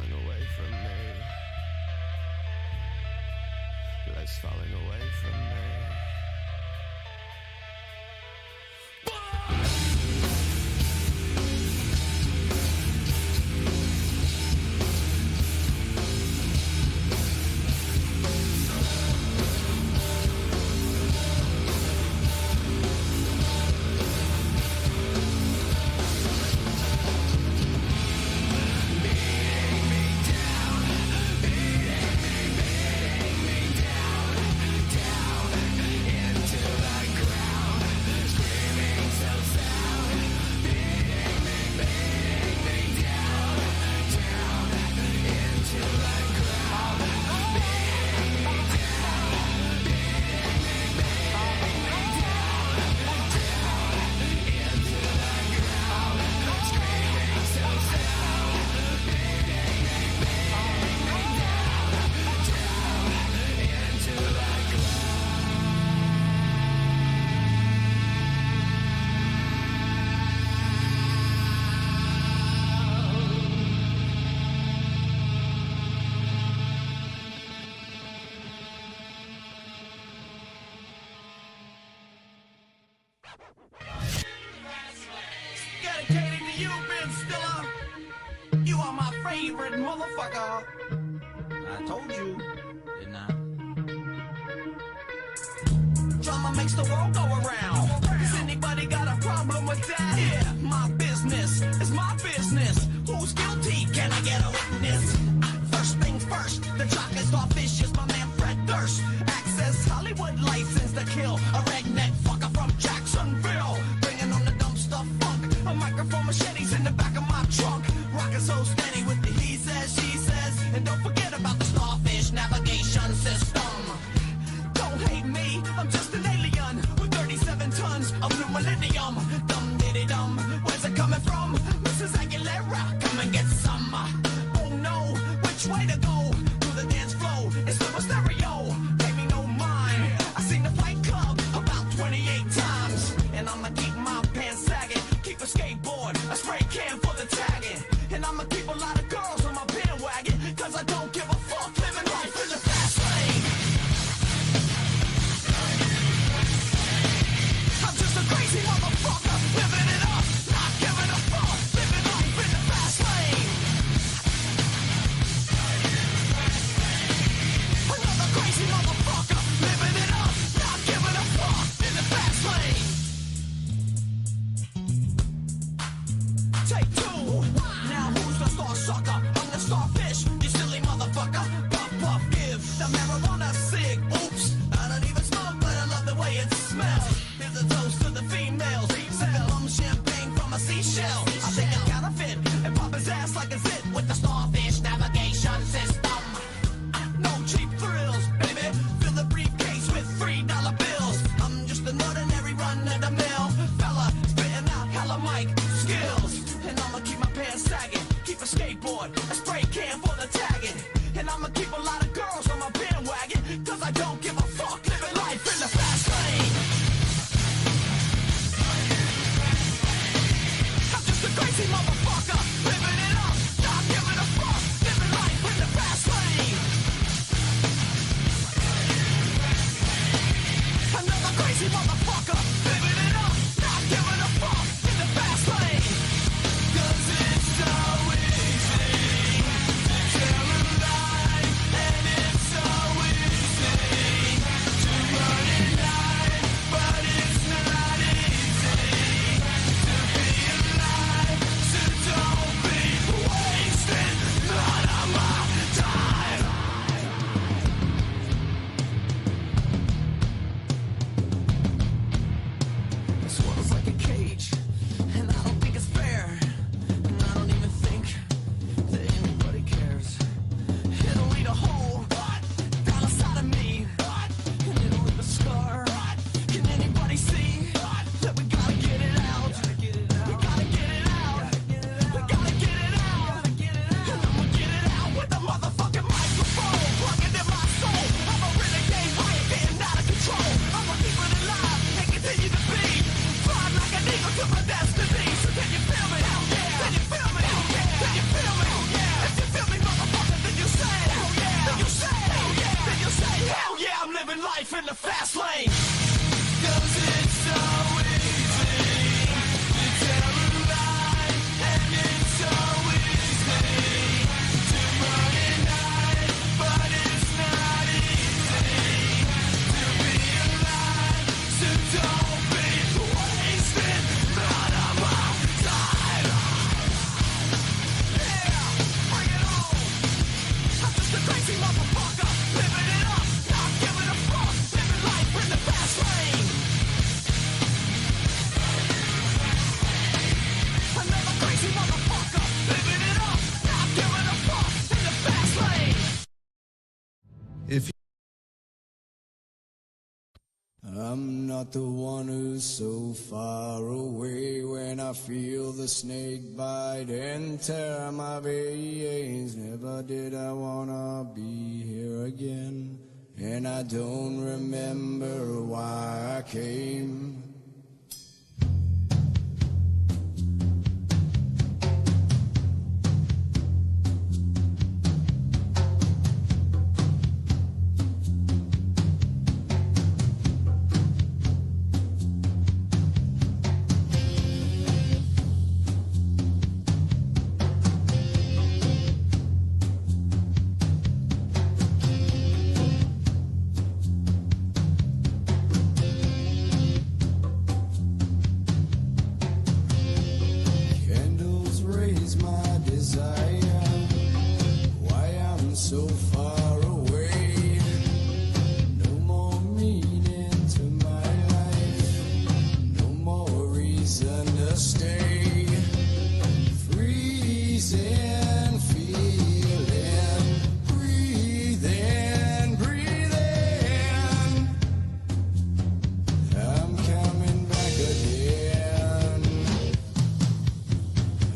falling away from me. Less falling away from me. Dedicated to you, Ben Stiller. You are my favorite motherfucker. I told you, didn't I? Drama makes the world go around. Has anybody got a problem with that? Yeah, my business is my business. Who's guilty? Can I get a witness? First things first, the chocolate starfish is my man Fred Durst. Access Hollywood license to kill a redneck fucker from Jacksonville. Bringing on the dumpster funk. A microphone machetes in the back of my trunk. Rockin' so steady with the he says, she says. And don't forget about the starfish navigation system. Don't hate me, I'm just an alien with 37 tons of new millennium. Dum diddy dum, where's it coming from? Mrs. Aguilera, come and get some. Oh no, which way to go? Through the dance flow, it's super stereo. Pay me no mind, I seen the Fight Club about 28 times. And I'ma keep my pants sagging, keep a skateboard, a spray can for the tagging. And I'ma keep a lot of girls on my bandwagon, cause I don't give a fuck living life in the fast lane. I'm just a crazy motherfucker, living it up, not giving a fuck, living life in the fast lane. motherfucker, living it up, not giving a fuck, living life in the fast lane. Another crazy motherfucker, living it up, not giving a fuck, in the fast lane. If I'm not the one who's so far away when I feel the snake bite and tear my veins. Never did I wanna be here again, and I don't remember why I came. Candles raise my desire. Why I'm so far away. No more meaning to my life. No more reason to stay. Freezing, feeling, breathing, breathing. I'm coming back again.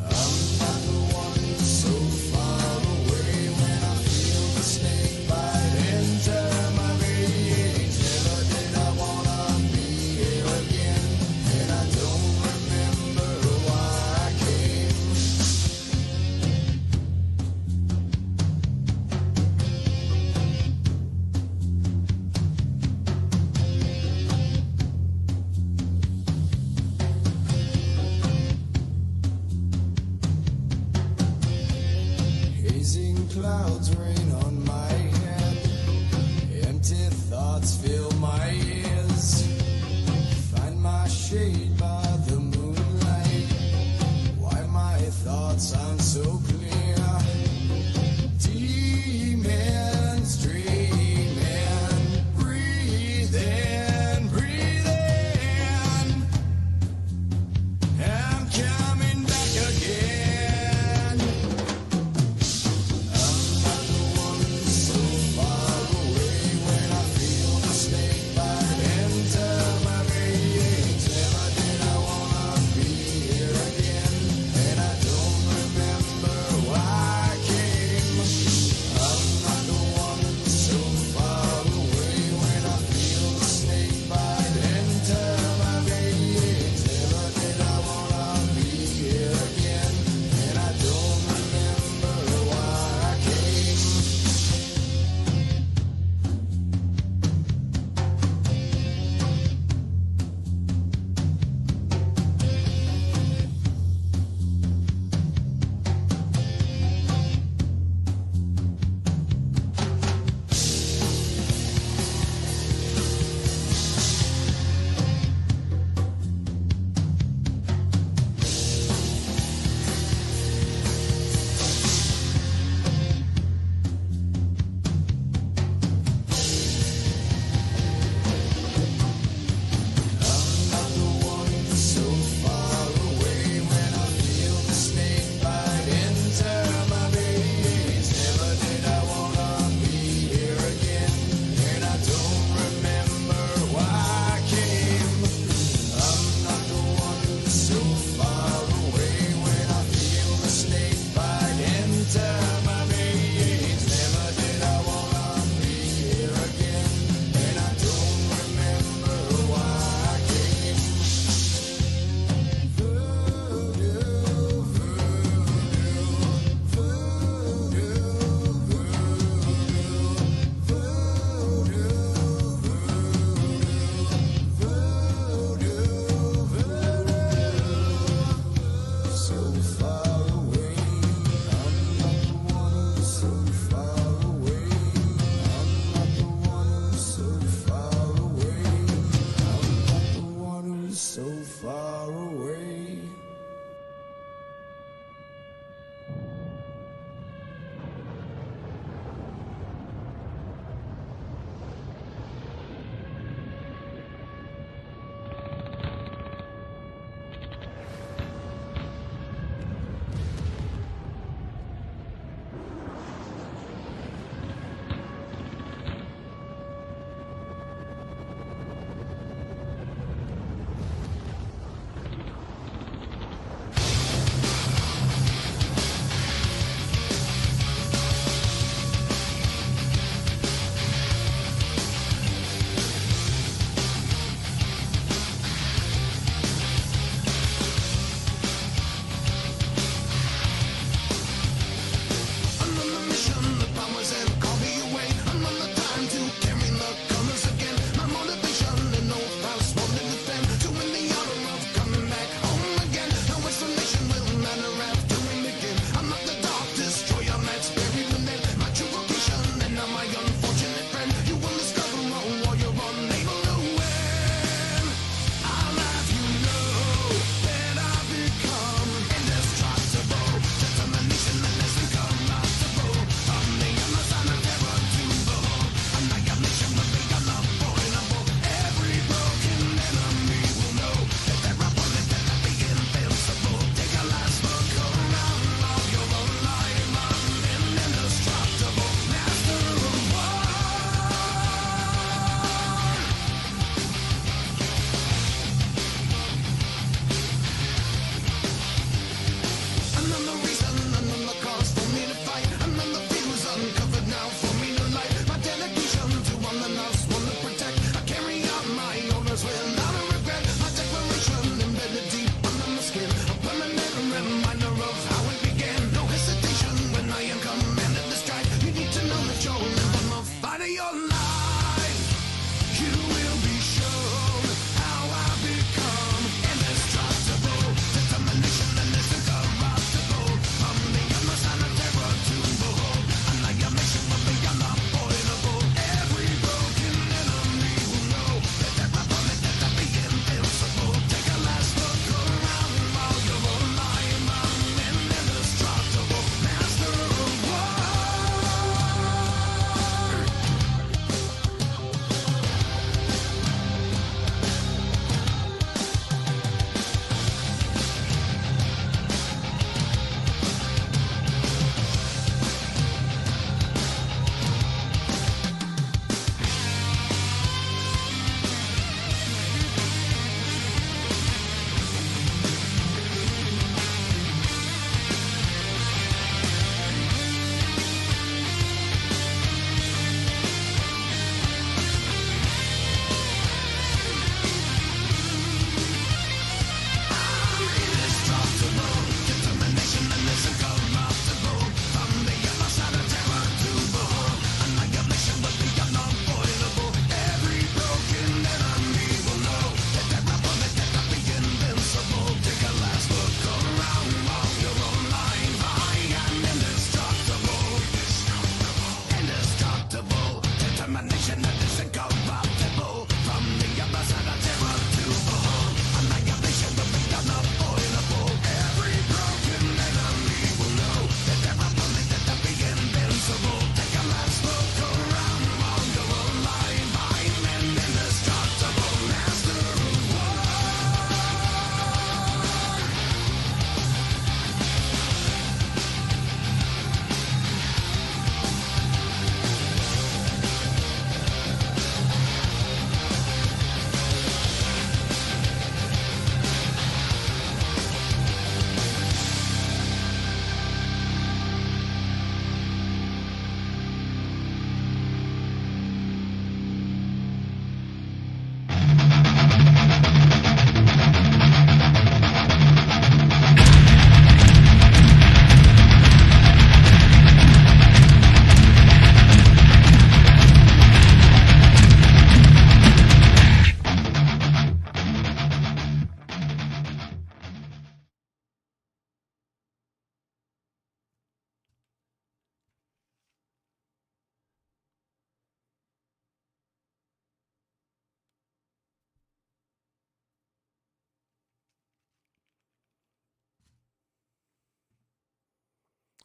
I'm not the one so far away when I feel the snake bite into my veins. Never did I wanna be here again, and I don't remember why I came. Hazing clouds rain on my head. Empty thoughts fill my ears. Find my shade by the moonlight. Why my thoughts aren't so clear. Demons dreaming, breathing, breathing. I'm coming back again. I'm not the one so far away when I feel the snake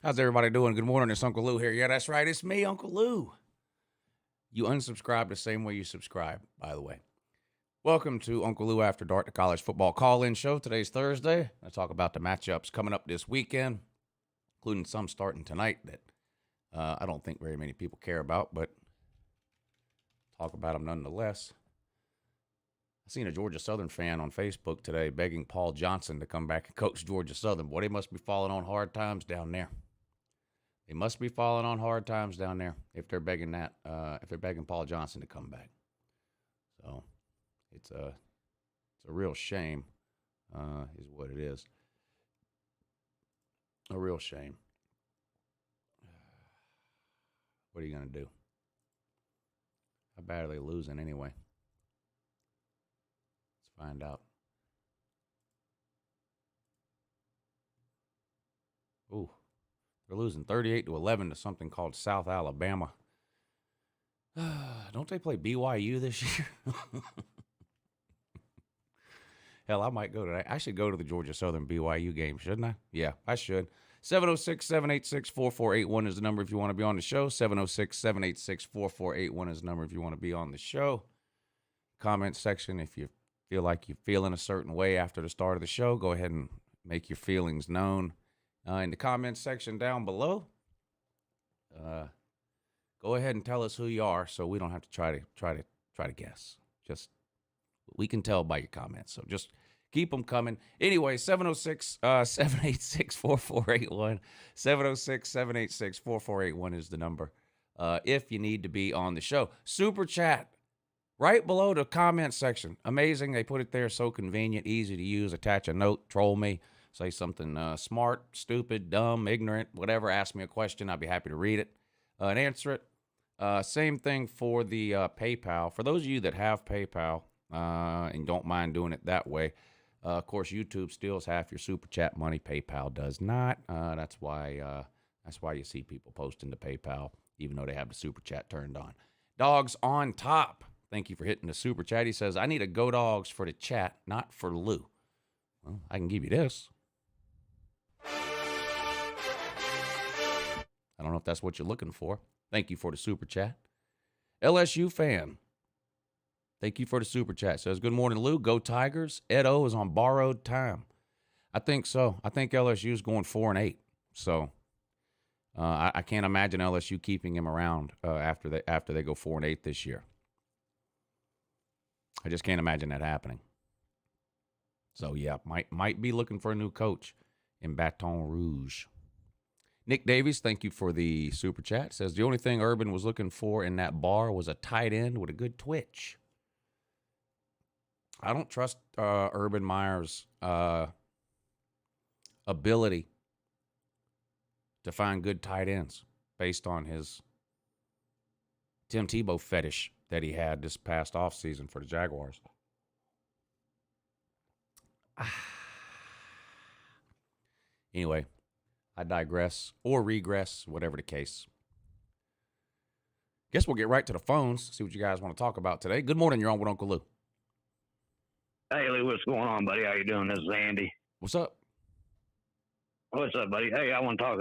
How's everybody doing? Good morning. It's Uncle Lou here. Yeah, that's right. It's me, Uncle Lou. You unsubscribe the same way you subscribe, by the way. Welcome to Uncle Lou After Dark, the college football call-in show. Today's Thursday. I talk about the matchups coming up this weekend, including some starting tonight that I don't think very many people care about, but talk about them nonetheless. I seen a Georgia Southern fan on Facebook today begging Paul Johnson to come back and coach Georgia Southern. Boy, they must be falling on hard times down there. They must be falling on hard times down there if they're begging if they're begging Paul Johnson to come back. So it's a real shame, is what it is. A real shame. What are you going to do? How bad are they losing anyway? Let's find out. Ooh. They're losing 38-11 to something called South Alabama. Don't they play BYU this year? Hell, I might go to that. I should go to the Georgia Southern BYU game, shouldn't I? Yeah, I should. 706-786-4481 is the number if you want to be on the show. 706-786-4481 is the number if you want to be on the show. Comment section, if you feel like you're feeling a certain way after the start of the show, go ahead and make your feelings known. In the comments section down below, go ahead and tell us who you are, so we don't have to try to guess. Just we can tell by your comments. So just keep them coming. Anyway, 706-786-4481. 706-786-4481 is the number. If you need to be on the show, super chat right below the comment section. Amazing, they put it there, so convenient, easy to use. Attach a note, troll me. Say something smart, stupid, dumb, ignorant, whatever. Ask me a question. I'll be happy to read it and answer it. Same thing for the PayPal. For those of you that have PayPal and don't mind doing it that way, of course, YouTube steals half your super chat money. PayPal does not. That's why you see people posting to PayPal, even though they have the super chat turned on. Dogs on top. Thank you for hitting the super chat. He says, I need a Go Dogs for the chat, not for Lou. Well, I can give you this. I don't know if that's what you're looking for. Thank you for the super chat. LSU fan, thank you for the super chat. Says, good morning, Lou. Go Tigers. Ed O is on borrowed time. I think so. I think LSU is going 4-8. So I can't imagine LSU keeping him around after they go 4-8 this year. I just can't imagine that happening. So yeah, might be looking for a new coach in Baton Rouge. Nick Davies, thank you for the super chat. Says the only thing Urban was looking for in that bar was a tight end with a good twitch. I don't trust Urban Meyer's ability to find good tight ends based on his Tim Tebow fetish that he had this past offseason for the Jaguars. Anyway, I digress or regress, whatever the case. Guess we'll get right to the phones, see what you guys want to talk about today. Good morning, you're on with Uncle Lou. Hey, Lou, what's going on, buddy? How you doing? This is Andy. What's up? What's up, buddy? Hey, I want to talk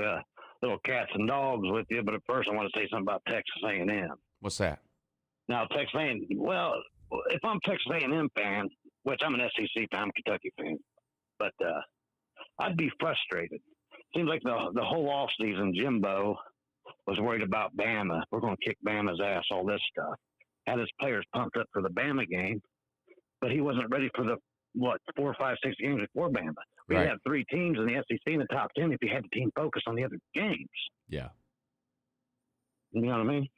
little cats and dogs with you, but at first I want to say something about Texas A&M. What's that? Now, Texas A&M, well, if I'm a Texas A&M fan, which I'm an SEC fan, I'm a Kentucky fan, but I'd be frustrated. Seems like the whole offseason, Jimbo was worried about Bama. We're going to kick Bama's ass, all this stuff. Had his players pumped up for the Bama game, but he wasn't ready for the, 4, 5, 6 games before Bama. We'd have 3 teams in the SEC in the top 10 if you had the team focus on the other games. Yeah. You know what I mean?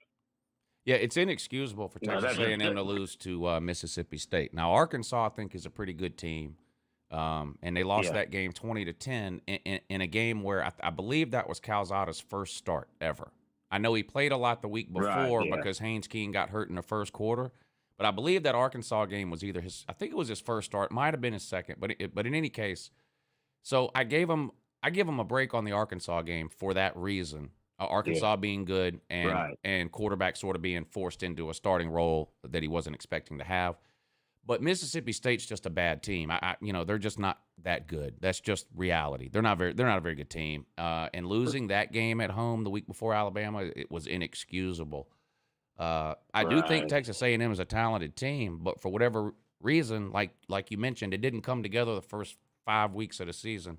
Yeah, it's inexcusable for Texas A&M to lose to Mississippi State. Now, Arkansas, I think, is a pretty good team. And they lost that game 20-10 in a game where I believe that was Calzada's first start ever. I know he played a lot the week before because Haynes King got hurt in the first quarter, but I believe that Arkansas game was either I think it was his first start, might have been his second, but in any case, so I give him a break on the Arkansas game for that reason. Arkansas being good and quarterback sort of being forced into a starting role that he wasn't expecting to have. But Mississippi State's just a bad team. They're just not that good. That's just reality. They're not a very good team. And losing that game at home the week before Alabama, it was inexcusable. I do think Texas A&M is a talented team, but for whatever reason, like you mentioned, it didn't come together the first 5 weeks of the season,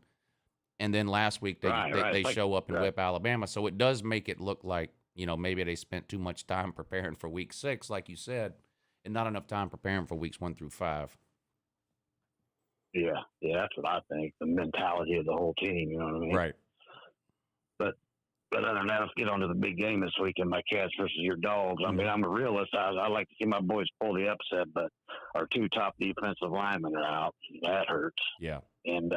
and then last week they show up and whip Alabama. So it does make it look like maybe they spent too much time preparing for Week 6, like you said, and not enough time preparing for weeks 1 through 5. Yeah, that's what I think. The mentality of the whole team, you know what I mean? Right. But other than that, let's get on to the big game this weekend, my Cats versus your Dogs. I mean, I'm a realist. I like to see my boys pull the upset, but our 2 top defensive linemen are out. That hurts. Yeah. And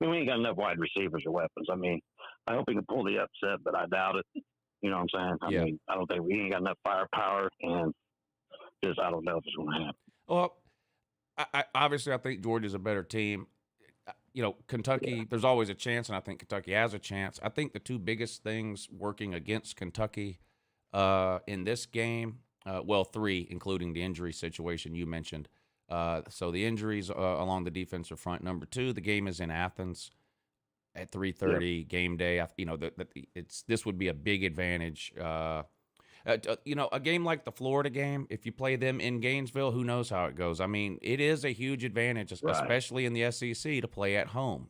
we ain't got enough wide receivers or weapons. I mean, I hope he can pull the upset, but I doubt it. You know what I'm saying? I mean, I don't think we ain't got enough firepower, and just I don't know if it's going to happen. Well, I think Georgia's a better team. Kentucky, there's always a chance, and I think Kentucky has a chance. I think the 2 biggest things working against Kentucky in this game, 3, including the injury situation you mentioned. So the injuries along the defensive front. Number 2, the game is in Athens at 3:30 game day. This would be a big advantage. A game like the Florida game, if you play them in Gainesville, who knows how it goes? I mean, it is a huge advantage, especially in the SEC, to play at home,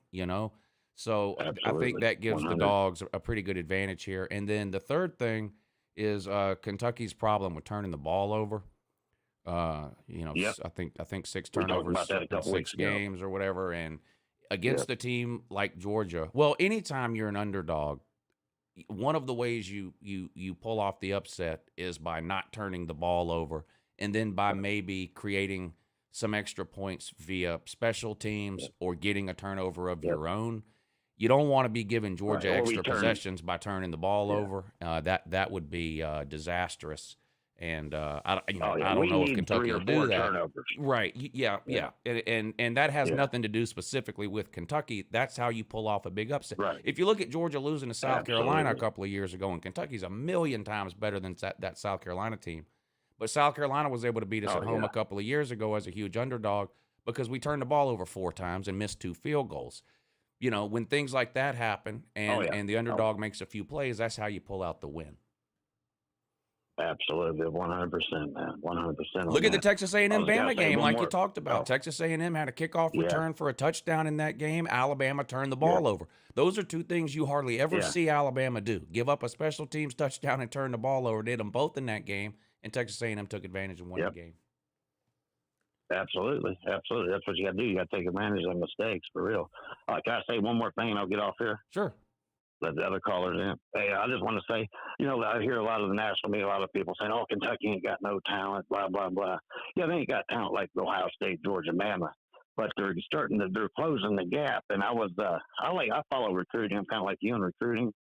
So Absolutely. I think that gives 100. the Dogs a pretty good advantage here. And then the third thing is Kentucky's problem with turning the ball over. I think 6 turnovers in 6 games or whatever. And against a team like Georgia, well, anytime you're an underdog, one of the ways you pull off the upset is by not turning the ball over, and then by maybe creating some extra points via special teams or getting a turnover of your own. You don't want to be giving Georgia extra possessions by turning the ball over. That would be disastrous. And I don't know if Kentucky will do that. Turnovers. Right? Yeah. And that has nothing to do specifically with Kentucky. That's how you pull off a big upset. Right. If you look at Georgia losing to South Carolina a couple of years ago, and Kentucky's a million times better than that South Carolina team, but South Carolina was able to beat us at home a couple of years ago as a huge underdog because we turned the ball over 4 times and missed 2 field goals. When things like that happen and the underdog makes a few plays, that's how you pull out the win. Absolutely, 100%, man, 100%. Look at the Texas A&M Bama game, like you talked about. Texas A&M had a kickoff return for a touchdown in that game. Alabama turned the ball over. Those are 2 things you hardly ever see Alabama do: give up a special teams touchdown and turn the ball over. Did them both in that game, and Texas A&M took advantage and won the game. Absolutely. That's what you got to do. You got to take advantage of mistakes, for real. Can I say one more thing, and I'll get off here? Sure. Let the other callers in. Hey, I just want to say, I hear a lot of the national media, a lot of people saying, "Oh, Kentucky ain't got no talent," blah blah blah. Yeah, they ain't got talent like Ohio State, Georgia, Bama, but they're closing the gap. And I follow recruiting. I'm kind of like you in recruiting.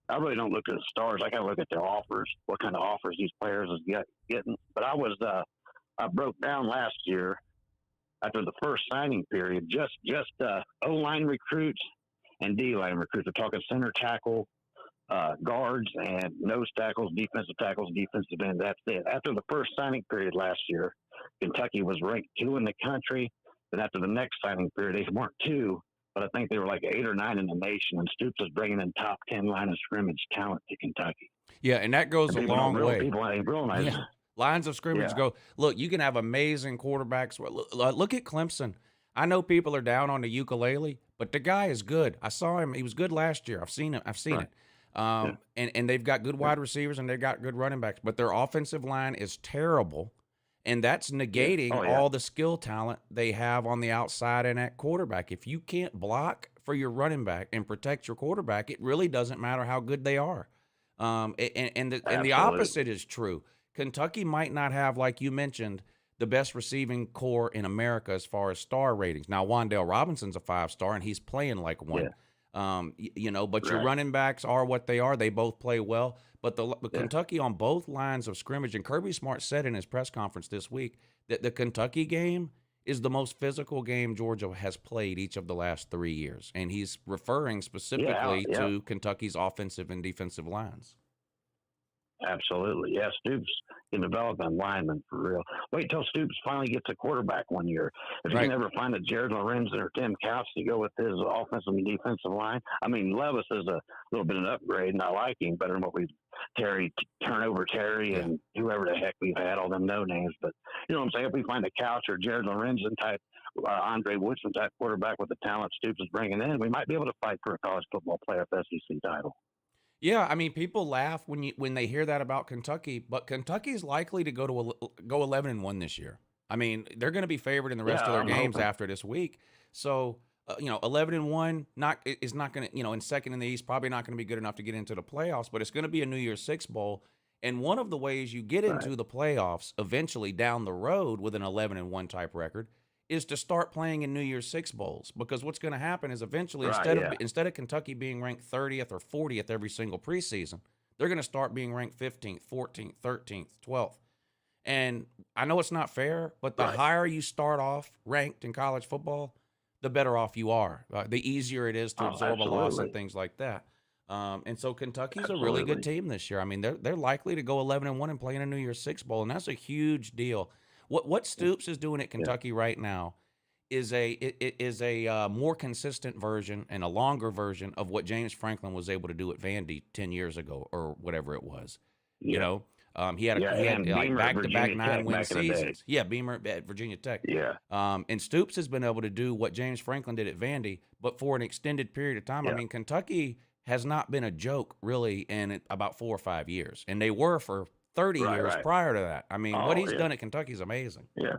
I really don't look at the stars. I got to look at their offers, what kind of offers these players is getting. But I broke down last year after the first signing period, just O-line recruits and D-line recruits. We're talking center tackle, guards, and nose tackles, defensive ends. That's it. After the first signing period last year, Kentucky was ranked 2 in the country. Then after the next signing period, they weren't 2, but I think they were like 8 or 9 in the nation. And Stoops was bringing in top 10 line of scrimmage talent to Kentucky. Yeah, and that goes a long way. People ain't realizing. Yeah. Lines of scrimmage go. Look, you can have amazing quarterbacks. Look at Clemson. I know people are down on the ukulele, but the guy is good. I saw him. He was good last year. I've seen it. And they've got good wide receivers and they've got good running backs, but their offensive line is terrible. And that's negating all the skill talent they have on the outside and at quarterback. If you can't block for your running back and protect your quarterback, it really doesn't matter how good they are. And the opposite is true. Kentucky might not have, like you mentioned, the best receiving core in America as far as star ratings. Now, Wan'Dale Robinson's a 5-star, and he's playing like one. But your running backs are what they are. They both play well. But Kentucky on both lines of scrimmage, and Kirby Smart said in his press conference this week that the Kentucky game is the most physical game Georgia has played each of the last 3 years. And he's referring specifically to Kentucky's offensive and defensive lines. Absolutely. Yeah, Stoops can develop on linemen for real. Wait till Stoops finally gets a quarterback one year. If Right. you can ever find a Jared Lorenzen or Tim Couch to go with his offensive and defensive line. I mean, Levis is a little bit of an upgrade, and I like him better than what we've Terry and whoever the heck we've had, all them no names. But you know what I'm saying? If we find a Couch or Jared Lorenzen type, Andre Woodson type quarterback with the talent Stoops is bringing in, we might be able to fight for a college football playoff SEC title. Yeah, I mean, people laugh when they hear that about Kentucky, but Kentucky's likely to go 11-1 this year. I mean, they're going to be favored in the rest of their games after this week. So, 11-1 is not going to, in second in the East, probably not going to be good enough to get into the playoffs, but it's going to be a New Year's Six bowl. And one of the ways you get into the playoffs eventually down the road with an 11-1 type record is to start playing in New Year's Six bowls, because what's going to happen is eventually instead of Kentucky being ranked 30th or 40th every single preseason, they're going to start being ranked 15th, 14th, 13th, 12th. And I know it's not fair, but the higher you start off ranked in college football, the better off you are. The easier it is to absorb a loss and things like that. And so Kentucky's a really good team this year. I mean, they're likely to go 11-1 and play in a New Year's Six bowl, and that's a huge deal. What Stoops is doing at Kentucky right now is a more consistent version and a longer version of what James Franklin was able to do at Vandy 10 years ago or whatever it was. He had like back-to-back 9-win seasons. Yeah, Beamer at Virginia Tech. Yeah. And Stoops has been able to do what James Franklin did at Vandy, but for an extended period of time. I mean, Kentucky has not been a joke really in about 4 or 5 years, and they were for 30 years prior to that. I mean, what he's done at Kentucky is amazing. Yeah.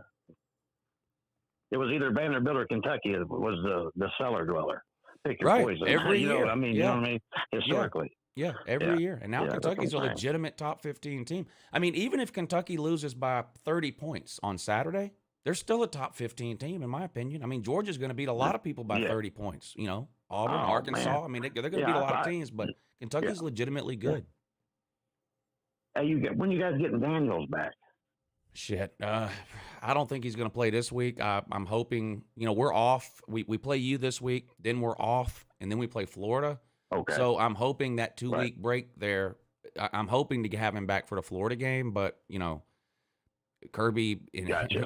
It was either Vanderbilt or Kentucky. It was the cellar dweller. Pick your poison. Every you know year. What I mean? You know what I mean? Historically. Yeah, every year. And now Kentucky's a legitimate top 15 team. I mean, even if Kentucky loses by 30 points on Saturday, they're still a top 15 team, in my opinion. I mean, Georgia's going to beat a lot of people by 30 points. Auburn, Arkansas. Man. I mean, they're going to beat a lot of teams, but Kentucky's legitimately good. Hey, when you guys getting Daniels back? Shit, I don't think he's going to play this week. I'm hoping, we're off. We play you this week, then we're off, and then we play Florida. Okay. So I'm hoping that 2-week break there, I'm hoping to have him back for the Florida game, but, Kirby,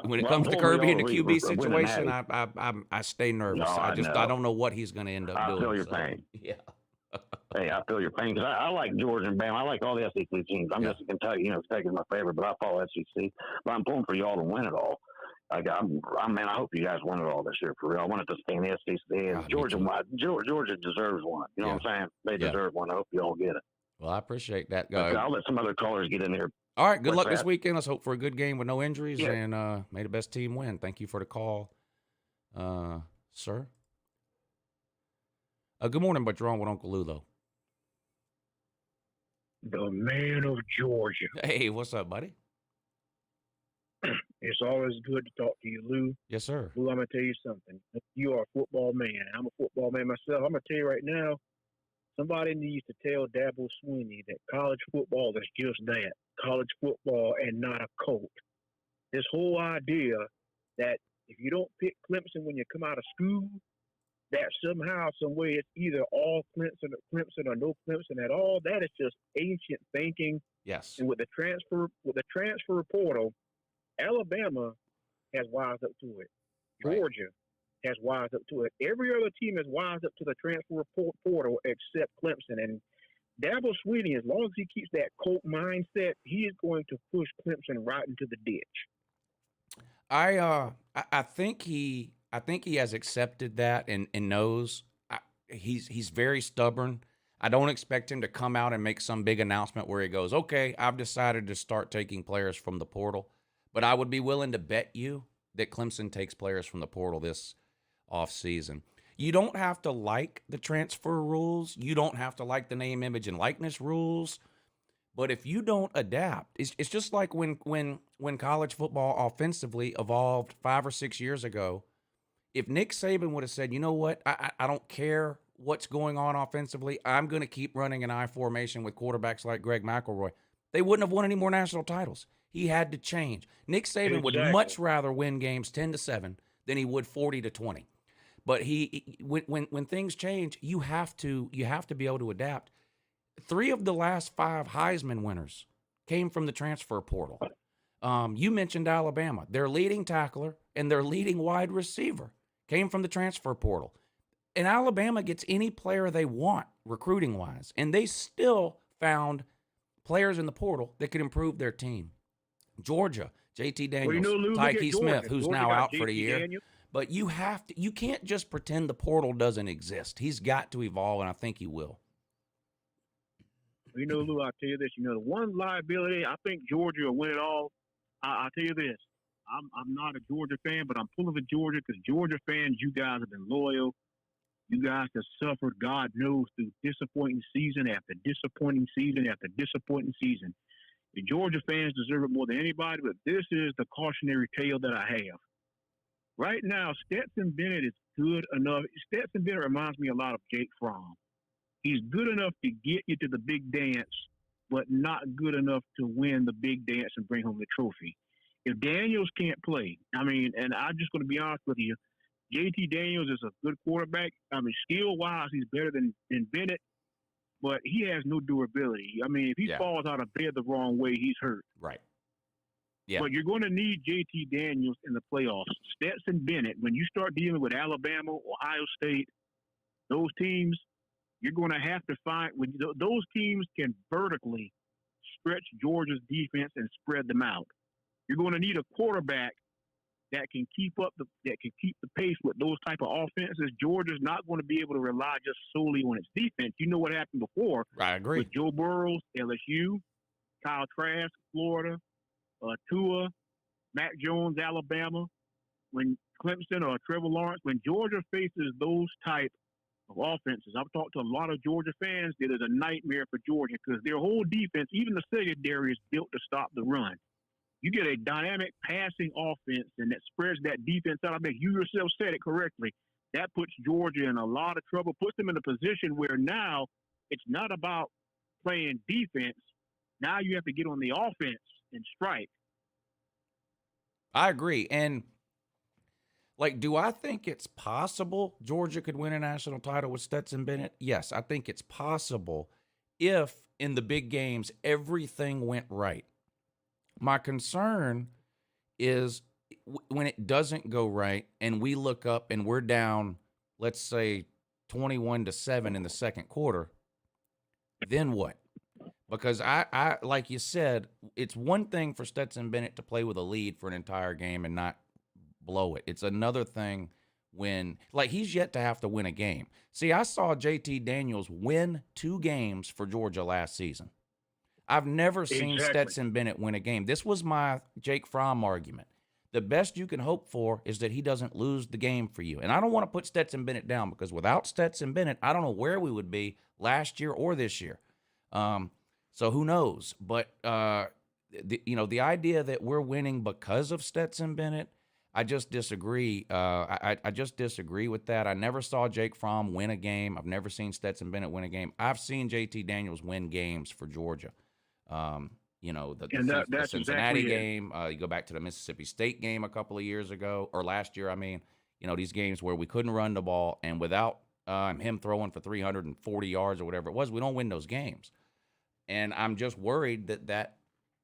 when it comes to Kirby and the QB situation, I stay nervous. No, I don't know what he's going to end up doing. I feel your pain. Yeah. Hey, I feel your pain because I like Georgia and Bama. I like all the SEC teams. I'm just a Kentucky. Kentucky's my favorite, but I follow SEC. But I'm pulling for y'all to win it all. I hope you guys win it all this year for real. I want it to stay in the SEC. And Georgia deserves one. You know what I'm saying? They deserve one. I hope you all get it. Well, I appreciate that. I'll let some other callers get in here. All right. Good luck this weekend. Let's hope for a good game with no injuries, and may the best team win. Thank you for the call, sir. Good morning, but you're on with Uncle Lou, though. The man of Georgia. Hey, what's up, buddy? It's always good to talk to you, Lou. Yes, sir. Lou, I'm going to tell you something. You are a football man. I'm a football man myself. I'm going to tell you right now, somebody needs to tell Dabo Swinney that college football is just that, college football and not a cult. This whole idea that if you don't pick Clemson when you come out of school, that somehow, some way, it's either all Clemson or no Clemson at all. That is just ancient thinking. Yes. And with the transfer portal, Alabama has wised up to it. Georgia has wised up to it. Every other team has wised up to the transfer portal except Clemson. And Dabo Swinney, as long as he keeps that Colt mindset, he is going to push Clemson right into the ditch. I think he has accepted that and knows he's very stubborn. I don't expect him to come out and make some big announcement where he goes, okay, I've decided to start taking players from the portal. But I would be willing to bet you that Clemson takes players from the portal this offseason. You don't have to like the transfer rules. You don't have to like the name, image, and likeness rules. But if you don't adapt, it's just like when college football offensively evolved 5 or 6 years ago. If Nick Saban would have said, you know what, I don't care what's going on offensively, I'm going to keep running an I formation with quarterbacks like Greg McElroy, they wouldn't have won any more national titles. He had to change. Nick Saban would much rather win games 10-7 than he would 40-20. But when things change, you have to be able to adapt. 3 of the last 5 Heisman winners came from the transfer portal. You mentioned Alabama. Their leading tackler and their leading wide receiver came from the transfer portal. And Alabama gets any player they want recruiting-wise, and they still found players in the portal that could improve their team. Georgia, JT Daniels, Lou, Tyke Smith, who's Georgia now got out for the JT year. Daniels. But you can't just pretend the portal doesn't exist. He's got to evolve, and I think he will. Lou, I'll tell you this. The one liability, I think Georgia will win it all. I'll tell you this. I'm not a Georgia fan, but I'm pulling for Georgia because Georgia fans, you guys have been loyal. You guys have suffered, God knows, through disappointing season after disappointing season after disappointing season. The Georgia fans deserve it more than anybody, but this is the cautionary tale that I have. Right now, Stetson Bennett is good enough. Stetson Bennett reminds me a lot of Jake Fromm. He's good enough to get you to the big dance, but not good enough to win the big dance and bring home the trophy. If Daniels can't play, and I'm just going to be honest with you, JT Daniels is a good quarterback. Skill-wise, he's better than Bennett, but he has no durability. If he falls out of bed the wrong way, he's hurt. Right. Yeah. But you're going to need JT Daniels in the playoffs. Stetson Bennett, when you start dealing with Alabama, Ohio State, those teams, you're going to have to find – those teams can vertically stretch Georgia's defense and spread them out. You're going to need a quarterback that can keep the pace with those type of offenses. Georgia's not going to be able to rely just solely on its defense. You know what happened before. I agree. With Joe Burrows, LSU, Kyle Trask, Florida, Tua, Mac Jones, Alabama, when Clemson or Trevor Lawrence, when Georgia faces those type of offenses, I've talked to a lot of Georgia fans, it is a nightmare for Georgia because their whole defense, even the secondary, is built to stop the run. You get a dynamic passing offense and that spreads that defense out. I think you yourself said it correctly. That puts Georgia in a lot of trouble, puts them in a position where now it's not about playing defense. Now you have to get on the offense and strike. I agree. And, do I think it's possible Georgia could win a national title with Stetson Bennett? Yes, I think it's possible if in the big games everything went right. My concern is when it doesn't go right and we look up and we're down, let's say 21-7 in the second quarter, then what? Because I like you said, it's one thing for Stetson Bennett to play with a lead for an entire game and not blow it. It's another thing when, he's yet to have to win a game. See, I saw JT Daniels win 2 games for Georgia last season. I've never seen Stetson Bennett win a game. This was my Jake Fromm argument. The best you can hope for is that he doesn't lose the game for you. And I don't want to put Stetson Bennett down because without Stetson Bennett, I don't know where we would be last year or this year. So who knows? But, the idea that we're winning because of Stetson Bennett, I just disagree. I just disagree with that. I never saw Jake Fromm win a game. I've never seen Stetson Bennett win a game. I've seen JT Daniels win games for Georgia. The Cincinnati game. You go back to the Mississippi State game a couple of years ago, or last year, these games where we couldn't run the ball, and without him throwing for 340 yards or whatever it was, we don't win those games. And I'm just worried that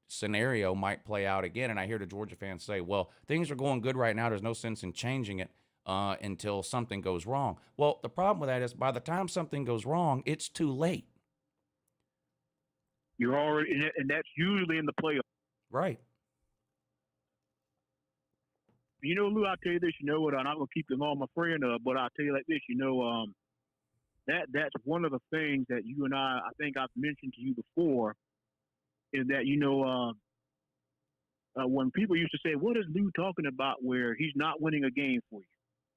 scenario might play out again. And I hear the Georgia fans say, well, things are going good right now. There's no sense in changing it until something goes wrong. Well, the problem with that is by the time something goes wrong, it's too late. You're already, and that's usually in the playoffs. Right. Lou, I'll tell you this, what, I'm not going to keep them all my friend, but I'll tell you like this, that's one of the things that you and I think I've mentioned to you before, is that, when people used to say, what is Lou talking about where he's not winning a game for you?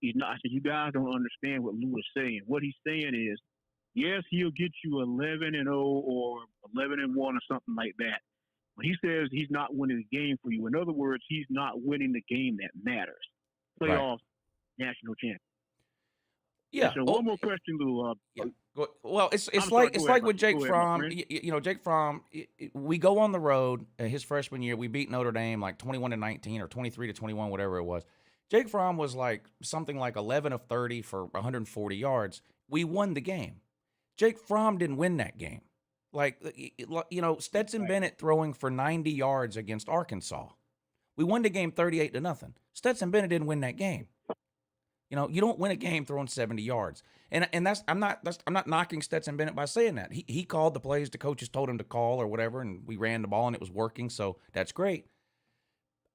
He's not. I said, you guys don't understand what Lou is saying. What he's saying is, yes, he'll get you 11-0 or 11-1 or something like that. But he says he's not winning the game for you. In other words, he's not winning the game that matters. Playoff national champion. Yeah. So one more question, Lou. Well, it's like with Jake Fromm. Jake Fromm. We go on the road. His freshman year, we beat Notre Dame 21-19 or 23-21, whatever it was. Jake Fromm was something like 11 of 30 for 140 yards. We won the game. Jake Fromm didn't win that game. Like, Stetson Bennett throwing for 90 yards against Arkansas. We won the game 38-0. Stetson Bennett didn't win that game. You don't win a game throwing 70 yards. And I'm not knocking Stetson Bennett by saying that. He called the plays the coaches told him to call or whatever, and we ran the ball and it was working, so that's great.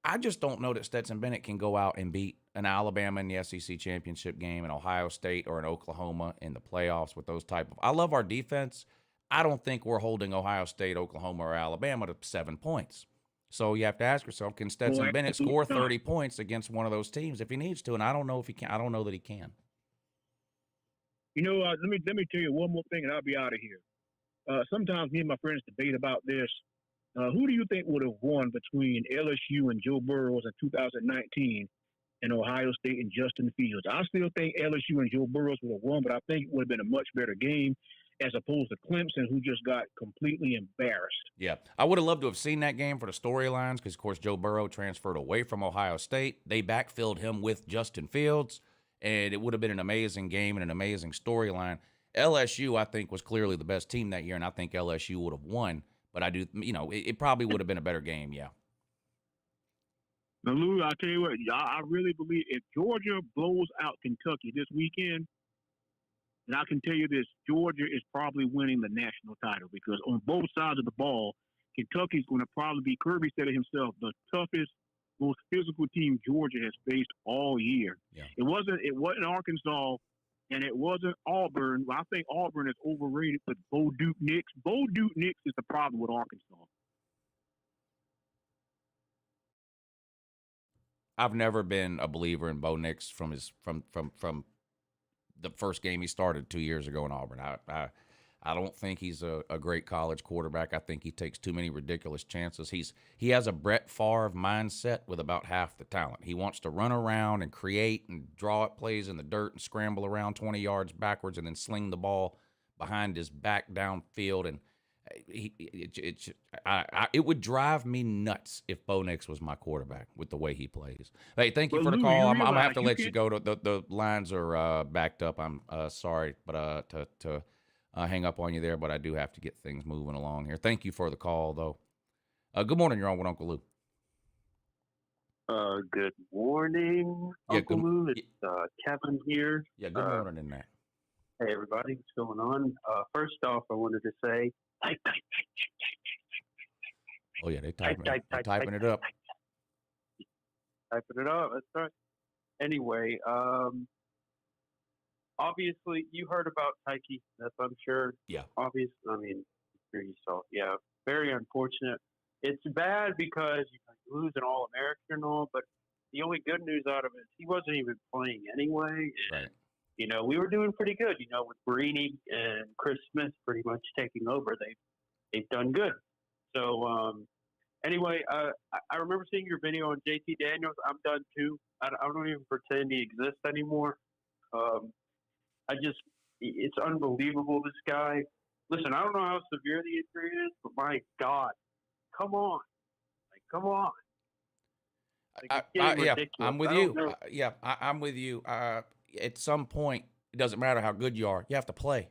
I just don't know that Stetson Bennett can go out and beat an Alabama in the SEC championship game, an Ohio State or an Oklahoma in the playoffs with those type of. I love our defense. I don't think we're holding Ohio State, Oklahoma, or Alabama to 7 points. So you have to ask yourself, can Stetson Bennett score 30 points against one of those teams if he needs to? And I don't know if he can. I don't know that he can. Let me tell you one more thing, and I'll be out of here. Sometimes me and my friends debate about this. Who do you think would have won between LSU and Joe Burrows in 2019 and Ohio State and Justin Fields? I still think LSU and Joe Burrows would have won, but I think it would have been a much better game as opposed to Clemson, who just got completely embarrassed. Yeah, I would have loved to have seen that game for the storylines because, of course, Joe Burrow transferred away from Ohio State. They backfilled him with Justin Fields, and it would have been an amazing game and an amazing storyline. LSU, I think, was clearly the best team that year, and I think LSU would have won. But I do, it probably would have been a better game, yeah. Now, Lou, I'll tell you what, I really believe if Georgia blows out Kentucky this weekend, and I can tell you this, Georgia is probably winning the national title because on both sides of the ball, Kentucky's going to probably be, Kirby said it himself, the toughest, most physical team Georgia has faced all year. Yeah. It wasn't Arkansas, and it wasn't Auburn. I think Auburn is overrated with Bo Duke Nix. Bo Duke Nix is the problem with Arkansas. I've never been a believer in Bo Nix from the first game he started 2 years ago in Auburn. I don't think he's a great college quarterback. I think he takes too many ridiculous chances. He has a Brett Favre mindset with about half the talent. He wants to run around and create and draw up plays in the dirt and scramble around 20 yards backwards and then sling the ball behind his back downfield. And it would drive me nuts if Bo Nix was my quarterback with the way he plays. Hey, thank you for the call. I'm gonna have to let you go. The lines are backed up. I'm sorry, but to hang up on you there, but I do have to get things moving along here. Thank you for the call, though. Good morning. You're on with Uncle Lou. Good morning, Uncle Lou. It's Kevin here. Yeah, good morning in that. Hey, everybody. What's going on? First off, I wanted to say, oh, yeah, they're typing it up. Typing it up. That's right. Anyway, obviously, you heard about Tyke. That's, I'm sure. Yeah. Obviously, I mean, I'm sure you saw. Yeah, very unfortunate. It's bad because you lose an All-American and all, but the only good news out of it is he wasn't even playing anyway. Right. We were doing pretty good, with Barini and Chris Smith pretty much taking over. They've done good. So, anyway, I remember seeing your video on JT Daniels. I'm done too. I don't even pretend he exists anymore. It's unbelievable, this guy. Listen, I don't know how severe the injury is, but my God, come on. Come on. Yeah, I'm with you. I'm with you. At some point, it doesn't matter how good you are. You have to play.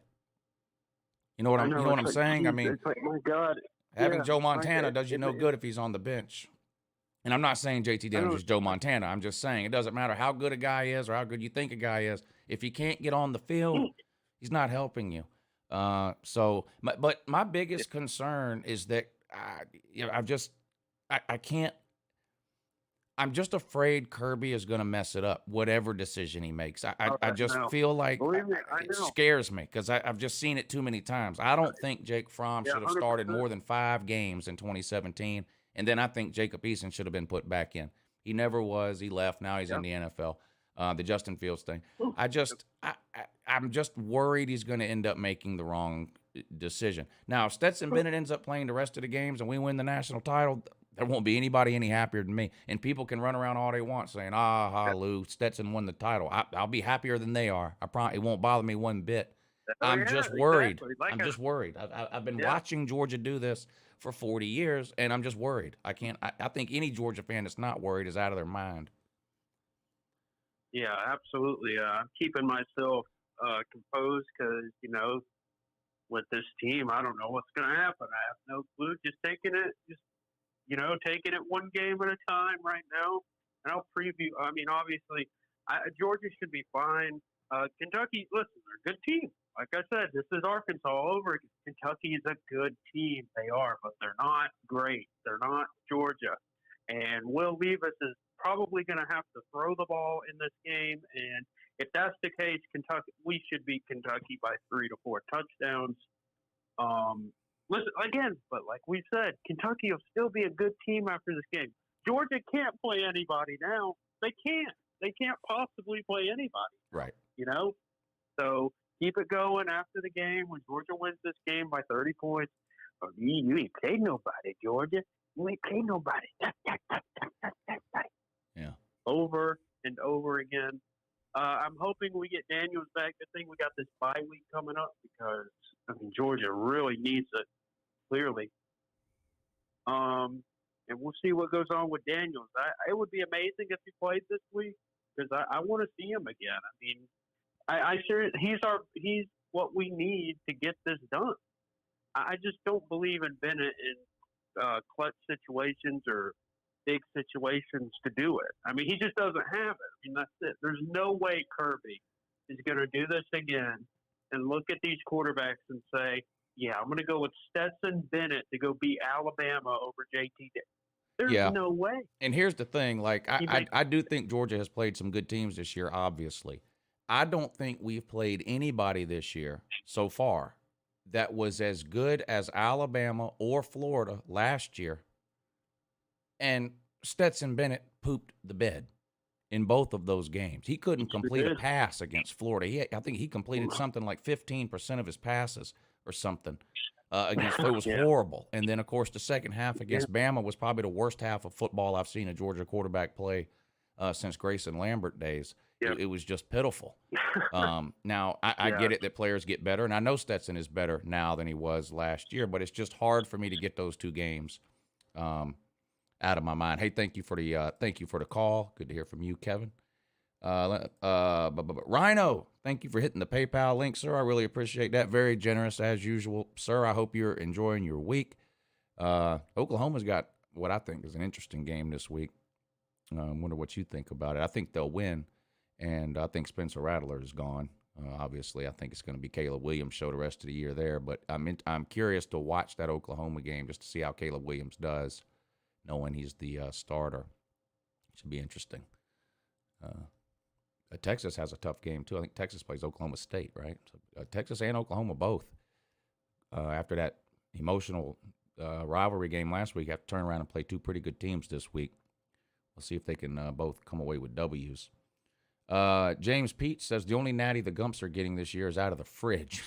You know what I'm saying? I mean, it's like, my God. Having Joe Montana does you no good if he's on the bench. And I'm not saying JT Daniels is Joe Montana. I'm just saying it doesn't matter how good a guy is or how good you think a guy is. If he can't get on the field, he's not helping you. But my biggest concern is that I can't. I'm just afraid Kirby is going to mess it up, whatever decision he makes. I just feel like it scares me because I've just seen it too many times. I don't think Jake Fromm should have started more than 5 games in 2017, and then I think Jacob Eason should have been put back in. He never was. He left. Now he's in the NFL. The Justin Fields thing. I'm just worried he's going to end up making the wrong decision. Now, if Stetson Bennett ends up playing the rest of the games and we win the national title, there won't be anybody any happier than me. And people can run around all they want saying, Lou, Stetson won the title. I'll be happier than they are. It won't bother me one bit. I'm just worried. Exactly. I'm just worried. I've been watching Georgia do this for 40 years, and I'm just worried. I think any Georgia fan that's not worried is out of their mind. Yeah, absolutely. I'm keeping myself composed because, with this team. I don't know what's going to happen. I have no clue. Just taking it one game at a time right now. And I'll preview. I mean, obviously, Georgia should be fine. Kentucky, listen, they're a good team. Like I said, this is Arkansas all over again. Kentucky is a good team. They are, but they're not great. They're not Georgia. And Will Levis is probably going to have to throw the ball in this game. And if that's the case, Kentucky, we should beat Kentucky by 3 to 4 touchdowns. Listen, again, but like we said, Kentucky will still be a good team after this game. Georgia can't play anybody now. They can't. They can't possibly play anybody. Right. You know? So keep it going after the game. When Georgia wins this game by 30 points, you ain't played nobody, Georgia. You ain't played nobody. Yeah. Over and over again. I'm hoping we get Daniels back. Good thing we got this bye week coming up because, I mean, Georgia really needs it, clearly. And we'll see what goes on with Daniels. It would be amazing if he played this week because I want to see him again. I mean, he's what we need to get this done. I just don't believe in Bennett in clutch situations or big situations to do it. I mean, he just doesn't have it. I mean, that's it. There's no way Kirby is going to do this again and look at these quarterbacks and say, yeah, I'm going to go with Stetson Bennett to go beat Alabama over JT. There's no way. And here's the thing. Like, I do think Georgia has played some good teams this year, obviously. I don't think we've played anybody this year so far that was as good as Alabama or Florida last year. And Stetson Bennett pooped the bed in both of those games. He couldn't complete a pass against Florida. I think he completed something like 15% of his passes or something against Florida. It was horrible. And then, of course, the second half against Bama was probably the worst half of football I've seen a Georgia quarterback play since Grayson Lambert days. It was just pitiful. Now, I get it that players get better, and I know Stetson is better now than he was last year, but it's just hard for me to get those two games out of my mind. Hey, thank you for the call. Good to hear from you, Kevin. Rhino, thank you for hitting the PayPal link, sir. I really appreciate that. Very generous as usual, sir. I hope you're enjoying your week. Oklahoma's got what I think is an interesting game this week. I wonder what you think about it. I think they'll win, and I think Spencer Rattler is gone. Obviously, I think it's going to be Caleb Williams' show the rest of the year there. But I'm curious to watch that Oklahoma game just to see how Caleb Williams does, knowing he's the starter. Should be interesting. Texas has a tough game, too. I think Texas plays Oklahoma State, right? So, Texas and Oklahoma both. After that emotional rivalry game last week, have to turn around and play two pretty good teams this week. We'll see if they can both come away with W's. James Pete says the only natty the Gumps are getting this year is out of the fridge.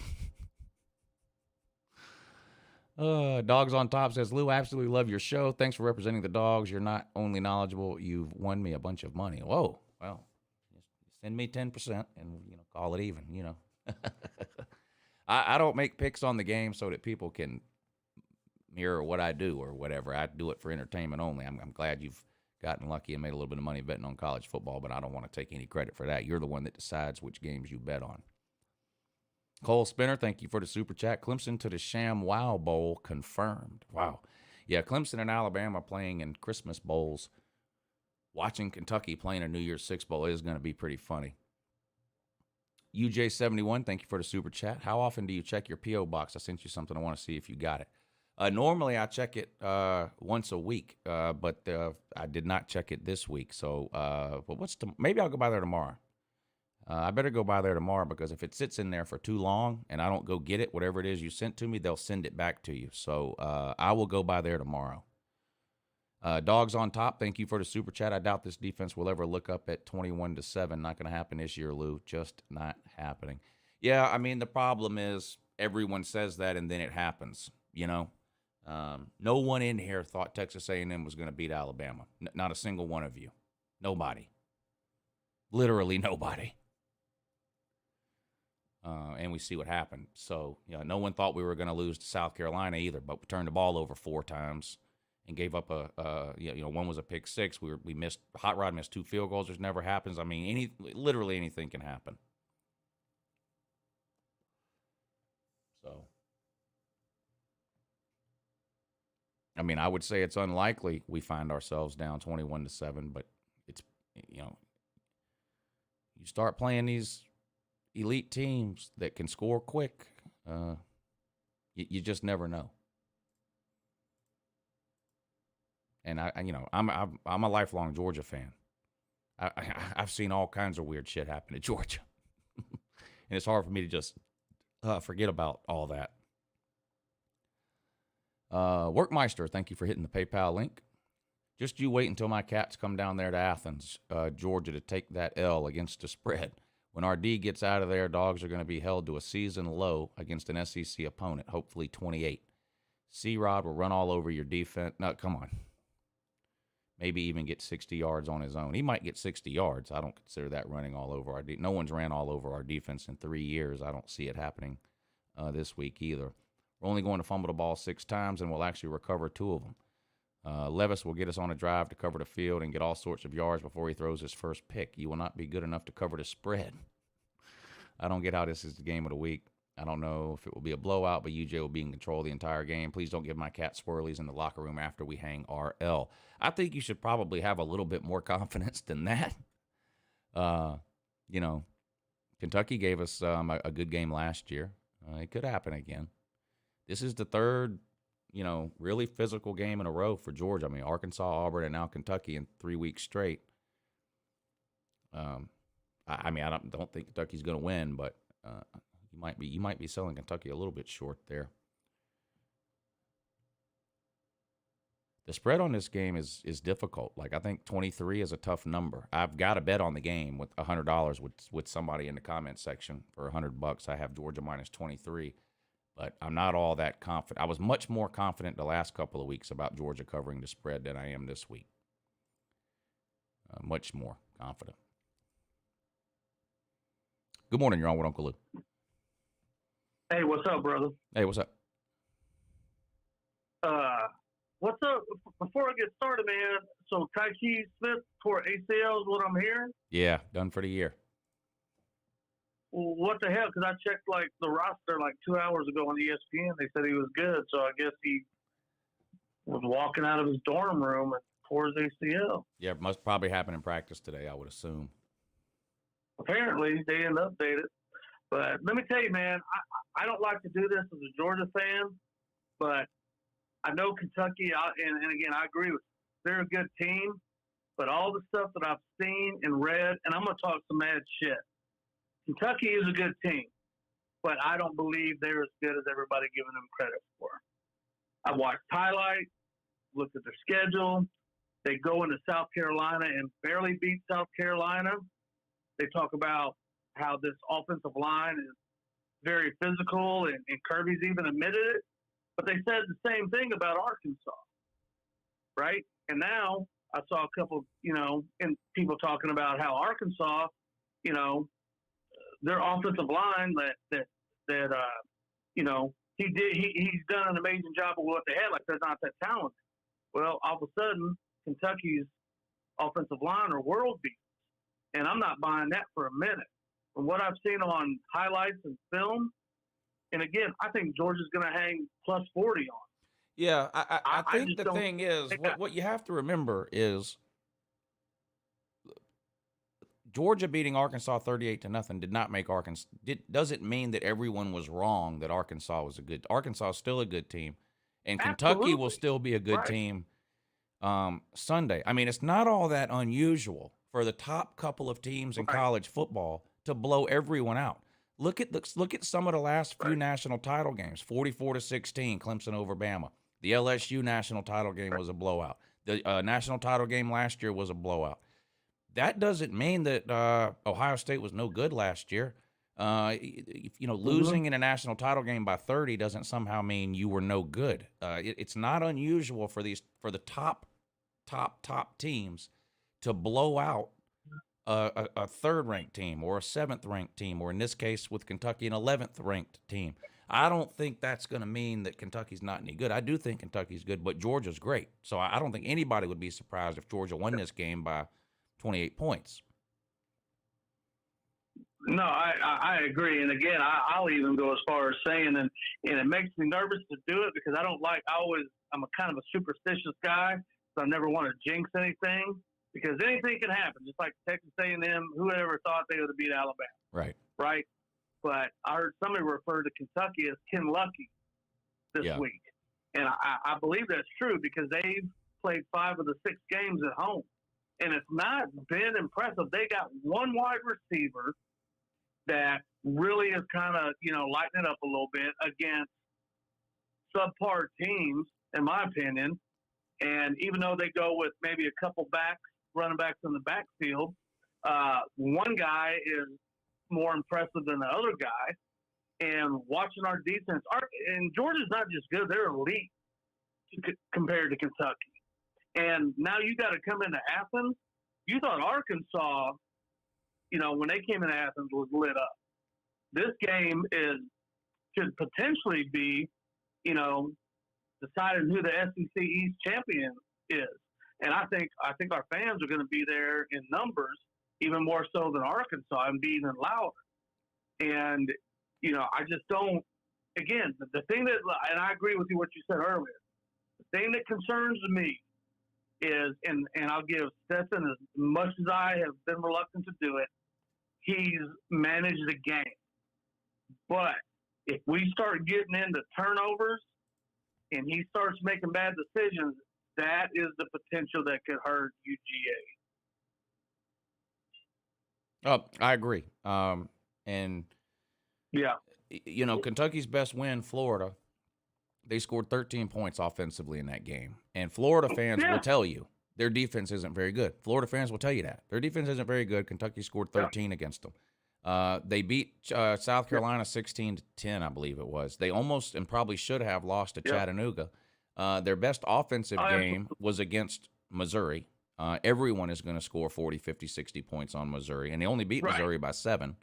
Dogs on Top says, Lou, absolutely love your show. Thanks for representing the dogs. You're not only knowledgeable, you've won me a bunch of money. Whoa. Well, send me 10% and, call it even, I don't make picks on the game so that people can mirror what I do or whatever. I do it for entertainment only. I'm glad you've gotten lucky and made a little bit of money betting on college football, but I don't want to take any credit for that. You're the one that decides which games you bet on. Cole Spinner, thank you for the super chat. Clemson to the Sham Wow Bowl confirmed. Wow. Yeah, Clemson and Alabama playing in Christmas bowls. Watching Kentucky playing a New Year's Six Bowl is going to be pretty funny. UJ71, thank you for the super chat. How often do you check your P.O. box? I sent you something. I want to see if you got it. Normally, I check it once a week, but I did not check it this week. So maybe I'll go by there tomorrow. I better go by there tomorrow because if it sits in there for too long and I don't go get it, whatever it is you sent to me, they'll send it back to you. So I will go by there tomorrow. Dogs on Top, thank you for the super chat. I doubt this defense will ever look up at 21-7. Not going to happen this year, Lou. Just not happening. Yeah, I mean, the problem is everyone says that and then it happens, No one in here thought Texas A&M was going to beat Alabama. Not a single one of you. Nobody. Literally nobody. And we see what happened. So, no one thought we were going to lose to South Carolina either, but we turned the ball over 4 times and gave up one was a pick 6. We missed, Hot Rod missed 2 field goals, which never happens. I mean, literally anything can happen. So, I mean, I would say it's unlikely we find ourselves down 21-7, but it's, you start playing these elite teams that can score quick, you just never know. And I'm a lifelong Georgia fan. I've seen all kinds of weird shit happen at Georgia, and it's hard for me to just forget about all that. Workmeister, thank you for hitting the PayPal link. Just you wait until my Cats come down there to Athens, Georgia, to take that L against the spread. When our D gets out of there, Dogs are going to be held to a season low against an SEC opponent, hopefully 28. C-Rod will run all over your defense. No, come on. Maybe even get 60 yards on his own. He might get 60 yards. I don't consider that running all over our defense. No one's ran all over our defense in 3 years. I don't see it happening this week either. We're only going to fumble the ball 6 times, and we'll actually recover 2 of them. Levis will get us on a drive to cover the field and get all sorts of yards before he throws his first pick. You will not be good enough to cover the spread. I don't get how this is the game of the week. I don't know if it will be a blowout, but UJ will be in control the entire game. Please don't give my cat swirlies in the locker room after we hang RL. I think you should probably have a little bit more confidence than that. Kentucky gave us a good game last year. It could happen again. This is the third, really physical game in a row for Georgia. I mean, Arkansas, Auburn, and now Kentucky in 3 weeks straight. I don't think Kentucky's going to win, but you might be selling Kentucky a little bit short there. The spread on this game is difficult. Like, I think 23 is a tough number. I've got to bet on the game with $100 with somebody in the comment section for $100. I have Georgia minus 23, but I'm not all that confident. I was much more confident the last couple of weeks about Georgia covering the spread than I am this week. Much more confident. Good morning. You're on with Uncle Lou. Hey, what's up, brother? Hey, what's up? What's up? Before I get started, man, so Tyke Smith tore ACL is what I'm hearing? Yeah, done for the year. Well, what the hell? Because I checked, the roster, 2 hours ago on ESPN. They said he was good, so I guess he was walking out of his dorm room and tore his ACL. Yeah, it must probably happen in practice today, I would assume. Apparently, they didn't update it. But let me tell you, man, I don't like to do this as a Georgia fan, but I know Kentucky, and again, I agree with you. They're a good team, but all the stuff that I've seen and read, and I'm going to talk some mad shit. Kentucky is a good team, but I don't believe they're as good as everybody giving them credit for. I watched highlights, looked at their schedule. They go into South Carolina and barely beat South Carolina. They talk about how this offensive line is very physical, and Kirby's even admitted it. But they said the same thing about Arkansas, right? And now I saw a couple, and people talking about how Arkansas, their offensive line that he's done an amazing job of what they had. Like, they're not that talented. Well, all of a sudden, Kentucky's offensive line are world beaters, and I'm not buying that for a minute. From what I've seen on highlights and film, and again, I think Georgia's going to hang plus 40 on. Yeah, I think the thing is, what you have to remember is Georgia beating Arkansas 38-0 did not make Arkansas. Doesn't mean that everyone was wrong that Arkansas was a good. Arkansas is still a good team, and Kentucky will still be a good team Sunday. I mean, it's not all that unusual for the top couple of teams in college football to blow everyone out. Look at some of the last few national title games. 44-16, Clemson over Bama. The LSU national title game was a blowout. The national title game last year was a blowout. That doesn't mean that Ohio State was no good last year. Losing in a national title game by 30 doesn't somehow mean you were no good. It's not unusual for the top teams to blow out a third-ranked team or a seventh-ranked team, or in this case with Kentucky, an 11th-ranked team. I don't think that's going to mean that Kentucky's not any good. I do think Kentucky's good, but Georgia's great. So I don't think anybody would be surprised if Georgia won this game by 28 points. No, I agree. And again, I'll even go as far as saying, and it makes me nervous to do it because I'm a kind of a superstitious guy, so I never want to jinx anything because anything can happen. Just like Texas A&M, whoever thought they would have beat Alabama, right? But I heard somebody refer to Kentucky as Ken Lucky this week, and I believe that's true because they've played 5 of the 6 games at home, and it's not been impressive. They got one wide receiver that really is kind of, lighting it up a little bit against subpar teams, in my opinion. And even though they go with maybe a couple running backs in the backfield, one guy is more impressive than the other guy. And watching our defense, and Georgia's not just good, they're elite compared to Kentucky. And now you got to come into Athens. You thought Arkansas, when they came into Athens, was lit up. This game could potentially be, deciding who the SEC East champion is. And I think our fans are going to be there in numbers, even more so than Arkansas, and be even louder. And, I just don't, again, the thing that, and I agree with you what you said earlier, the thing that concerns me is, and I'll give Stetson as much as I have been reluctant to do it, he's managed the game. But if we start getting into turnovers and he starts making bad decisions, that is the potential that could hurt UGA. Oh, I agree. And yeah, Kentucky's best win, Florida, they scored 13 points offensively in that game. And Florida fans will tell you their defense isn't very good. Florida fans will tell you that. Their defense isn't very good. Kentucky scored 13 against them. They beat South Carolina 16-10, I believe it was. They almost and probably should have lost to Chattanooga. Their best offensive game was against Missouri. Everyone is going to score 40, 50, 60 points on Missouri, and they only beat Missouri by 7.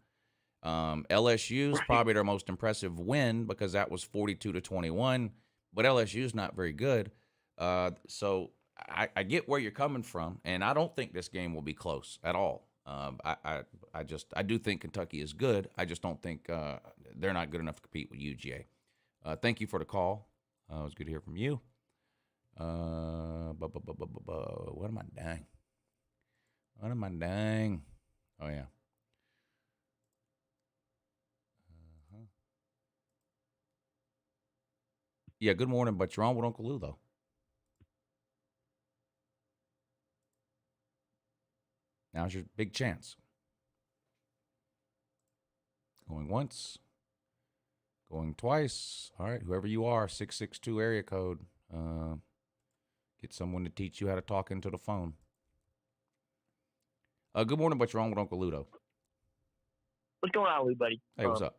LSU's probably their most impressive win because that was 42-21, but LSU's not very good. So I get where you're coming from, and I don't think this game will be close at all. I do think Kentucky is good. I just don't think they're not good enough to compete with UGA. Thank you for the call. It was good to hear from you. What am I doing? What am I doing? Oh, yeah. Yeah, good morning, but you're on with Uncle Lou, though. Now's your big chance. Going once. Going twice. All right, whoever you are, 662 area code. Get someone to teach you how to talk into the phone. Good morning, but you're on with Uncle Ludo. What's going on, Lou, buddy? Hey, what's up?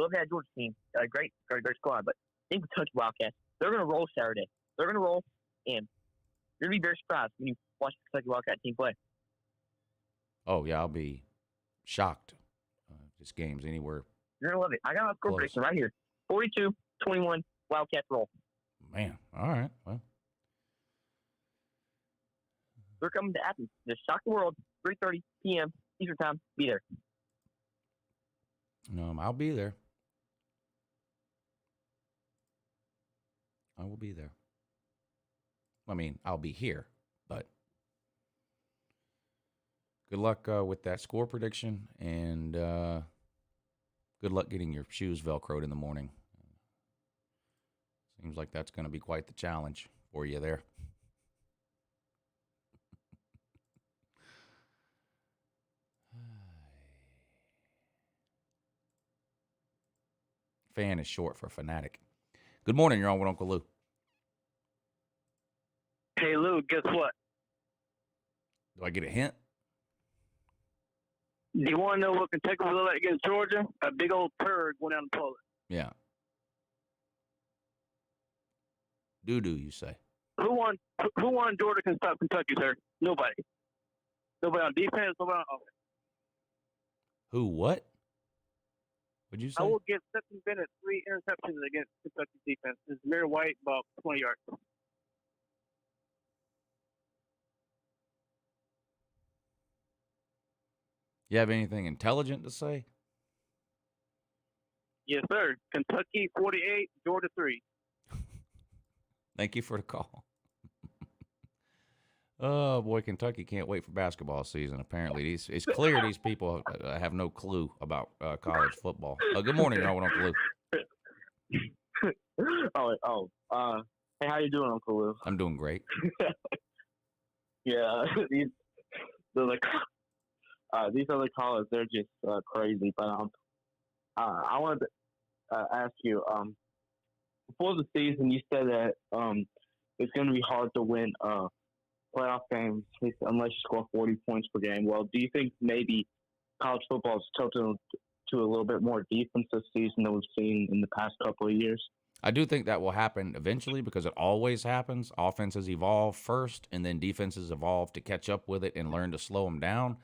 Love that Georgia team. Great squad. But I think Kentucky Wildcats, they're going to roll Saturday. They're going to roll, and you're going to be very surprised when you watch the Kentucky Wildcat team play. Oh, yeah, I'll be shocked. This game's anywhere. You're going to love it. I got a score prediction right here. 42-21, Wildcats roll. Man, all right. Well, they're coming to Athens. They shock the world. 3:30 p.m. Eastern time. Be there. I'll be there. I will be there. I mean, I'll be here, but good luck with that score prediction, and good luck getting your shoes Velcroed in the morning. Seems like that's going to be quite the challenge for you there. Fan is short for fanatic. Good morning, you're on with Uncle Lou. Hey, Lou, guess what? Do I get a hint? Do you want to know what Kentucky was like against Georgia? A big old turd went down the toilet. Yeah. Doo-doo, you say. Who won Georgia can stop Kentucky, sir? Nobody. Nobody on defense, nobody on offense. Who, what? What'd you say? I will give Stetson Bennett 3 interceptions against Kentucky's defense. It's Zamir White about 20 yards. You have anything intelligent to say? Yes, sir. Kentucky 48, Georgia 3. Thank you for the call. Oh, boy, Kentucky can't wait for basketball season. Apparently, it's clear these people have no clue about college football. Good morning, y'all. Uncle Lou. Hey, how you doing, Uncle Lou? I'm doing great. Yeah, these other callers, they're just crazy. But I wanted to ask you, before the season, you said that it's going to be hard to win playoff games unless you score 40 points per game. Well, do you think maybe college football is tilting to a little bit more defense this season than we've seen in the past couple of years? I do think that will happen eventually because it always happens. Offenses evolve first, and then defenses evolve to catch up with it and learn to slow them down.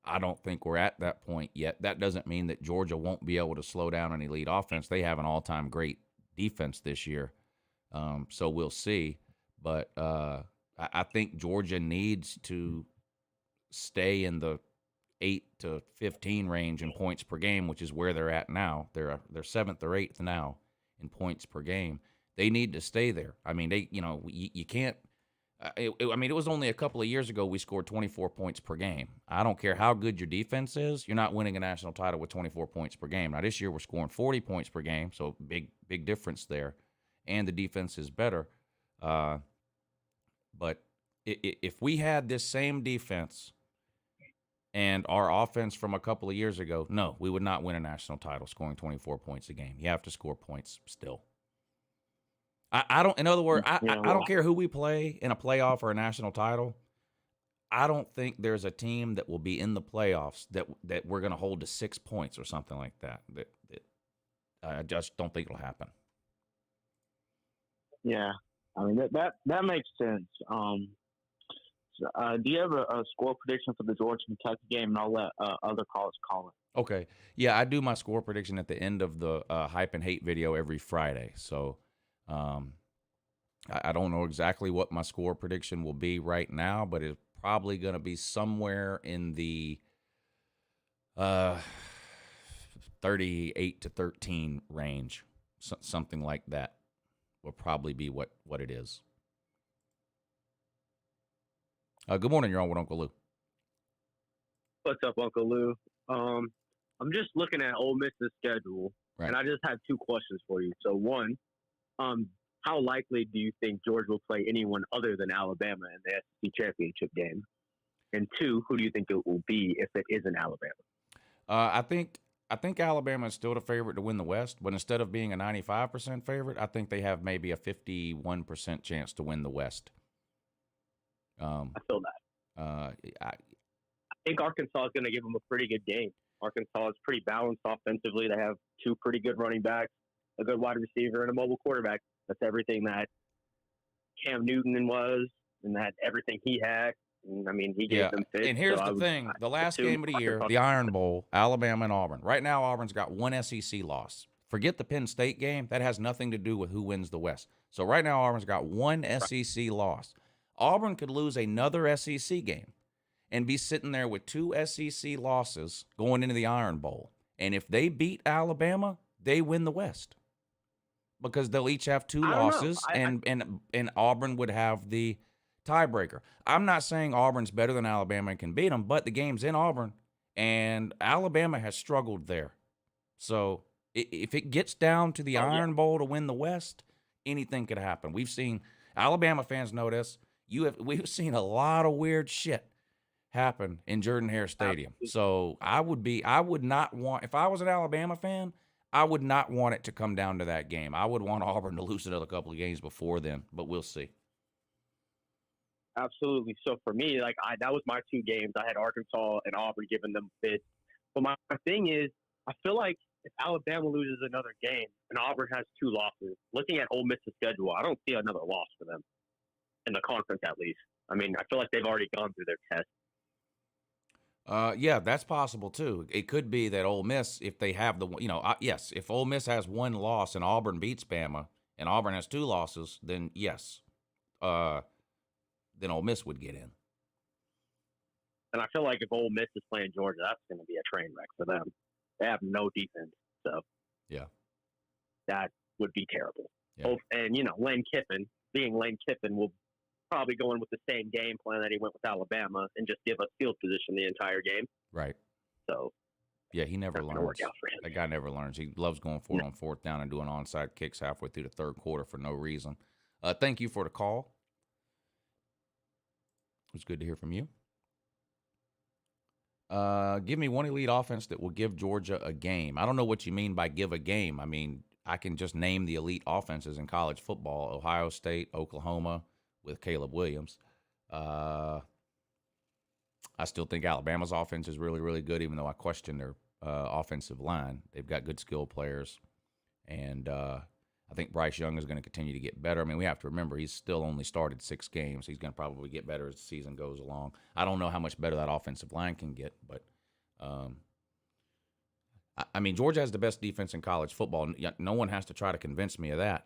I don't think we're at that point yet. That doesn't mean that Georgia won't be able to slow down an elite offense. They have an all-time great defense this year, so we'll see. But I think Georgia needs to stay in the 8 to 15 range in points per game, which is where they're at now. They're 7th or 8th now in points per game. They need to stay there. I mean, you can't. It was only a couple of years ago we scored 24 points per game. I don't care how good your defense is, you're not winning a national title with 24 points per game. Now this year we're scoring 40 points per game, so big difference there, and the defense is better. But if we had this same defense and our offense from a couple of years ago, no, we would not win a national title scoring 24 points a game. You have to score points still. I don't. In other words, I don't care who we play in a playoff or a national title. I don't think there's a team that will be in the playoffs that we're going to hold to 6 points or something like that. I just don't think it'll happen. Yeah, I mean that makes sense. Do you have a score prediction for the Georgia Kentucky game, and I'll let other callers call it? Okay. Yeah, I do my score prediction at the end of the Hype and Hate video every Friday. So I don't know exactly what my score prediction will be right now, but it's probably going to be somewhere in the 38 to 13 range. Something like that will probably be what it is. Good morning, you're on with Uncle Lou. What's up, Uncle Lou? I'm just looking at Ole Miss's schedule, Right. and I just have two questions for you. So, one, how likely do you think Georgia will play anyone other than Alabama in the SEC championship game? And two, who do you think it will be if it isn't Alabama? I think Alabama is still the favorite to win the West, but instead of being a 95% favorite, I think they have maybe a 51% chance to win the West. I feel that. I think Arkansas is going to give them a pretty good game. Arkansas is pretty balanced offensively. They have two pretty good running backs, a good wide receiver, and a mobile quarterback. That's everything that Cam Newton was, and that everything he had. And, I mean, he gave them fits. And here's the thing. The last game of the year, the Iron Bowl, Alabama and Auburn. Right now, Auburn's got one SEC loss. Forget the Penn State game. That has nothing to do with who wins the West. So right now, Auburn's got one SEC loss. Auburn could lose another SEC game and be sitting there with two SEC losses going into the Iron Bowl. And if they beat Alabama, they win the West because they'll each have two losses, and Auburn would have the tiebreaker. I'm not saying Auburn's better than Alabama and can beat them, but the game's in Auburn, and Alabama has struggled there. So if it gets down to the Iron Bowl to win the West, anything could happen. We've seen Alabama fans know this. We've seen a lot of weird shit happen in Jordan-Hare Stadium. So I would not want, if I was an Alabama fan, I would not want it to come down to that game. I would want Auburn to lose another couple of games before then, but we'll see. Absolutely. So for me, that was my two games. I had Arkansas and Auburn giving them fits. But my thing is, I feel like if Alabama loses another game and Auburn has two losses, looking at Ole Miss's schedule, I don't see another loss for them in the conference at least. I mean, I feel like they've already gone through their test. Yeah, that's possible too. It could be that Ole Miss, if they have yes, if Ole Miss has one loss and Auburn beats Bama and Auburn has two losses, then yes, then Ole Miss would get in. And I feel like if Ole Miss is playing Georgia, that's going to be a train wreck for them. They have no defense, so Yeah. that would be terrible. Yeah. And, Lane Kiffin, will probably go in with the same game plan that he went with Alabama and just give us field position the entire game. Right. So, yeah, he never learns. Work out for him. That guy never learns. He loves going for it on fourth down and doing onside kicks halfway through the third quarter for no reason. Thank you for the call. It was good to hear from you. Give me one elite offense that will give Georgia a game. I don't know what you mean by give a game. I mean, I can just name the elite offenses in college football: Ohio State, Oklahoma with Caleb Williams. I still think Alabama's offense is really, really good, even though I question their offensive line. They've got good skill players, and I think Bryce Young is going to continue to get better. I mean, we have to remember he's still only started 6 games. He's going to probably get better as the season goes along. I don't know how much better that offensive line can get, but I mean, Georgia has the best defense in college football. No one has to try to convince me of that.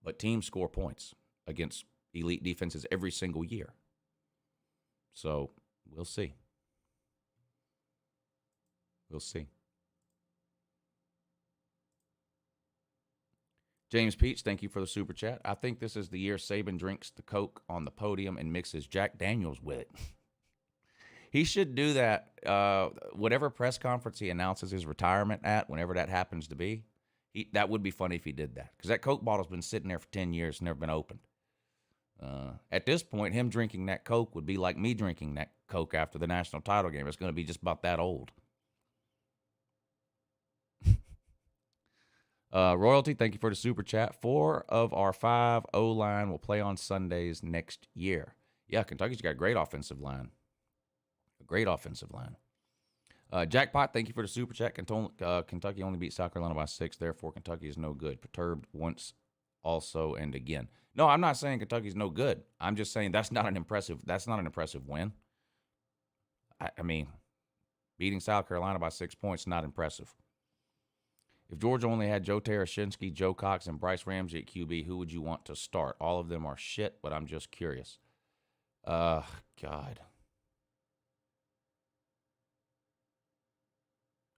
But teams score points against elite defenses every single year. So we'll see. We'll see. James Peach, thank you for the super chat. I think this is the year Saban drinks the Coke on the podium and mixes Jack Daniels with it. He should do that. Whatever press conference he announces his retirement at, whenever that happens to be, that would be funny if he did that. Because that Coke bottle's been sitting there for 10 years, never been opened. At this point, him drinking that Coke would be like me drinking that Coke after the national title game. It's going to be just about that old. Royalty, thank you for the super chat. 4 of our 5 O-line will play on Sundays next year. Yeah, Kentucky's got a great offensive line. A great offensive line. Jackpot, thank you for the super chat. Kentucky only beat South Carolina by 6, therefore Kentucky is no good. Perturbed once, also, and again. No, I'm not saying Kentucky's no good. I'm just saying that's not an impressive win. I mean, beating South Carolina by 6 points, not impressive. If Georgia only had Joe Tarashinsky, Joe Cox, and Bryce Ramsey at QB, who would you want to start? All of them are shit, but I'm just curious. God.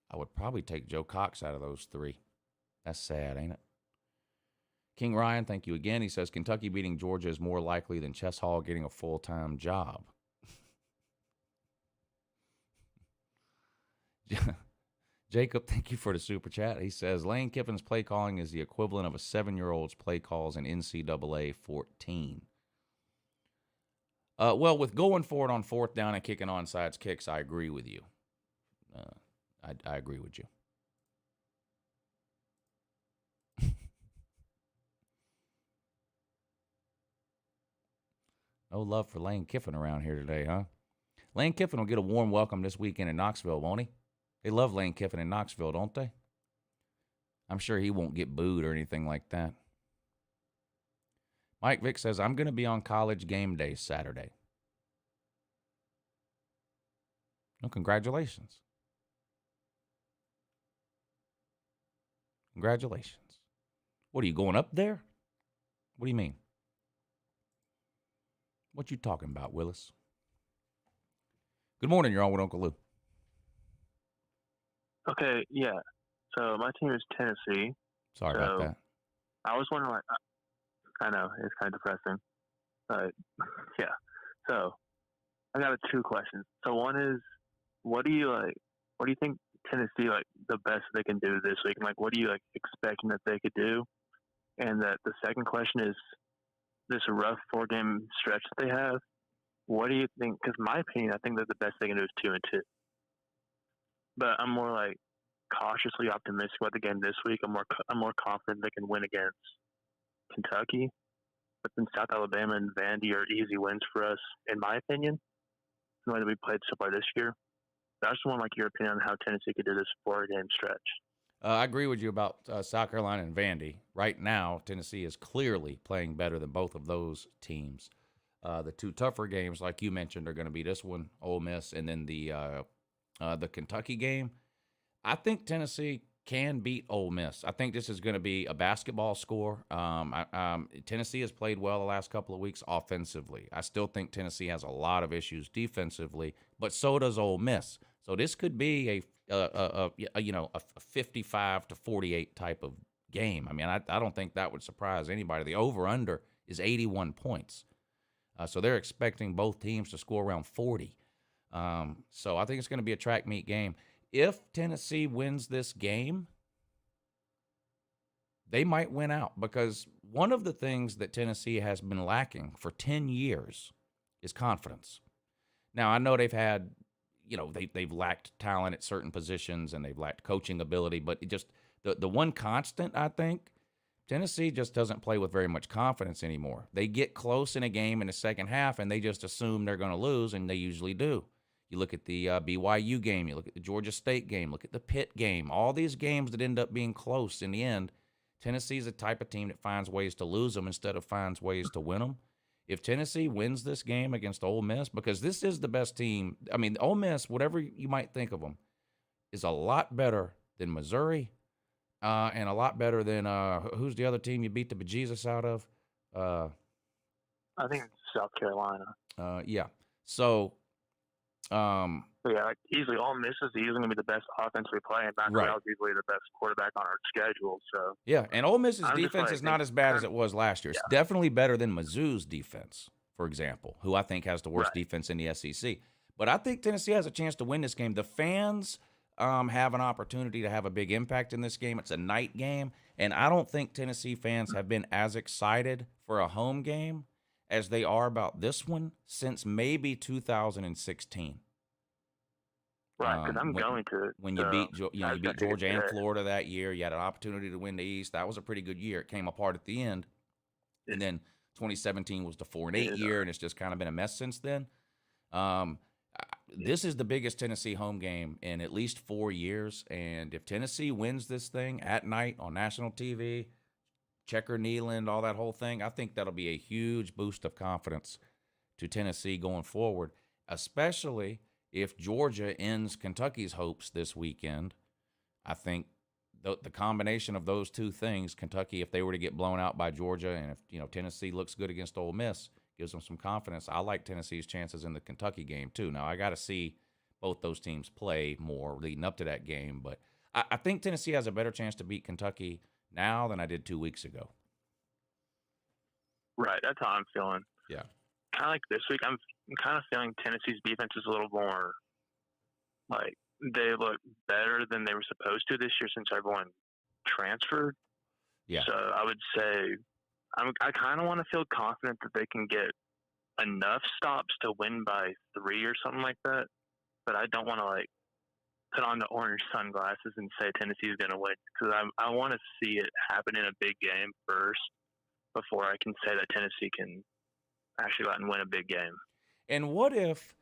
I would probably take Joe Cox out of those 3. That's sad, ain't it? King Ryan, thank you again. He says, Kentucky beating Georgia is more likely than Chess Hall getting a full-time job. Jacob, thank you for the super chat. He says, Lane Kiffin's play calling is the equivalent of a 7-year-old's play calls in NCAA 14. Well, with going for it on fourth down and kicking onside kicks, I agree with you. I agree with you. No love for Lane Kiffin around here today, huh? Lane Kiffin will get a warm welcome this weekend in Knoxville, won't he? They love Lane Kiffin in Knoxville, don't they? I'm sure he won't get booed or anything like that. Mike Vick says, I'm going to be on college game day Saturday. Well, congratulations. Congratulations. What, are you going up there? What do you mean? What you talking about, Willis? Good morning, you're on with Uncle Lou. Okay, yeah. So my team is Tennessee. Sorry about that. I was wondering, I know, it's kind of depressing. But, yeah. So I got 2 questions. So one is, what do you think Tennessee, the best they can do this week? And, what do you, expecting that they could do? And the second question is, this rough 4-game stretch that they have, what do you think? Because in my opinion, I think that the best they can do is 2-2. But I'm more cautiously optimistic about the game this week. I'm more confident they can win against Kentucky. But then South Alabama and Vandy are easy wins for us, in my opinion, the way that we played so far this year. So I just want your opinion on how Tennessee could do this 4-game stretch. I agree with you about South Carolina and Vandy. Right now, Tennessee is clearly playing better than both of those teams. The 2 tougher games, like you mentioned, are going to be this one, Ole Miss, and then the Kentucky game. I think Tennessee can beat Ole Miss. I think this is going to be a basketball score. Tennessee has played well the last couple of weeks offensively. I still think Tennessee has a lot of issues defensively, but so does Ole Miss. So this could be a 55-48 type of game. I mean, I don't think that would surprise anybody. The over/under is 81 points. So they're expecting both teams to score around 40. So I think it's going to be a track meet game. If Tennessee wins this game, they might win out, because one of the things that Tennessee has been lacking for 10 years is confidence. Now, I know they've had, they've lacked talent at certain positions and they've lacked coaching ability, but it just the one constant, I think, Tennessee just doesn't play with very much confidence anymore. They get close in a game in the second half and they just assume they're going to lose, and they usually do. You look at the BYU game, you look at the Georgia State game, look at the Pitt game, all these games that end up being close in the end. Tennessee's the type of team that finds ways to lose them instead of finds ways to win them. If Tennessee wins this game against Ole Miss, because this is the best team, I mean, Ole Miss, whatever you might think of them, is a lot better than Missouri and a lot better than, who's the other team you beat the bejesus out of? I think it's South Carolina. Yeah. So, easily Ole Miss is easily going to be the best offense we play, and Matt Corral's easily the best quarterback on our schedule. So yeah, and Ole Miss's defense is not as bad as it was last year. It's definitely better than Mizzou's defense, for example, who I think has the worst defense in the SEC. But I think Tennessee has a chance to win this game. The fans have an opportunity to have a big impact in this game. It's a night game, and I don't think Tennessee fans have been as excited for a home game as they are about this one since maybe 2016. Right, because I'm going to. When you beat Georgia and Florida that year, you had an opportunity to win the East. That was a pretty good year. It came apart at the end, and then 2017 was the 4-8 year, and it's just kind of been a mess since then. This is the biggest Tennessee home game in at least 4 years, and if Tennessee wins this thing at night on national TV, Checker Neyland, all that whole thing, I think that'll be a huge boost of confidence to Tennessee going forward, especially if Georgia ends Kentucky's hopes this weekend. I think the combination of those two things, Kentucky, if they were to get blown out by Georgia, and if Tennessee looks good against Ole Miss, gives them some confidence. I like Tennessee's chances in the Kentucky game too. Now, I got to see both those teams play more leading up to that game, but I think Tennessee has a better chance to beat Kentucky now than I did 2 weeks ago. Right, that's how I'm feeling. Yeah. Kind of like this week, I'm kind of feeling Tennessee's defense is a little more, like, they look better than they were supposed to this year since everyone transferred. Yeah. So I would say I kind of want to feel confident that they can get enough stops to win by 3 or something like that. But I don't want to, put on the orange sunglasses and say Tennessee's going to win, because I want to see it happen in a big game first before I can say that Tennessee can actually go out and win a big game. And what if,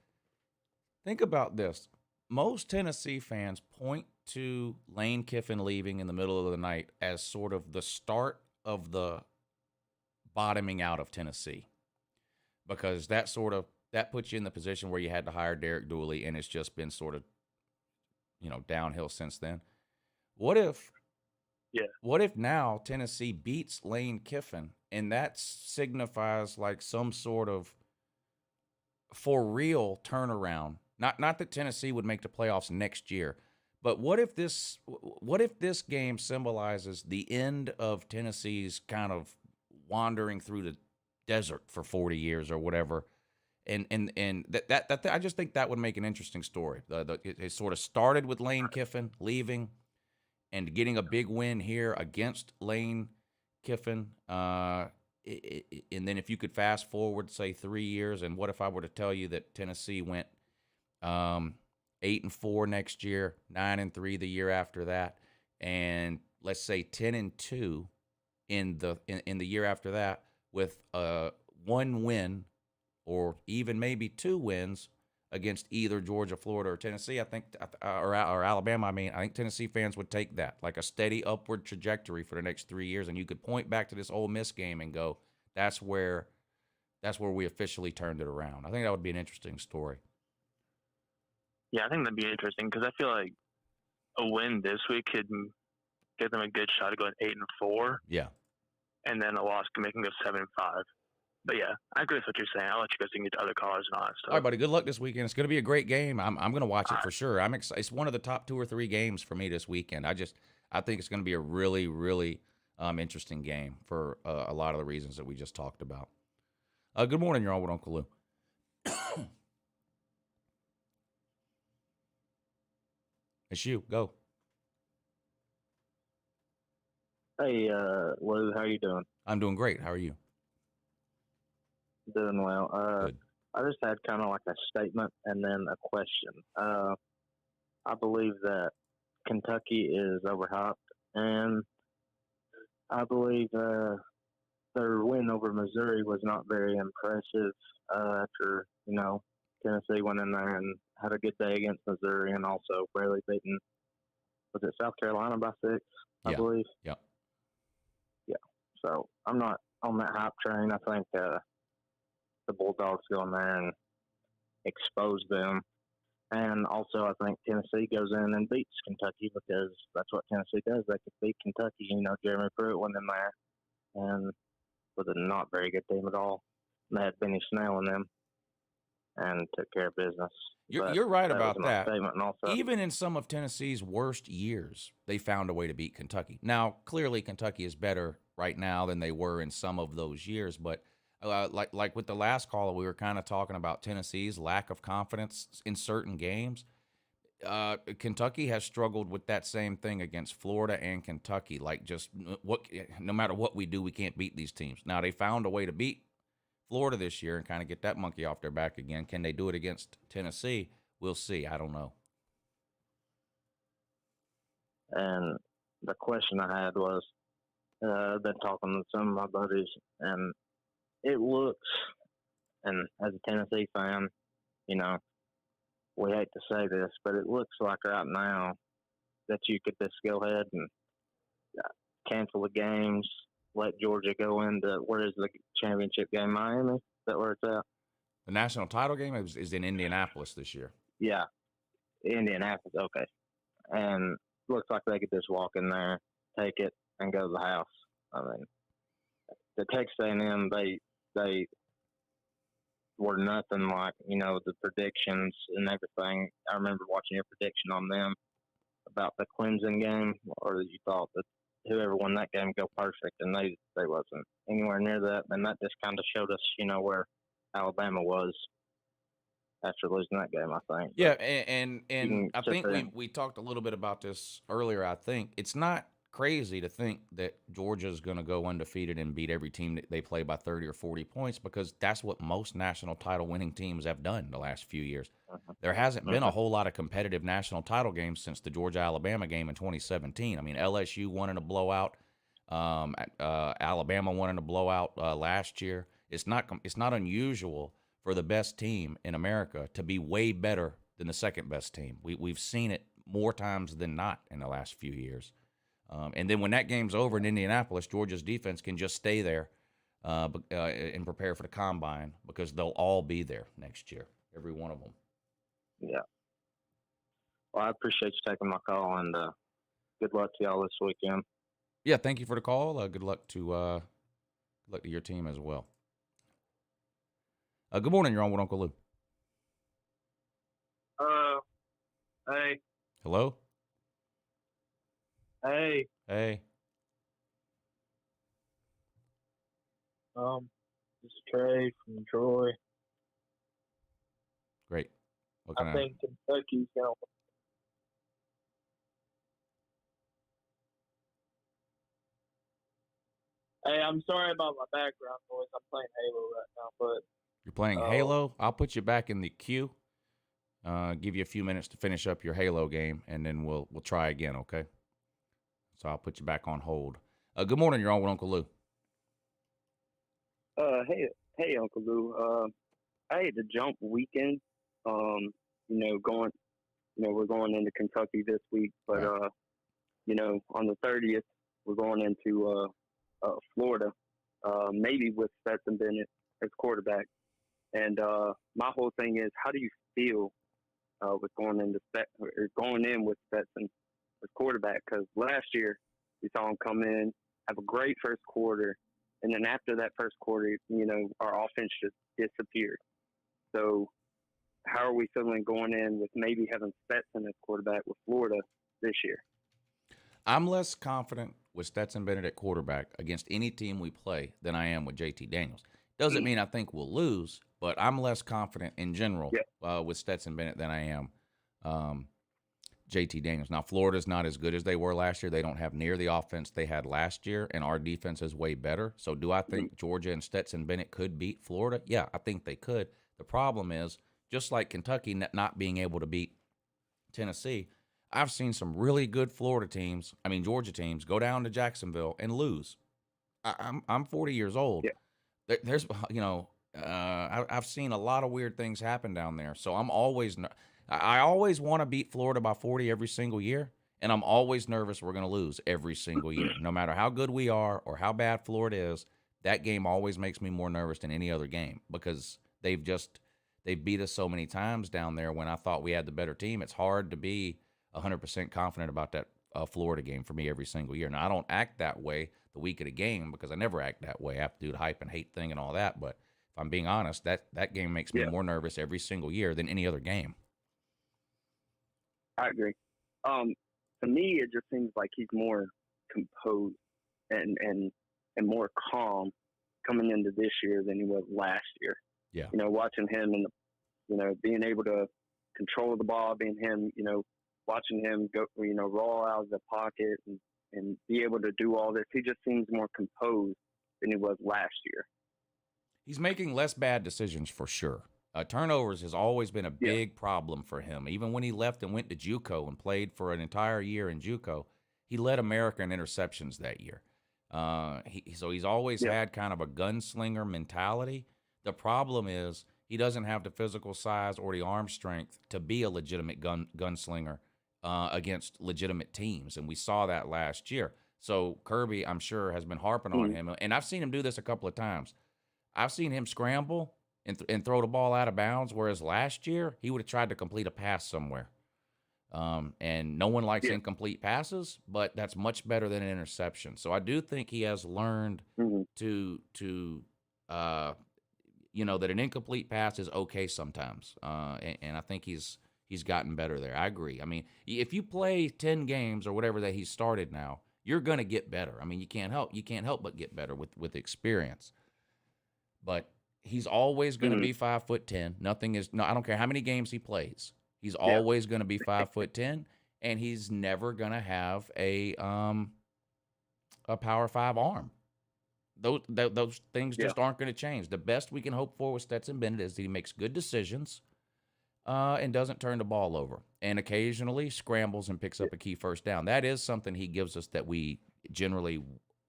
think about this, most Tennessee fans point to Lane Kiffin leaving in the middle of the night as sort of the start of the bottoming out of Tennessee, because that puts you in the position where you had to hire Derek Dooley, and it's just been sort of, downhill since then. What if now Tennessee beats Lane Kiffin, and that signifies like some sort of for real turnaround? Not that Tennessee would make the playoffs next year, but what if this game symbolizes the end of Tennessee's kind of wandering through the desert for 40 years or whatever? And that I just think that would make an interesting story. It sort of started with Lane Kiffin leaving and getting a big win here against Lane Kiffin. And then if you could fast forward, say 3 years, and what if I were to tell you that Tennessee went 8-4 next year, 9-3 the year after that, and let's say 10-2 in the year after that, with one win or even maybe 2 wins against either Georgia, Florida, or Tennessee, I think, or Alabama. I think Tennessee fans would take that like a steady upward trajectory for the next 3 years, and you could point back to this Ole Miss game and go, that's where we officially turned it around. I think that would be an interesting story. Yeah, I think that'd be interesting, because I feel like a win this week could give them a good shot of going 8-4. Yeah. And then a loss can make them go 7-5. But yeah, I agree with what you're saying. I'll let you guys get to other callers and all that stuff. All right, buddy. Good luck this weekend. It's going to be a great game. I'm going to watch it for sure. I'm excited. It's one of the top 2 or 3 games for me this weekend. I think it's going to be a really, really interesting game for a lot of the reasons that we just talked about. Good morning. You're on with Uncle Lou. It's you. Go. Hey, Lou, how you doing? I'm doing great. How are you? Doing well. Good. I just had kind of like a statement and then a question. I believe that Kentucky is overhyped, and I believe their win over Missouri was not very impressive after, Tennessee went in there and had a good day against Missouri and also barely beaten, was it South Carolina by 6, I believe? Yeah. Yeah. So I'm not on that hype train. I think the Bulldogs go in there and expose them. And also I think Tennessee goes in and beats Kentucky because that's what Tennessee does. They could beat Kentucky. Jeremy Pruitt went in there and with a not very good team at all. And they had Benny Snell in them and took care of business. You're right about that. Also, even in some of Tennessee's worst years, they found a way to beat Kentucky. Now, clearly Kentucky is better right now than they were in some of those years, but like with the last caller, we were kind of talking about Tennessee's lack of confidence in certain games. Kentucky has struggled with that same thing against Florida and Kentucky. Like no matter what we do, we can't beat these teams. Now they found a way to beat Florida this year and kind of get that monkey off their back again. Can they do it against Tennessee? We'll see. I don't know. And the question I had was, I've been talking to some of my buddies, and it looks, and as a Tennessee fan, we hate to say this, but it looks like right now that you could just go ahead and cancel the games, let Georgia go into, where is the championship game, Miami? Is that where it's at? The national title game is in Indianapolis this year. Yeah, Indianapolis, okay. And looks like they could just walk in there, take it, and go to the house. I mean, the Texas A&M, they were nothing like, the predictions and everything. I remember watching your prediction on them about the Clemson game, or you thought that whoever won that game go perfect, and they wasn't anywhere near that. And that just kind of showed us, where Alabama was after losing that game, I think. Yeah, and I think we talked a little bit about this earlier. I think it's not crazy to think that Georgia's going to go undefeated and beat every team that they play by 30 or 40 points, because that's what most national title winning teams have done the last few years. There hasn't been a whole lot of competitive national title games since the Georgia-Alabama game in 2017. I mean, LSU won in a blowout. Alabama won in a blowout last year. It's not unusual for the best team in America to be way better than the second best team. We've seen it more times than not in the last few years. And then when that game's over in Indianapolis, Georgia's defense can just stay there and prepare for the combine, because they'll all be there next year, every one of them. Yeah. Well, I appreciate you taking my call, and good luck to y'all this weekend. Yeah, thank you for the call. Good luck to your team as well. Good morning. You're on with Uncle Lou. Hey. Hello? Hey. Hey. This is Trey from Troy. Great. I think Kentucky's going to. Hey, I'm sorry about my background noise. I'm playing Halo right now, but you're playing Halo? I'll put you back in the queue. Give you a few minutes to finish up your Halo game, and then we'll try again, okay? So I'll put you back on hold. Good morning. You're on with Uncle Lou. Hey, Uncle Lou. I had to jump weekend. We're going into Kentucky this week, but on the 30th we're going into Florida, maybe with Stetson Bennett as quarterback. And my whole thing is, how do you feel with going in with Stetson as quarterback? Because last year We saw them come in, have a great first quarter, and then after that first quarter, our offense just disappeared. So how are we feeling going in with maybe having Stetson as quarterback with Florida this year? I'm less confident with Stetson Bennett at quarterback against any team we play than I am with JT Daniels. Doesn't mean I think we'll lose, but I'm less confident in general with Stetson Bennett than I am JT Daniels. Now, Florida's not as good as they were last year. They don't have near the offense they had last year, and our defense is way better. So do I think Georgia and Stetson Bennett could beat Florida? Yeah, I think they could. The problem is, just like Kentucky not being able to beat Tennessee, I've seen some really good Georgia teams go down to Jacksonville and lose. I'm 40 years old. Yeah. There's, I've seen a lot of weird things happen down there. So I always want to beat Florida by 40 every single year, and I'm always nervous we're going to lose every single year. No matter how good we are or how bad Florida is, that game always makes me more nervous than any other game because they've beat us so many times down there when I thought we had the better team. It's hard to be 100% confident about that Florida game for me every single year. Now, I don't act that way the week of the game because I never act that way. I have to do the hype and hate thing and all that. But if I'm being honest, that game makes me more nervous every single year than any other game. I agree. To me, it just seems like he's more composed and more calm coming into this year than he was last year. Yeah. Watching him and being able to control the ball, watching him go, roll out of the pocket and be able to do all this. He just seems more composed than he was last year. He's making less bad decisions for sure. Turnovers has always been a big problem for him. Even when he left and went to JUCO and played for an entire year in JUCO, he led America in interceptions that year. So he's always had kind of a gunslinger mentality. The problem is he doesn't have the physical size or the arm strength to be a legitimate gunslinger against legitimate teams, and we saw that last year. So Kirby, I'm sure, has been harping on him, and I've seen him do this a couple of times. I've seen him scramble and throw the ball out of bounds, whereas last year he would have tried to complete a pass somewhere. And no one likes incomplete passes, but that's much better than an interception. So I do think he has learned to that an incomplete pass is okay sometimes. And I think he's gotten better there. I agree. I mean, if you play 10 games or whatever that he's started now, you're going to get better. I mean, you can't help but get better with experience. But he's always going to be 5'10". I don't care how many games he plays. He's always going to be 5'10", and he's never going to have a Power 5 arm. Those things just aren't going to change. The best we can hope for with Stetson Bennett is that he makes good decisions and doesn't turn the ball over, and occasionally scrambles and picks up a key first down. That is something he gives us that we generally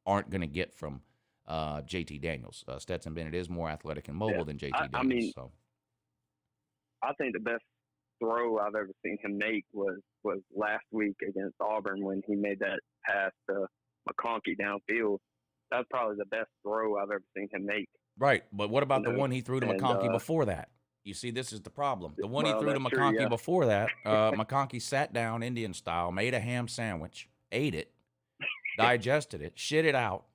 aren't going to get from JT Daniels. Stetson Bennett is more athletic and mobile than JT Daniels. I think the best throw I've ever seen him make was last week against Auburn when he made that pass to McConkey downfield. That's probably the best throw I've ever seen him make. Right, but what about the one he threw to McConkey before that? You see, this is the problem. The one he threw to McConkey before that, McConkey sat down Indian style, made a ham sandwich, ate it, digested it, shit it out,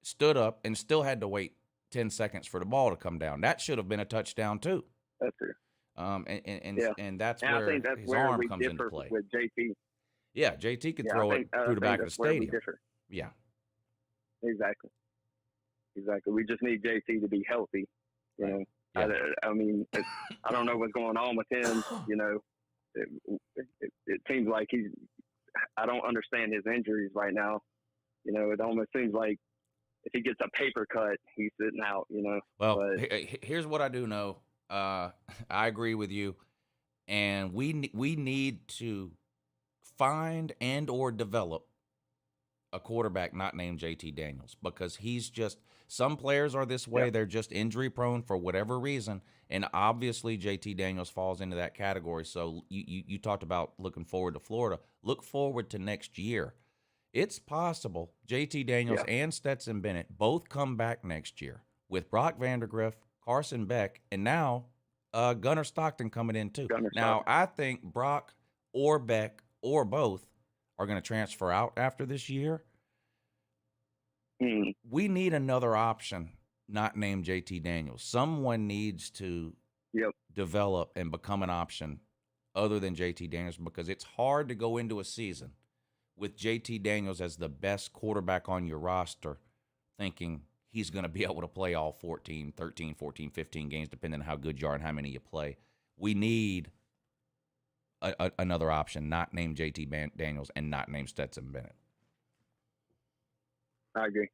stood up, and still had to wait 10 seconds for the ball to come down. That should have been a touchdown too. That's true. And that's where his arm comes into play. With JT. Yeah, JT could throw it through the back of the stadium. Yeah. Exactly. We just need JT to be healthy. I mean, I don't know what's going on with him. It seems like I don't understand his injuries right now. It almost seems like if he gets a paper cut, he's sitting out. Well, here's what I do know. I agree with you, and we need to find and or develop a quarterback not named JT Daniels, because he's just, some players are this way. They're just injury prone for whatever reason, and obviously JT Daniels falls into that category. So you talked about looking forward to Florida. Look forward to next year. It's possible JT Daniels and Stetson Bennett both come back next year with Brock Vandagriff, Carson Beck, and now Gunnar Stockton coming in too. Now, I think Brock or Beck or both are going to transfer out after this year. We need another option not named JT Daniels. Someone needs to develop and become an option other than JT Daniels, because it's hard to go into a season with JT Daniels as the best quarterback on your roster thinking he's going to be able to play all 13, 14, 15 games, depending on how good you are and how many you play. We need another option not named JT Daniels and not named Stetson Bennett. I agree.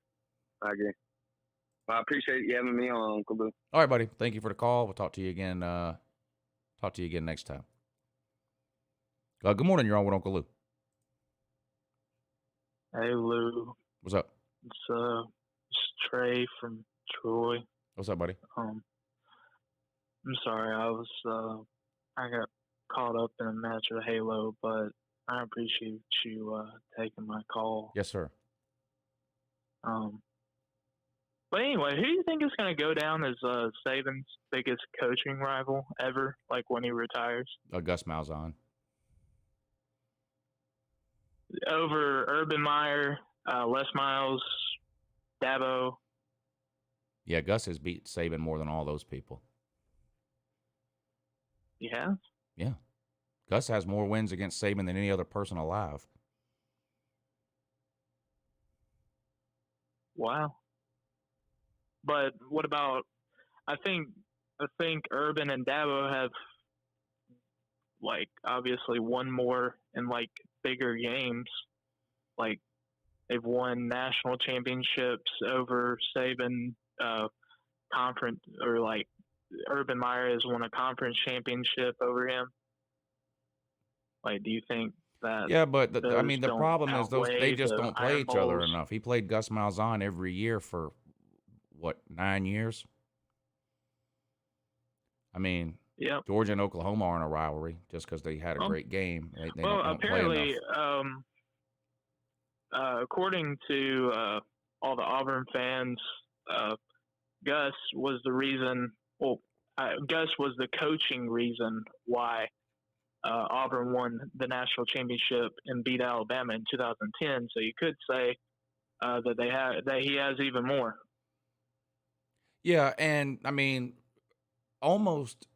Well, I appreciate you having me on, Uncle Lou. All right, buddy. Thank you for the call. We'll talk to you again. Next time. Good morning. You're on with Uncle Lou. Hey, Lou. What's up? It's Trey from Troy. What's up, buddy? I'm sorry. I got caught up in a match of Halo, but I appreciate you taking my call. Yes, sir. But anyway, who do you think is going to go down as Saban's biggest coaching rival ever, like when he retires? Gus Malzahn. Over Urban Meyer, Les Miles, Dabo. Yeah, Gus has beat Saban more than all those people. Yeah? Yeah. Gus has more wins against Saban than any other person alive. Wow. But what about, I think Urban and Dabo have, like, obviously won more in, like, bigger games. Like, they've won national championships over Saban, conference, or, like, Urban Meyer has won a conference championship over him. Like, do you think that? Yeah, but the problem is they just don't play each other Bowls? enough. He played Gus Malzahn every year for, 9 years? I mean, yep. Georgia and Oklahoma aren't a rivalry just because they had a great game. They well, don't apparently, play enough. According to all the Auburn fans, Gus was the reason. Well, Gus was the coaching reason why Auburn won the national championship and beat Alabama in 2010. So you could say that he has even more. Yeah, and I mean, it almost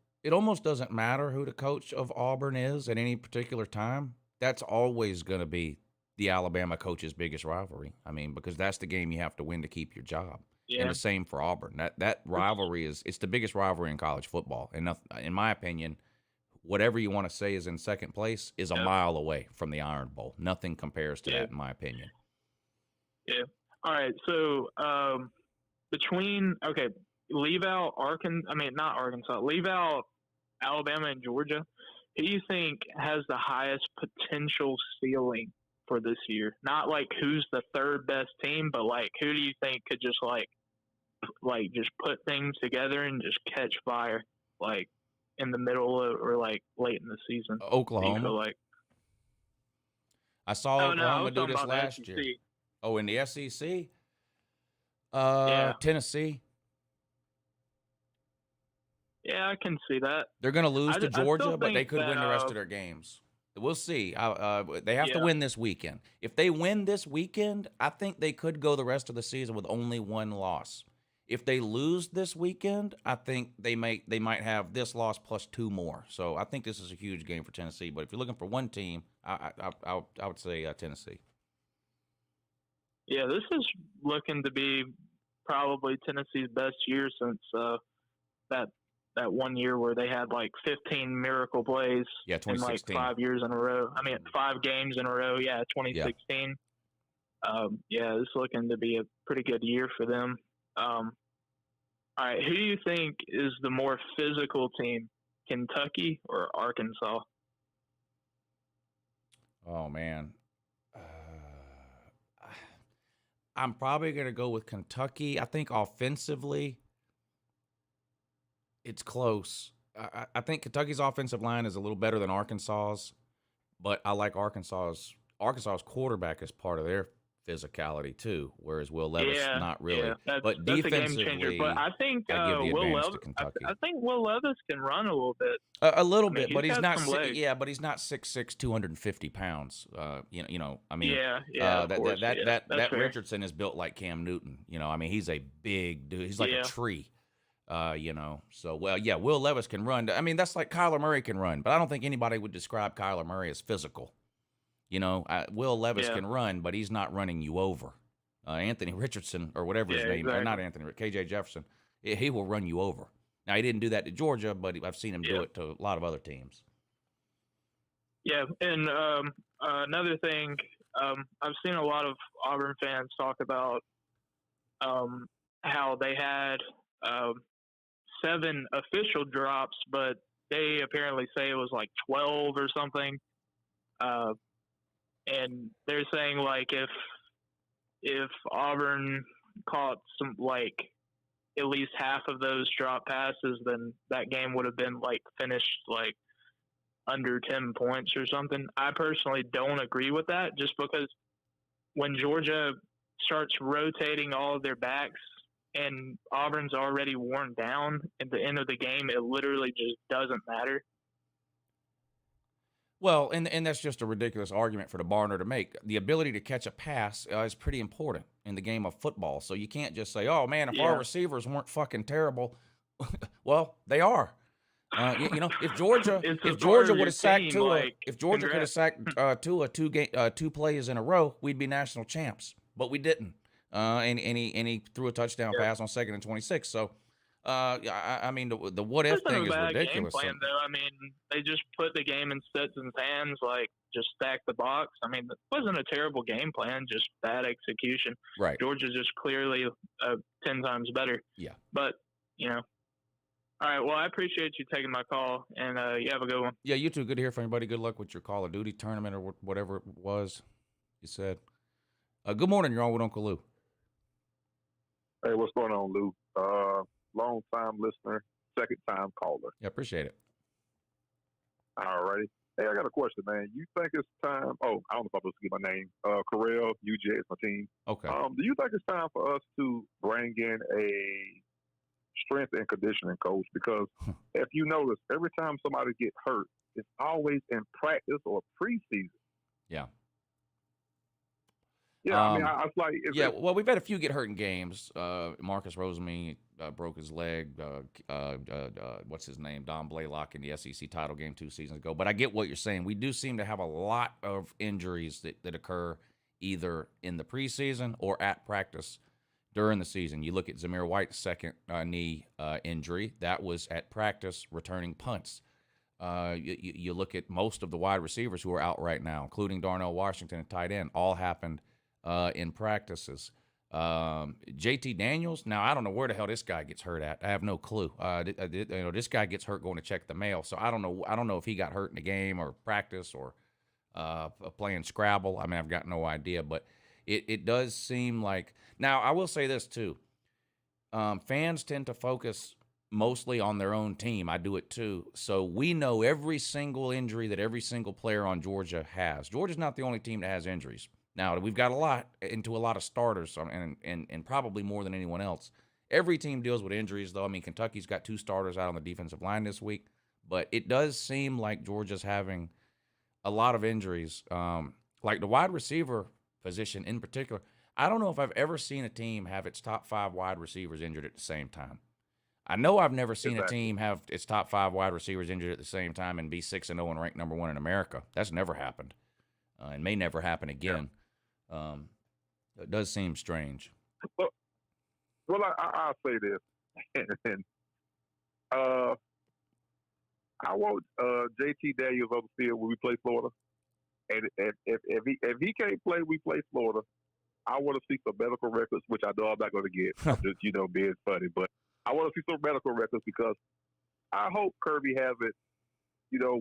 doesn't matter who the coach of Auburn is at any particular time. That's always going to be the Alabama coach's biggest rivalry. I mean, because that's the game you have to win to keep your job. Yeah. And the same for Auburn. That rivalry it's the biggest rivalry in college football. And in my opinion, whatever you want to say is in second place is a mile away from the Iron Bowl. Nothing compares to that, in my opinion. Yeah. All right. So leave out leave out Alabama and Georgia. Who do you think has the highest potential ceiling for this year? Not like who's the third best team, but like who do you think could just like just put things together and just catch fire like in the middle or like late in the season? Oklahoma. I saw Oklahoma do this last year. Oh, in the SEC? Tennessee. Yeah, I can see that. They're going to lose to Georgia, but they could win the rest of their games. We'll see. They have to win this weekend. If they win this weekend, I think they could go the rest of the season with only one loss. If they lose this weekend, I think they might have this loss plus two more. So I think this is a huge game for Tennessee. But if you're looking for one team, I would say Tennessee. Yeah, this is looking to be probably Tennessee's best year since that 1 year where they had like 15 miracle plays in like 5 years in a row. 5 games in a row. Yeah, 2016. Yeah, this is looking to be a pretty good year for them. All right, who do you think is the more physical team, Kentucky or Arkansas? Oh, man. I'm probably going to go with Kentucky. I think offensively, it's close. I think Kentucky's offensive line is a little better than Arkansas's, but I like Arkansas's quarterback as part of their physicality too, whereas Will Levis not really. Yeah, but that's defensively, a game changer. But I think Will Levis. I think Will Levis can run a little bit. A little bit, but he's not. But he's not 6'6", 250 pounds. You know. I mean, that Richardson is built like Cam Newton. You know, I mean, he's a big dude. He's like a tree. You know. So Will Levis can run. I mean, that's like Kyler Murray can run, but I don't think anybody would describe Kyler Murray as physical. You know, Will Levis can run, but he's not running you over. Anthony Richardson, or whatever his name, or not Anthony, KJ Jefferson, he will run you over. Now, he didn't do that to Georgia, but I've seen him do it to a lot of other teams. Yeah, and another thing, I've seen a lot of Auburn fans talk about how they had 7 official drops, but they apparently say it was like 12 or something. And they're saying, like, if Auburn caught some, like, at least half of those drop passes, then that game would have been, like, finished, like, under 10 points or something. I personally don't agree with that, just because when Georgia starts rotating all of their backs and Auburn's already worn down at the end of the game, it literally just doesn't matter. Well, and that's just a ridiculous argument for the Barner to make. The ability to catch a pass is pretty important in the game of football. So you can't just say, "Oh man, if our receivers weren't fucking terrible," well, they are. You know, if Georgia would have sacked Tua, if Georgia could have sacked Tua 2 plays in a row, we'd be national champs. But we didn't, and he threw a touchdown pass on 2nd and 26. So. I mean, the what if thing is ridiculous. Game plan, though. I mean, they just put the game in Stetson's hands, like just stack the box. I mean, it wasn't a terrible game plan, just bad execution. Right. Georgia's just clearly 10 times better. Yeah. But, you know. All right, well, I appreciate you taking my call, and you have a good one. Yeah, you too. Good to hear from anybody. Good luck with your Call of Duty tournament or whatever it was you said. Good morning. You're on with Uncle Lou. Hey, what's going on, Lou? Long-time listener, second-time caller. Yeah, appreciate it. All righty. Hey, I got a question, man. You think it's time? Oh, I don't know if I'm supposed to get my name. Correll, UJ is my team. Okay. Do you think it's time for us to bring in a strength and conditioning coach? Because if you notice, every time somebody gets hurt, it's always in practice or preseason. Yeah. Yeah, I mean, I was like... well, we've had a few get hurt in games. Marcus Rosemary broke his leg. What's his name? Don Blaylock in the SEC title game 2 seasons ago. But I get what you're saying. We do seem to have a lot of injuries that occur either in the preseason or at practice during the season. You look at Zamir White's second knee injury. That was at practice returning punts. You look at most of the wide receivers who are out right now, including Darnell Washington at tight end, all happened in practices. JT Daniels, now I don't know where the hell this guy gets hurt at. I have no clue. This guy gets hurt going to check the mail, so I don't know if he got hurt in the game or practice or playing Scrabble. I mean, I've got no idea, but it does seem like. Now I will say this too. Fans tend to focus mostly on their own team. I do it too. So we know every single injury that every single player on Georgia has. Georgia's not the only team that has injuries. Now, we've got a lot of starters and probably more than anyone else. Every team deals with injuries, though. I mean, Kentucky's got 2 starters out on the defensive line this week. But it does seem like Georgia's having a lot of injuries. Like the wide receiver position in particular, I don't know if I've ever seen a team have its top 5 wide receivers injured at the same time. I know I've never seen a team have its top 5 wide receivers injured at the same time and be 6-0 and ranked number 1 in America. That's never happened and may never happen again. Yeah. It does seem strange. Well, I'll say this. And, I want JT Daniels on the field when we play Florida. And if he can't play, we play Florida. I want to see some medical records, which I know I'm not going to get. I'm just, being funny. But I want to see some medical records because I hope Kirby hasn't,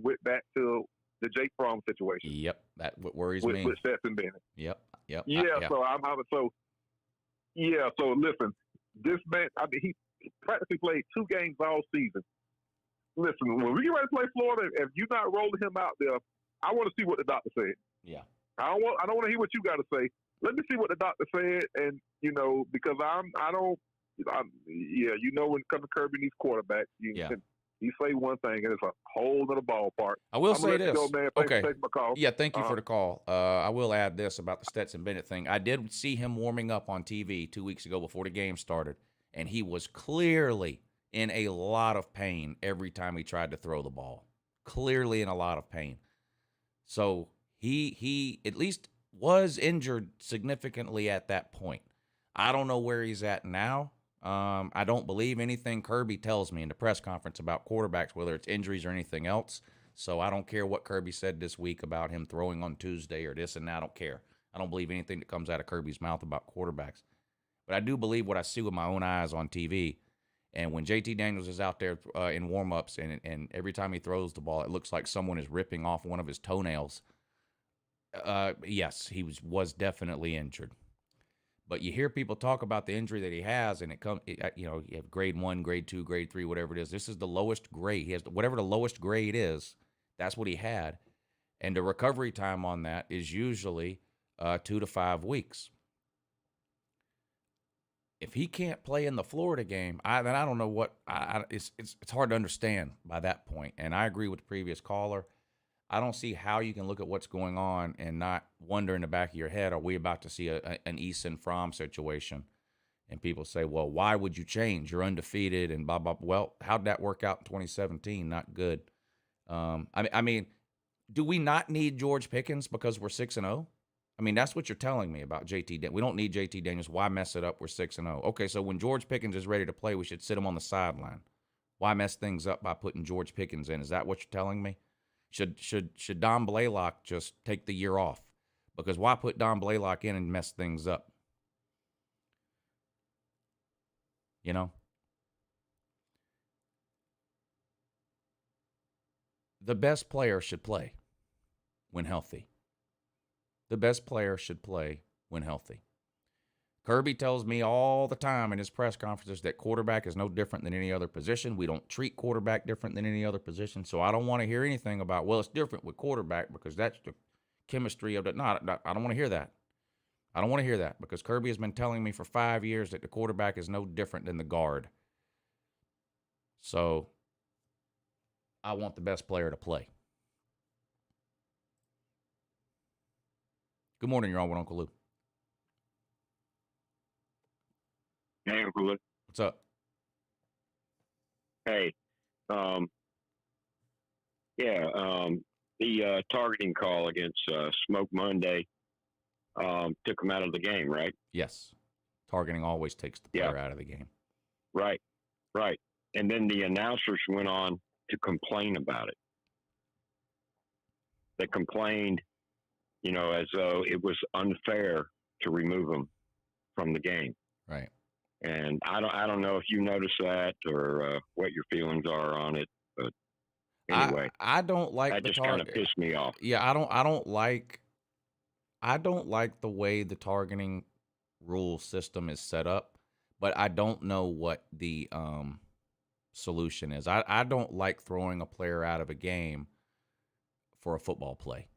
went back to the Jake Fromm situation. Yep, that worries me. With Stetson Bennett. Yep. Yeah, so listen, this man, I mean, he practically played 2 games all season. Listen, when we get ready to play Florida, if you're not rolling him out there, I want to see what the doctor said. Yeah. I don't want to hear what you got to say. let me see what the doctor said, and because when it comes to Kirby and these quarterbacks, he say one thing and it's a whole other ballpark. I will say this. Go, man. Thanks for taking my call. Yeah, thank you for the call. I will add this about the Stetson Bennett thing. I did see him warming up on TV 2 weeks ago before the game started, and he was clearly in a lot of pain every time he tried to throw the ball. Clearly in a lot of pain. So he at least was injured significantly at that point. I don't know where he's at now. I don't believe anything Kirby tells me in the press conference about quarterbacks, whether it's injuries or anything else. So I don't care what Kirby said this week about him throwing on Tuesday or this and that. I don't care. I don't believe anything that comes out of Kirby's mouth about quarterbacks. But I do believe what I see with my own eyes on TV. And when JT Daniels is out there in warm-ups and every time he throws the ball, it looks like someone is ripping off one of his toenails. Yes, he was definitely injured. But you hear people talk about the injury that he has, and you have grade 1, grade 2, grade 3, whatever it is. This is the lowest grade. He has whatever the lowest grade is. That's what he had, and the recovery time on that is usually 2 to 5 weeks. If he can't play in the Florida game, then I don't know what. It's hard to understand by that point. And I agree with the previous caller. I don't see how you can look at what's going on and not wonder in the back of your head, are we about to see an Eason Fromm situation? And people say, well, why would you change? You're undefeated and blah, blah. Well, how'd that work out in 2017? Not good. I mean, do we not need George Pickens because we're 6-0? I mean, that's what you're telling me about JT. We don't need JT Daniels. Why mess it up? We're 6-0. Okay, so when George Pickens is ready to play, we should sit him on the sideline. Why mess things up by putting George Pickens in? Is that what you're telling me? Should Don Blaylock just take the year off? Because why put Don Blaylock in and mess things up? The best player should play when healthy. The best player should play when healthy. Kirby tells me all the time in his press conferences that quarterback is no different than any other position. We don't treat quarterback different than any other position. So I don't want to hear anything about, well, it's different with quarterback because that's the chemistry of it. No, I don't want to hear that. I don't want to hear that because Kirby has been telling me for 5 years that the quarterback is no different than the guard. So I want the best player to play. Good morning. You're on with Uncle Lou. Hey, Uncle Lou. What's up? Hey, the targeting call against Smoke Monday took him out of the game, right? Yes. Targeting always takes the player out of the game. Right. And then the announcers went on to complain about it. They complained, as though it was unfair to remove him from the game. Right. And I don't know if you noticed that or what your feelings are on it, but anyway, I don't like that just kind of pissed me off. Yeah, I don't like the way the targeting rule system is set up, but I don't know what the solution is. I don't like throwing a player out of a game for a football play.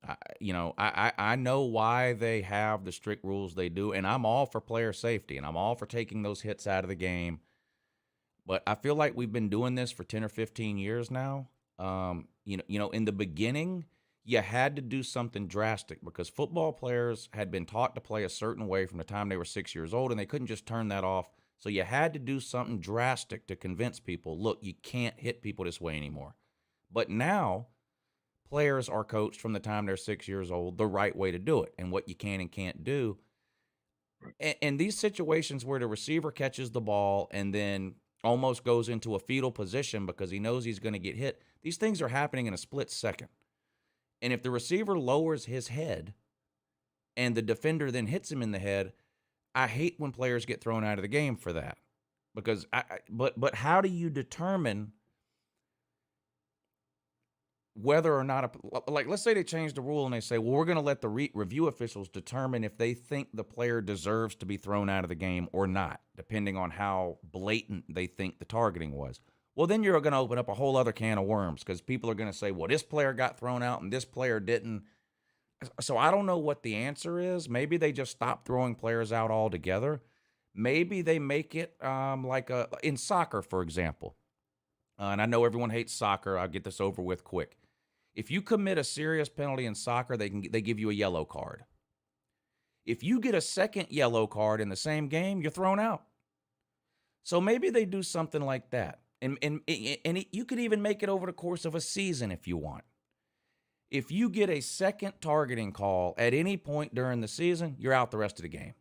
I know why they have the strict rules they do, and I'm all for player safety, and I'm all for taking those hits out of the game. But I feel like we've been doing this for 10 or 15 years now. In the beginning, you had to do something drastic because football players had been taught to play a certain way from the time they were 6 years old, and they couldn't just turn that off. So you had to do something drastic to convince people, look, you can't hit people this way anymore. But now players are coached from the time they're 6 years old the right way to do it and what you can and can't do. And these situations where the receiver catches the ball and then almost goes into a fetal position because he knows he's going to get hit, these things are happening in a split second. And if the receiver lowers his head and the defender then hits him in the head, I hate when players get thrown out of the game for that. Because but how do you determine whether or not, let's say they change the rule and they say, well, we're going to let the review officials determine if they think the player deserves to be thrown out of the game or not, depending on how blatant they think the targeting was. Well, then you're going to open up a whole other can of worms because people are going to say, well, this player got thrown out and this player didn't. So I don't know what the answer is. Maybe they just stop throwing players out altogether. Maybe they make it in soccer, for example. And I know everyone hates soccer. I'll get this over with quick. If you commit a serious penalty in soccer, they give you a yellow card. If you get a second yellow card in the same game, you're thrown out. So maybe they do something like that. And you could even make it over the course of a season if you want. If you get a second targeting call at any point during the season, you're out the rest of the game.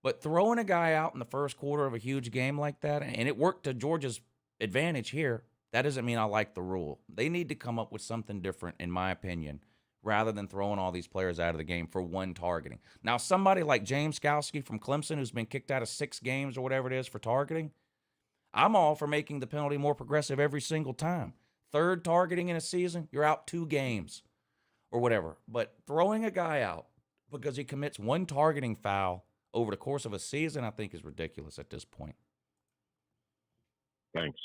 But throwing a guy out in the first quarter of a huge game like that, and it worked to Georgia's advantage here, that doesn't mean I like the rule. They need to come up with something different, in my opinion, rather than throwing all these players out of the game for one targeting. Now, somebody like James Skowski from Clemson, who's been kicked out of 6 games or whatever it is for targeting, I'm all for making the penalty more progressive every single time. Third targeting in a season, you're out 2 games or whatever. But throwing a guy out because he commits one targeting foul over the course of a season, I think is ridiculous at this point. Thanks.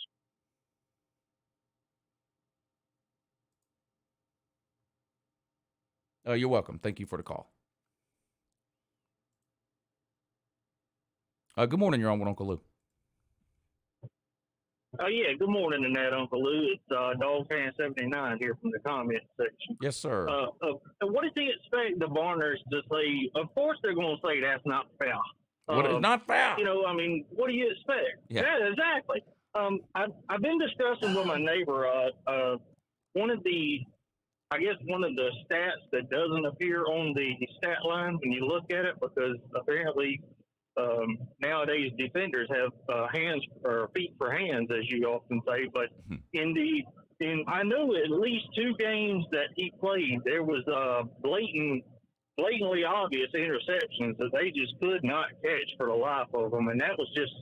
You're welcome. Thank you for the call. Good morning. You're on with Uncle Lou. Oh, yeah. Good morning, and that, Uncle Lou. It's Dog Fan 79 here from the comment section. Yes, sir. What does he expect the Barners to say? Of course they're going to say that's not foul. What is not foul? What do you expect? Yeah, exactly. I've been discussing with my neighbor one of the stats that doesn't appear on the stat line when you look at it, because apparently nowadays defenders have hands or feet for hands, as you often say. But I know at least 2 games that he played, there was blatantly obvious interceptions that they just could not catch for the life of them, and that was just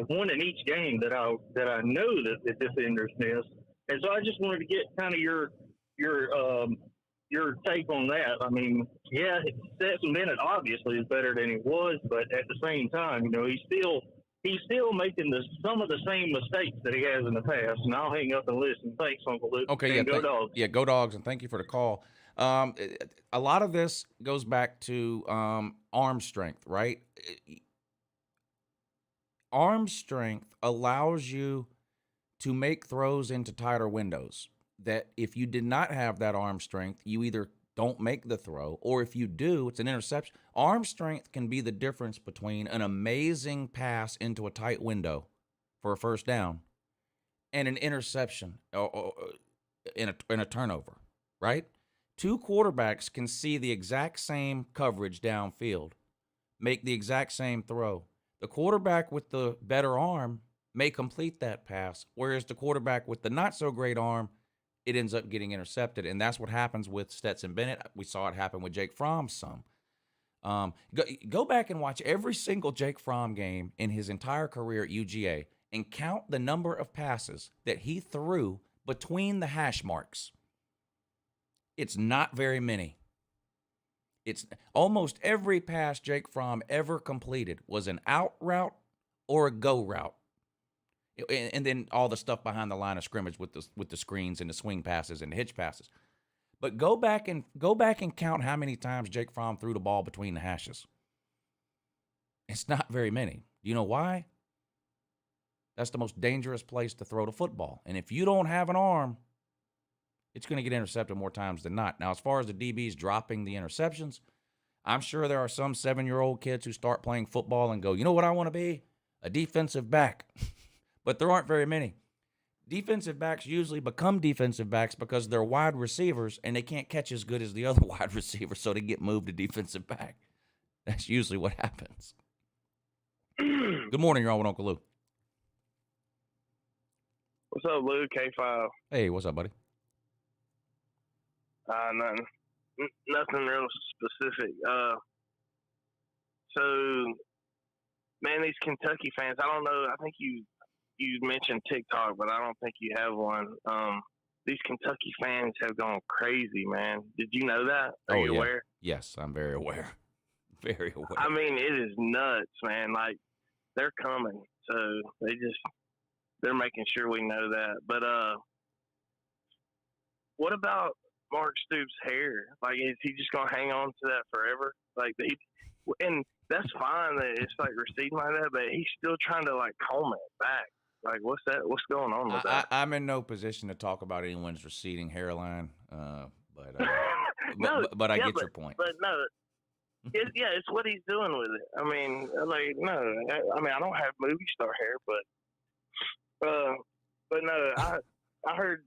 one in each game that I know that the defenders missed. And so I just wanted to get kind of your take on that. I mean, yeah, Stetson Bennett obviously is better than he was, but at the same time, he's still making some of the same mistakes that he has in the past. And I'll hang up and listen. Thanks, Uncle Luke. Okay, and go Dogs. Yeah, go Dogs, and thank you for the call. A lot of this goes back to arm strength, right? Arm strength allows you to make throws into tighter windows that if you did not have that arm strength, you either don't make the throw, or if you do, it's an interception. Arm strength can be the difference between an amazing pass into a tight window for a first down and an interception or in a turnover, right? 2 quarterbacks can see the exact same coverage downfield, make the exact same throw. The quarterback with the better arm may complete that pass, whereas the quarterback with the not-so-great arm, it ends up getting intercepted, and that's what happens with Stetson Bennett. We saw it happen with Jake Fromm some. Go back and watch every single Jake Fromm game in his entire career at UGA and count the number of passes that he threw between the hash marks. It's not very many. It's almost every pass Jake Fromm ever completed was an out route or a go route. And then all the stuff behind the line of scrimmage with the screens and the swing passes and the hitch passes. But go back and count how many times Jake Fromm threw the ball between the hashes. It's not very many. Do you know why? That's the most dangerous place to throw the football. And if you don't have an arm, it's going to get intercepted more times than not. Now, as far as the DBs dropping the interceptions, I'm sure there are some 7-year-old kids who start playing football and go, you know what I want to be? A defensive back. But there aren't very many. Defensive backs usually become defensive backs because they're wide receivers and they can't catch as good as the other wide receivers, so they get moved to defensive back. That's usually what happens. Good morning, you're on with Uncle Lou. What's up, Lou? K5. Hey, what's up, buddy? Nothing real specific. So, man, these Kentucky fans, I don't know, I think you mentioned TikTok, but I don't think you have one. These Kentucky fans have gone crazy, man. Did you know that? Are you aware? Yes, I'm very aware. Very aware. I mean, it is nuts, man. Like, they're coming. So they're making sure we know that. But what about Mark Stoops' hair? Like, is he just gonna hang on to that forever? Like, and that's fine that it's like receding like that, but he's still trying to like comb it back. Like, what's that? What's going on with that? I'm in no position to talk about anyone's receding hairline, but I get your point. But no, it's what he's doing with it. I mean, like, no, I mean, I don't have movie star hair, but no, I heard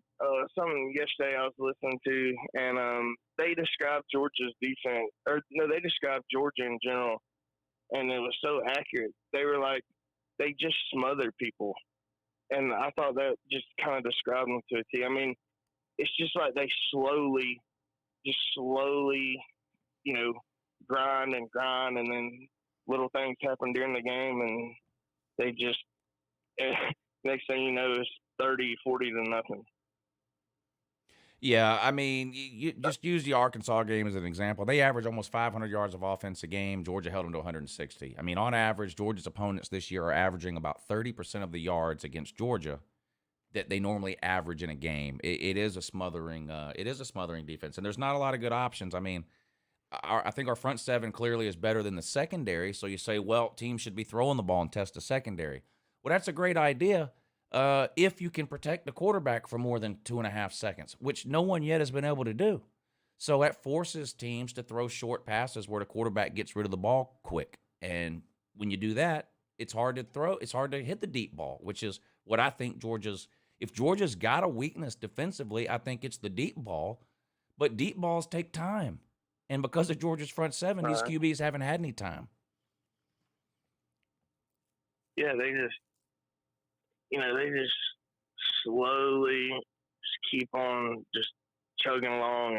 something yesterday I was listening to, and they described Georgia's defense, or no, they described Georgia in general, and it was so accurate. They were like, they just smother people, and I thought that just kind of described them to a T. I mean, it's just like they slowly, you know, grind, and then little things happen during the game, and they just next thing you know, it's 30, 40 to nothing. Yeah, I mean, you just use the Arkansas game as an example. They average almost 500 yards of offense a game. Georgia held them to 160. I mean, on average, Georgia's opponents this year are averaging about 30% of the yards against Georgia that they normally average in a game. It is a smothering. It is a smothering defense, and there's not a lot of good options. I mean, I think our front seven clearly is better than the secondary. So you say, well, teams should be throwing the ball and test the secondary. Well, that's a great idea. If you can protect the quarterback for more than 2.5 seconds, which no one yet has been able to do. So that forces teams to throw short passes where the quarterback gets rid of the ball quick. And when you do that, it's hard to throw. It's hard to hit the deep ball, which is what I think if Georgia's got a weakness defensively, I think it's the deep ball. But deep balls take time. And because of Georgia's front seven, these QBs haven't had any time. Yeah, they just slowly just keep on just chugging along,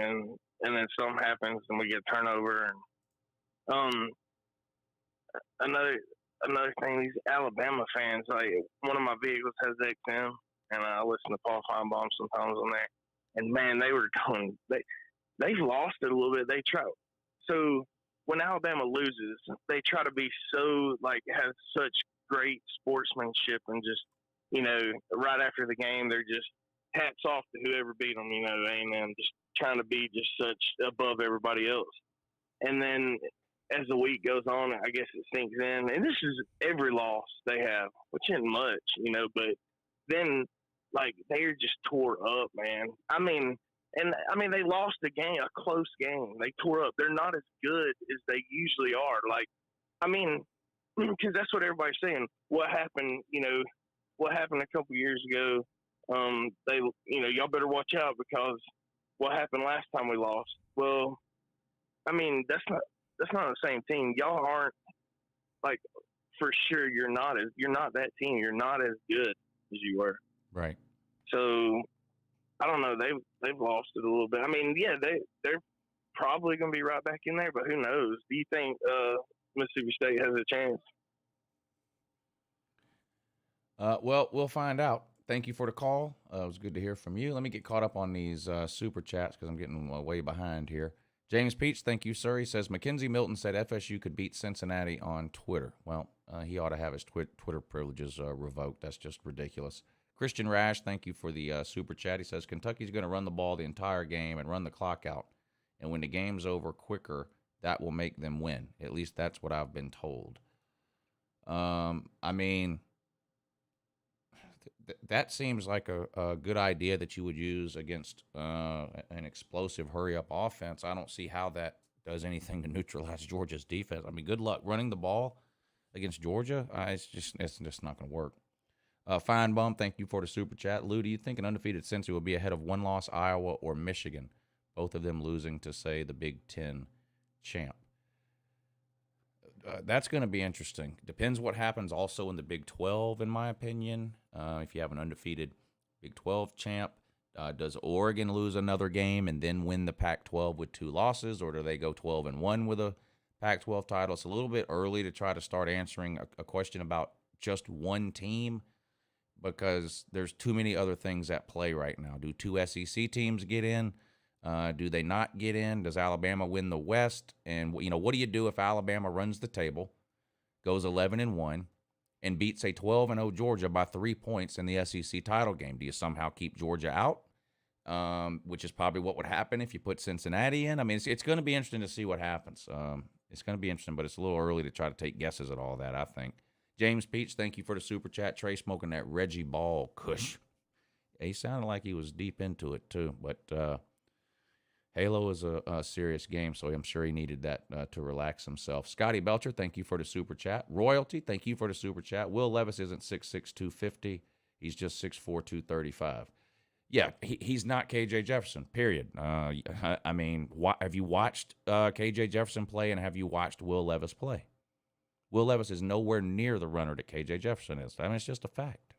and then something happens and we get turnover. And another thing, these Alabama fans, like, one of my vehicles has XM, and I listen to Paul Feinbaum sometimes on there. And man, they've lost it a little bit. They try. So when Alabama loses, they try to be so, like, have such great sportsmanship, and just, you know, right after the game, they're just hats off to whoever beat them, you know, A&M, just trying to be just such above everybody else. And then as the week goes on, I guess it sinks in. And this is every loss they have, which isn't much, you know, but then, like, they're just tore up, man. I mean, they lost a game, a close game. They tore up. They're not as good as they usually are. Like, I mean, because that's what everybody's saying. What happened a couple years ago, y'all better watch out because what happened last time we lost. Well, I mean, that's not the same team. Y'all aren't, like, for sure you're not that team. You're not as good as you were. Right. So I don't know. They've lost it a little bit. I mean, yeah, they're probably going to be right back in there, but who knows? Do you think Mississippi State has a chance? Well, we'll find out. Thank you for the call. It was good to hear from you. Let me get caught up on these super chats because I'm getting way behind here. James Peach, thank you, sir. He says, Mackenzie Milton said FSU could beat Cincinnati on Twitter. Well, he ought to have his Twitter privileges revoked. That's just ridiculous. Christian Rash, thank you for the super chat. He says, Kentucky's going to run the ball the entire game and run the clock out. And when the game's over quicker, that will make them win. At least that's what I've been told. I mean, that seems like a good idea that you would use against an explosive hurry-up offense. I don't see how that does anything to neutralize Georgia's defense. I mean, good luck running the ball against Georgia. It's just not going to work. Fine Bum, thank you for the super chat. Lou, do you think an undefeated Cincy will be ahead of one-loss Iowa or Michigan, both of them losing to, say, the Big Ten champ? That's going to be interesting. Depends what happens also in the Big 12, in my opinion. If you have an undefeated Big 12 champ, does Oregon lose another game and then win the Pac-12 with 2 losses, or do they go 12-1 with a Pac-12 title? It's a little bit early to try to start answering a question about just one team because there's too many other things at play right now. Do 2 SEC teams get in? Do they not get in? Does Alabama win the West? And, you know, what do you do if Alabama runs the table, goes 11-1, and beats a 12-0 Georgia by 3 points in the SEC title game? Do you somehow keep Georgia out? which is probably what would happen if you put Cincinnati in. I mean, it's going to be interesting to see what happens. It's going to be interesting, but it's a little early to try to take guesses at all that, I think. James Peach, thank you for the super chat. Trey smoking that Reggie Ball Kush. He sounded like he was deep into it, too. But Halo is a serious game, so I'm sure he needed that to relax himself. Scotty Belcher, thank you for the super chat. Royalty, thank you for the super chat. Will Levis isn't 6'6", 250. He's just 6'4", 235. Yeah, he's not KJ Jefferson, period. I mean, have you watched KJ Jefferson play, and have you watched Will Levis play? Will Levis is nowhere near the runner that KJ Jefferson is. I mean, it's just a fact.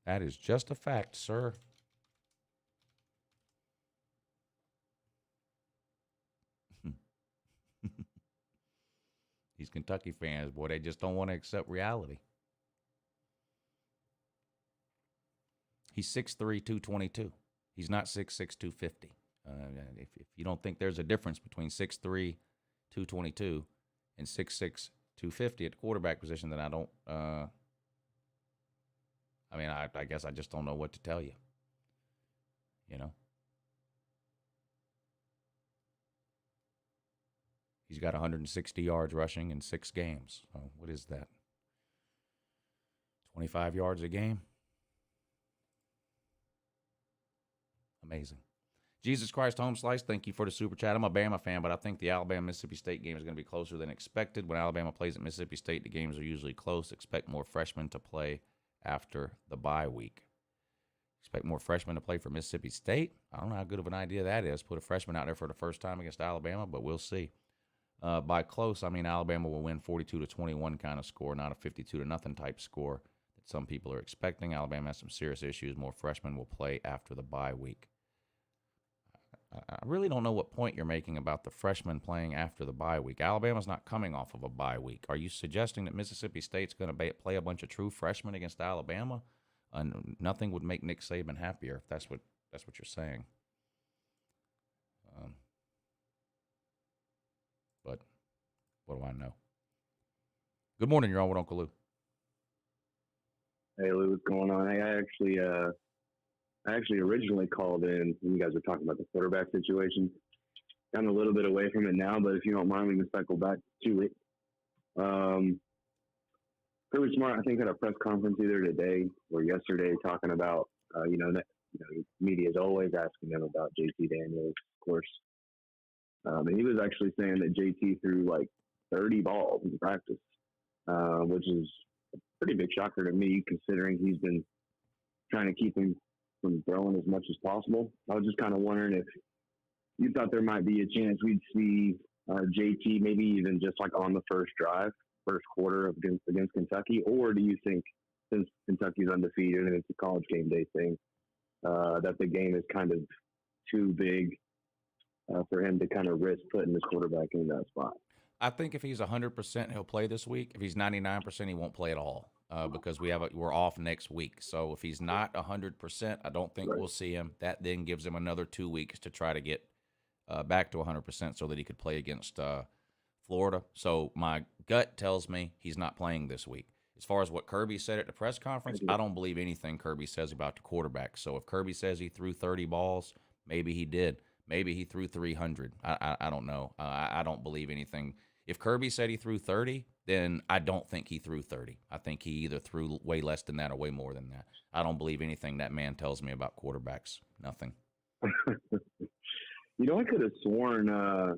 That is just a fact, sir. These Kentucky fans, boy, they just don't want to accept reality. He's 6'3", 222. He's not 6'6", 250. If you don't think there's a difference between 6'3", 222 and 6'6", 250 at the quarterback position, then I don't I guess I just don't know what to tell you. You know? He's got 160 yards rushing in 6 games. So what is that? 25 yards a game? Amazing. Jesus Christ Home Slice, thank you for the super chat. I'm a Bama fan, but I think the Alabama-Mississippi State game is going to be closer than expected. When Alabama plays at Mississippi State, the games are usually close. Expect more freshmen to play after the bye week. Expect more freshmen to play for Mississippi State? I don't know how good of an idea that is. Put a freshman out there for the first time against Alabama, but we'll see. By close, I mean Alabama will win 42-21 kind of score, not a 52-0 type score that some people are expecting. Alabama has some serious issues. More freshmen will play after the bye week. I really don't know what point you're making about the freshmen playing after the bye week. Alabama's not coming off of a bye week. Are you suggesting that Mississippi State's going to play a bunch of true freshmen against Alabama? Nothing would make Nick Saban happier if that's what you're saying. But what do I know? Good morning. You're on with Uncle Lou. Hey, Lou, what's going on? Hey, I actually originally called in when you guys were talking about the quarterback situation. I'm a little bit away from it now, but if you don't mind, we can cycle back to it. Kirby Smart, I think, had a press conference either today or yesterday talking about, media is always asking them about JT Daniels, of course. And he was actually saying that JT threw like 30 balls in practice, which is a pretty big shocker to me, considering he's been trying to keep him from throwing as much as possible. I was just kind of wondering if you thought there might be a chance we'd see JT maybe even just like on the first quarter against Kentucky, or do you think since Kentucky's undefeated and it's a college game day thing, that the game is kind of too big for him to kind of risk putting his quarterback in that spot? I think if he's 100%, he'll play this week. If he's 99%, he won't play at all because we're off next week. So if he's not 100%, I don't think we'll see him. That then gives him another 2 weeks to try to get back to 100% so that he could play against Florida. So my gut tells me he's not playing this week. As far as what Kirby said at the press conference, I don't believe anything Kirby says about the quarterback. So if Kirby says he threw 30 balls, maybe he did. Maybe he threw 300. I don't know. I don't believe anything. If Kirby said he threw 30, then I don't think he threw 30. I think he either threw way less than that or way more than that. I don't believe anything that man tells me about quarterbacks. Nothing. I could have sworn, I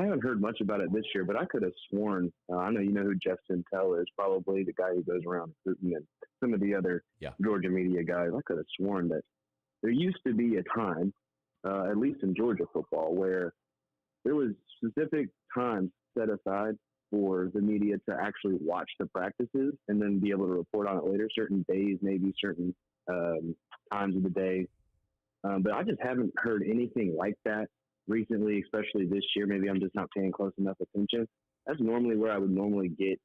haven't heard much about it this year, but I could have sworn, I know you know who Jeff Sentell is, probably the guy who goes around recruiting and some of the other Georgia media guys. I could have sworn that there used to be a time, at least in Georgia football, where there was specific times set aside for the media to actually watch the practices and then be able to report on it later, certain days, maybe certain times of the day. But I just haven't heard anything like that recently, especially this year. Maybe I'm just not paying close enough attention. That's normally where I would normally get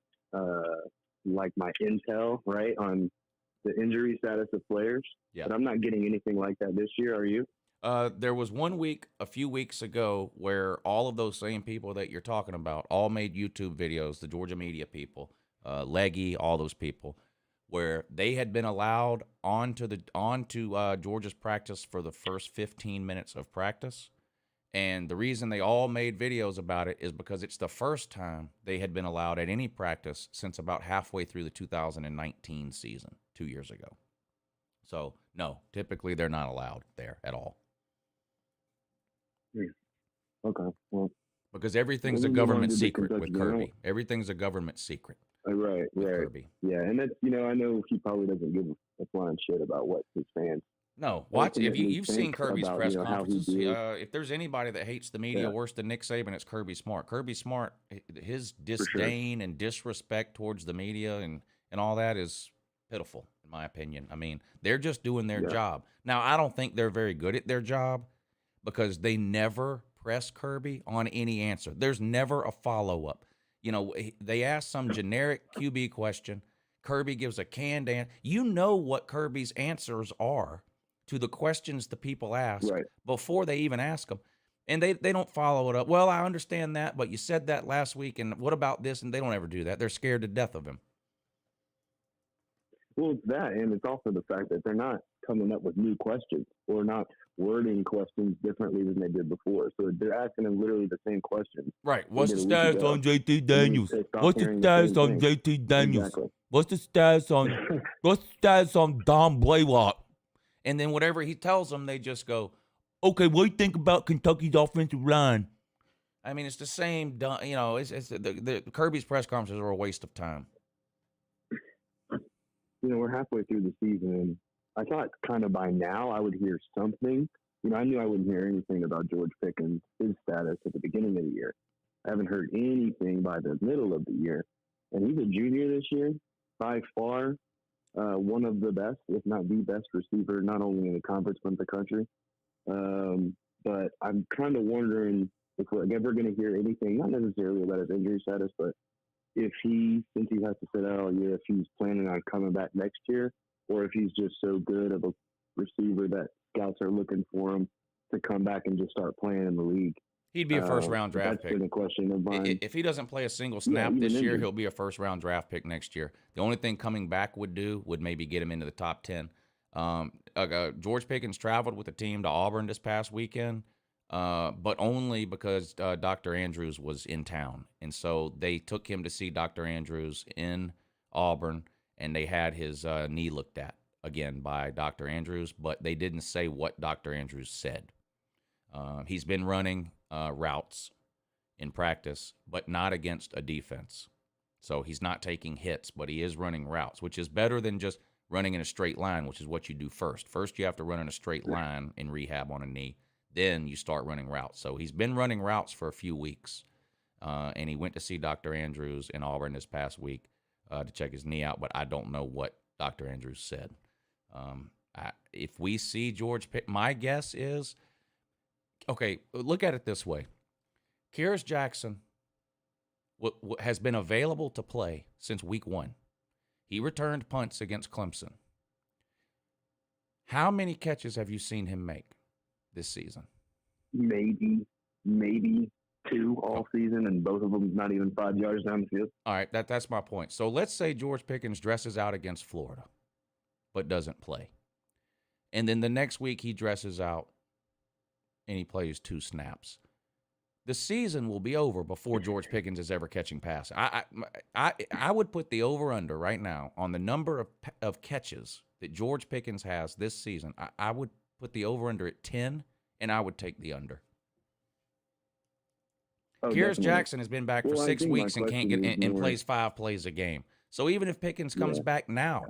like my intel, right, on the injury status of players. Yeah. But I'm not getting anything like that this year. Are you? There was 1 week a few weeks ago where all of those same people that you're talking about all made YouTube videos, the Georgia media people, Leggy, all those people, where they had been allowed onto Georgia's practice for the first 15 minutes of practice. And the reason they all made videos about it is because it's the first time they had been allowed at any practice since about halfway through the 2019 season, 2 years ago. So, no, typically they're not allowed there at all. Okay, well. Because everything's a government secret with Kirby. Everything's a government secret. Right. Kirby. Yeah, and that's, I know he probably doesn't give a flying shit about what his fans. No, watch. If you've seen think Kirby's about, press how he conferences, deals. if there's anybody that hates the media worse than Nick Saban, it's Kirby Smart. Kirby Smart, his disdain and disrespect towards the media and all that is pitiful, in my opinion. I mean, they're just doing their job. Now, I don't think they're very good at their job because they never press Kirby on any answer. There's never a follow-up. They ask some generic QB question. Kirby gives a canned answer. You know what Kirby's answers are to the questions the people ask before they even ask them. And they don't follow it up. Well, I understand that, but you said that last week, and what about this? And they don't ever do that. They're scared to death of him. Well, it's that, and it's also the fact that they're not coming up with new questions or not wording questions differently than they did before. So they're asking them literally the same questions. Right. What's the status on JT Daniels? What's the status on JT Daniels? Exactly. What's the status on Don Blaylock? And then whatever he tells them, they just go, okay, what do you think about Kentucky's offensive line? I mean, it's the same, it's the Kirby's press conferences are a waste of time. We're halfway through the season, and I thought kind of by now I would hear something. I knew I wouldn't hear anything about George Pickens, his status at the beginning of the year. I haven't heard anything by the middle of the year. And he's a junior this year, by far one of the best, if not the best receiver, not only in the conference, but in the country. But I'm kind of wondering if we're ever going to hear anything, not necessarily about his injury status, but if since he has to sit out all year, if he's planning on coming back next year, or if he's just so good of a receiver that scouts are looking for him to come back and just start playing in the league. He'd be a first-round draft pick. That's been a question of mine. If he doesn't play a single snap this year, he'll be a first-round draft pick next year. The only thing coming back would maybe get him into the top 10. George Pickens traveled with the team to Auburn this past weekend, but only because Dr. Andrews was in town. And so they took him to see Dr. Andrews in Auburn, and they had his knee looked at again by Dr. Andrews, but they didn't say what Dr. Andrews said. He's been running routes in practice, but not against a defense. So he's not taking hits, but he is running routes, which is better than just running in a straight line, which is what you do first. First, you have to run in a straight line in rehab on a knee. Then you start running routes. So he's been running routes for a few weeks, and he went to see Dr. Andrews in Auburn this past week to check his knee out, but I don't know what Dr. Andrews said. If we see George Pitt, my guess is, okay, look at it this way. Kyrus Jackson has been available to play since week 1. He returned punts against Clemson. How many catches have you seen him make this season? Maybe 2 all season, and both of them not even 5 yards down the field. All right, that's my point. So let's say George Pickens dresses out against Florida, but doesn't play. And then the next week he dresses out and he plays 2 snaps. The season will be over before George Pickens is ever catching passes. I would put the over-under right now on the number of catches that George Pickens has this season. I would put the over-under at 10, and I would take the under. Kyrus Jackson has been back for 6 weeks and can't get and plays 5 plays a game. So even if Pickens comes back now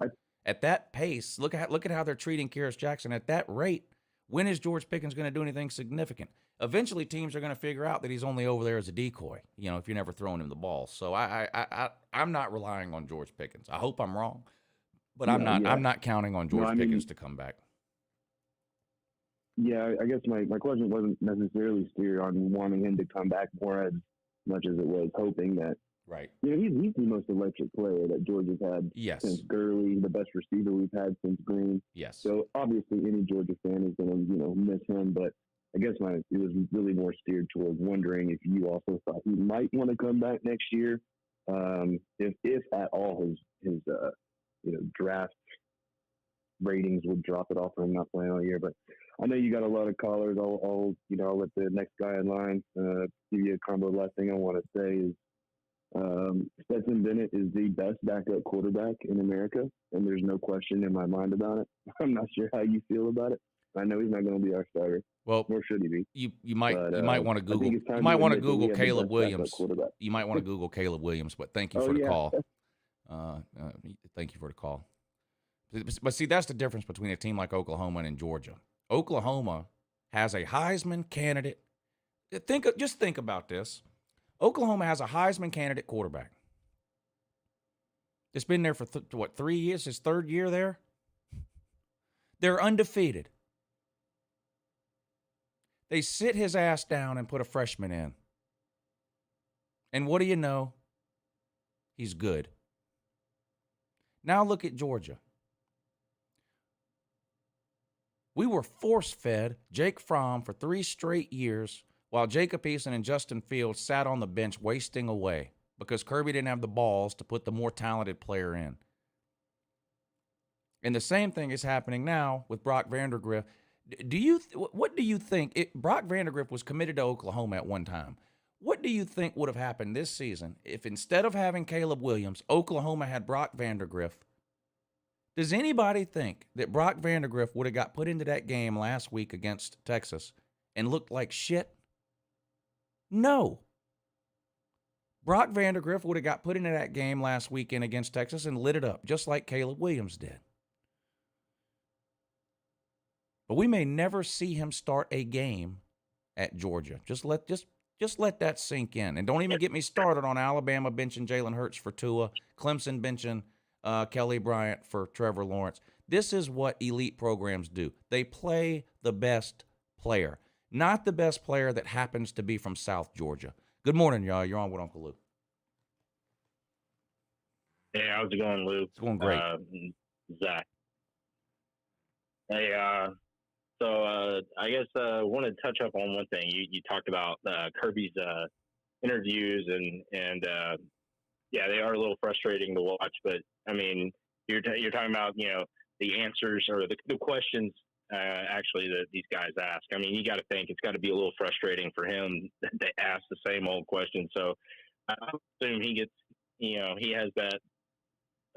at that pace, look at how they're treating Kyrus Jackson at that rate. When is George Pickens going to do anything significant? Eventually, teams are going to figure out that he's only over there as a decoy. If you're never throwing him the ball. So I'm not relying on George Pickens. I hope I'm wrong, but I'm not counting on George Pickens to come back. Yeah, I guess my question wasn't necessarily steered on wanting him to come back more as much as it was hoping that. Right. He's the most electric player that Georgia's had since Gurley, the best receiver we've had since Green. Yes. So obviously any Georgia fan is going to miss him, but I guess it was really more steered towards wondering if you also thought he might want to come back next year, if at all his draft ratings would drop it off for him not playing all year. But I know you got a lot of callers. I'll let the next guy in line give you a combo. Last thing I want to say is Stetson Bennett is the best backup quarterback in America, and there's no question in my mind about it. I'm not sure how you feel about it. I know he's not going to be our starter. Well, nor should he be. You might want to Google. You might want to Google Caleb Williams. You might want to Google Caleb Williams. But thank you for the call. Thank you for the call. But see, that's the difference between a team like Oklahoma and Georgia. Oklahoma has a Heisman candidate. Just think about this. Oklahoma has a Heisman candidate quarterback. It's been there for 3 years? His third year there? They're undefeated. They sit his ass down and put a freshman in. And what do you know? He's good. Now look at Georgia. We were force-fed Jake Fromm for 3 straight years while Jacob Eason and Justin Fields sat on the bench wasting away because Kirby didn't have the balls to put the more talented player in. And the same thing is happening now with Brock Vandagriff. What do you think? Brock Vandagriff was committed to Oklahoma at one time. What do you think would have happened this season if instead of having Caleb Williams, Oklahoma had Brock Vandagriff? Does anybody think that Brock Vandagriff would have got put into that game last week against Texas and looked like shit? No. Brock Vandagriff would have got put into that game last weekend against Texas and lit it up, just like Caleb Williams did. But we may never see him start a game at Georgia. Just let that sink in. And don't even get me started on Alabama benching Jalen Hurts for Tua, Clemson benching Kelly Bryant for Trevor Lawrence. This is what elite programs do. They play the best player, not the best player that happens to be from South Georgia. Good morning, y'all. You're on with Uncle Lou. Hey, how's it going, Lou? It's going great. Zach. Hey, I guess I want to touch up on one thing. You talked about Kirby's interviews, and yeah, they are a little frustrating to watch. But I mean, you're talking about the answers or the questions actually that these guys ask. I mean, you got to think it's got to be a little frustrating for him that they ask the same old question. So I assume he gets he has that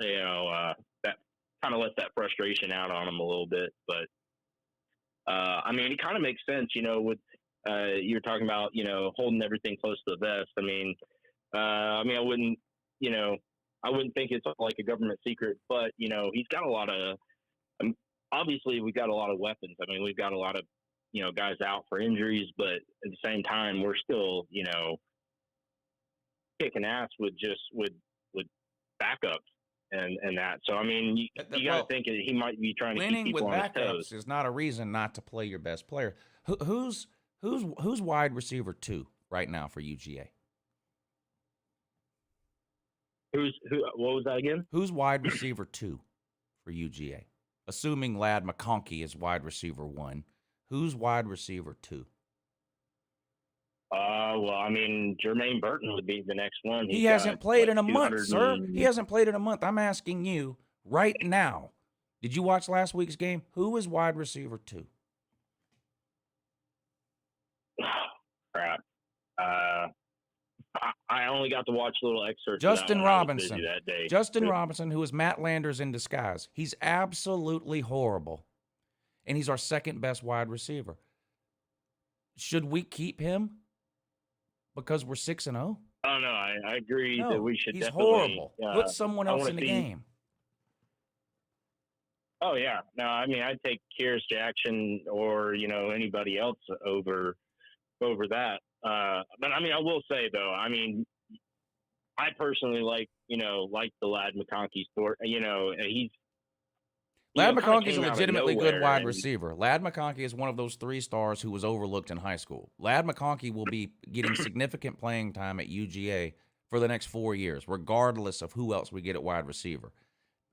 that kind of lets that frustration out on him a little bit, but. I mean, it kind of makes sense, with you're talking about, holding everything close to the vest. I mean, I wouldn't think it's like a government secret, but he's got a lot of. Obviously, we've got a lot of weapons. I mean, we've got a lot of guys out for injuries, but at the same time, we're still kicking ass with backups. And that. So, I mean, you got to think he might be trying to keep people on his toes. Winning with backups is not a reason not to play your best player. Who's wide receiver 2 right now for UGA? Who? What was that again? Who's wide receiver 2 for UGA? Assuming Ladd McConkey is wide receiver 1. Who's wide receiver 2? Well, I mean, Jermaine Burton would be the next one. He hasn't played in a month, sir. He hasn't played in a month. I'm asking you right now. Did you watch last week's game? Who was wide receiver 2? Crap. I only got to watch little excerpts. Justin Robinson. That day. Justin Robinson, who is Matt Landers in disguise. He's absolutely horrible. And he's our second best wide receiver. Should we keep him because we're 6-0? Oh no, I agree that we should. He's definitely, horrible. Put someone else in the game. Oh yeah, no, I mean I'd take Kearis Jackson or anybody else over that. But I mean I will say though, I mean I personally like the Ladd McConkey story. He's. Ladd McConkey is a legitimately good wide receiver. Ladd McConkey is one of those 3 stars who was overlooked in high school. Ladd McConkey will be getting significant playing time at UGA for the next 4 years, regardless of who else we get at wide receiver.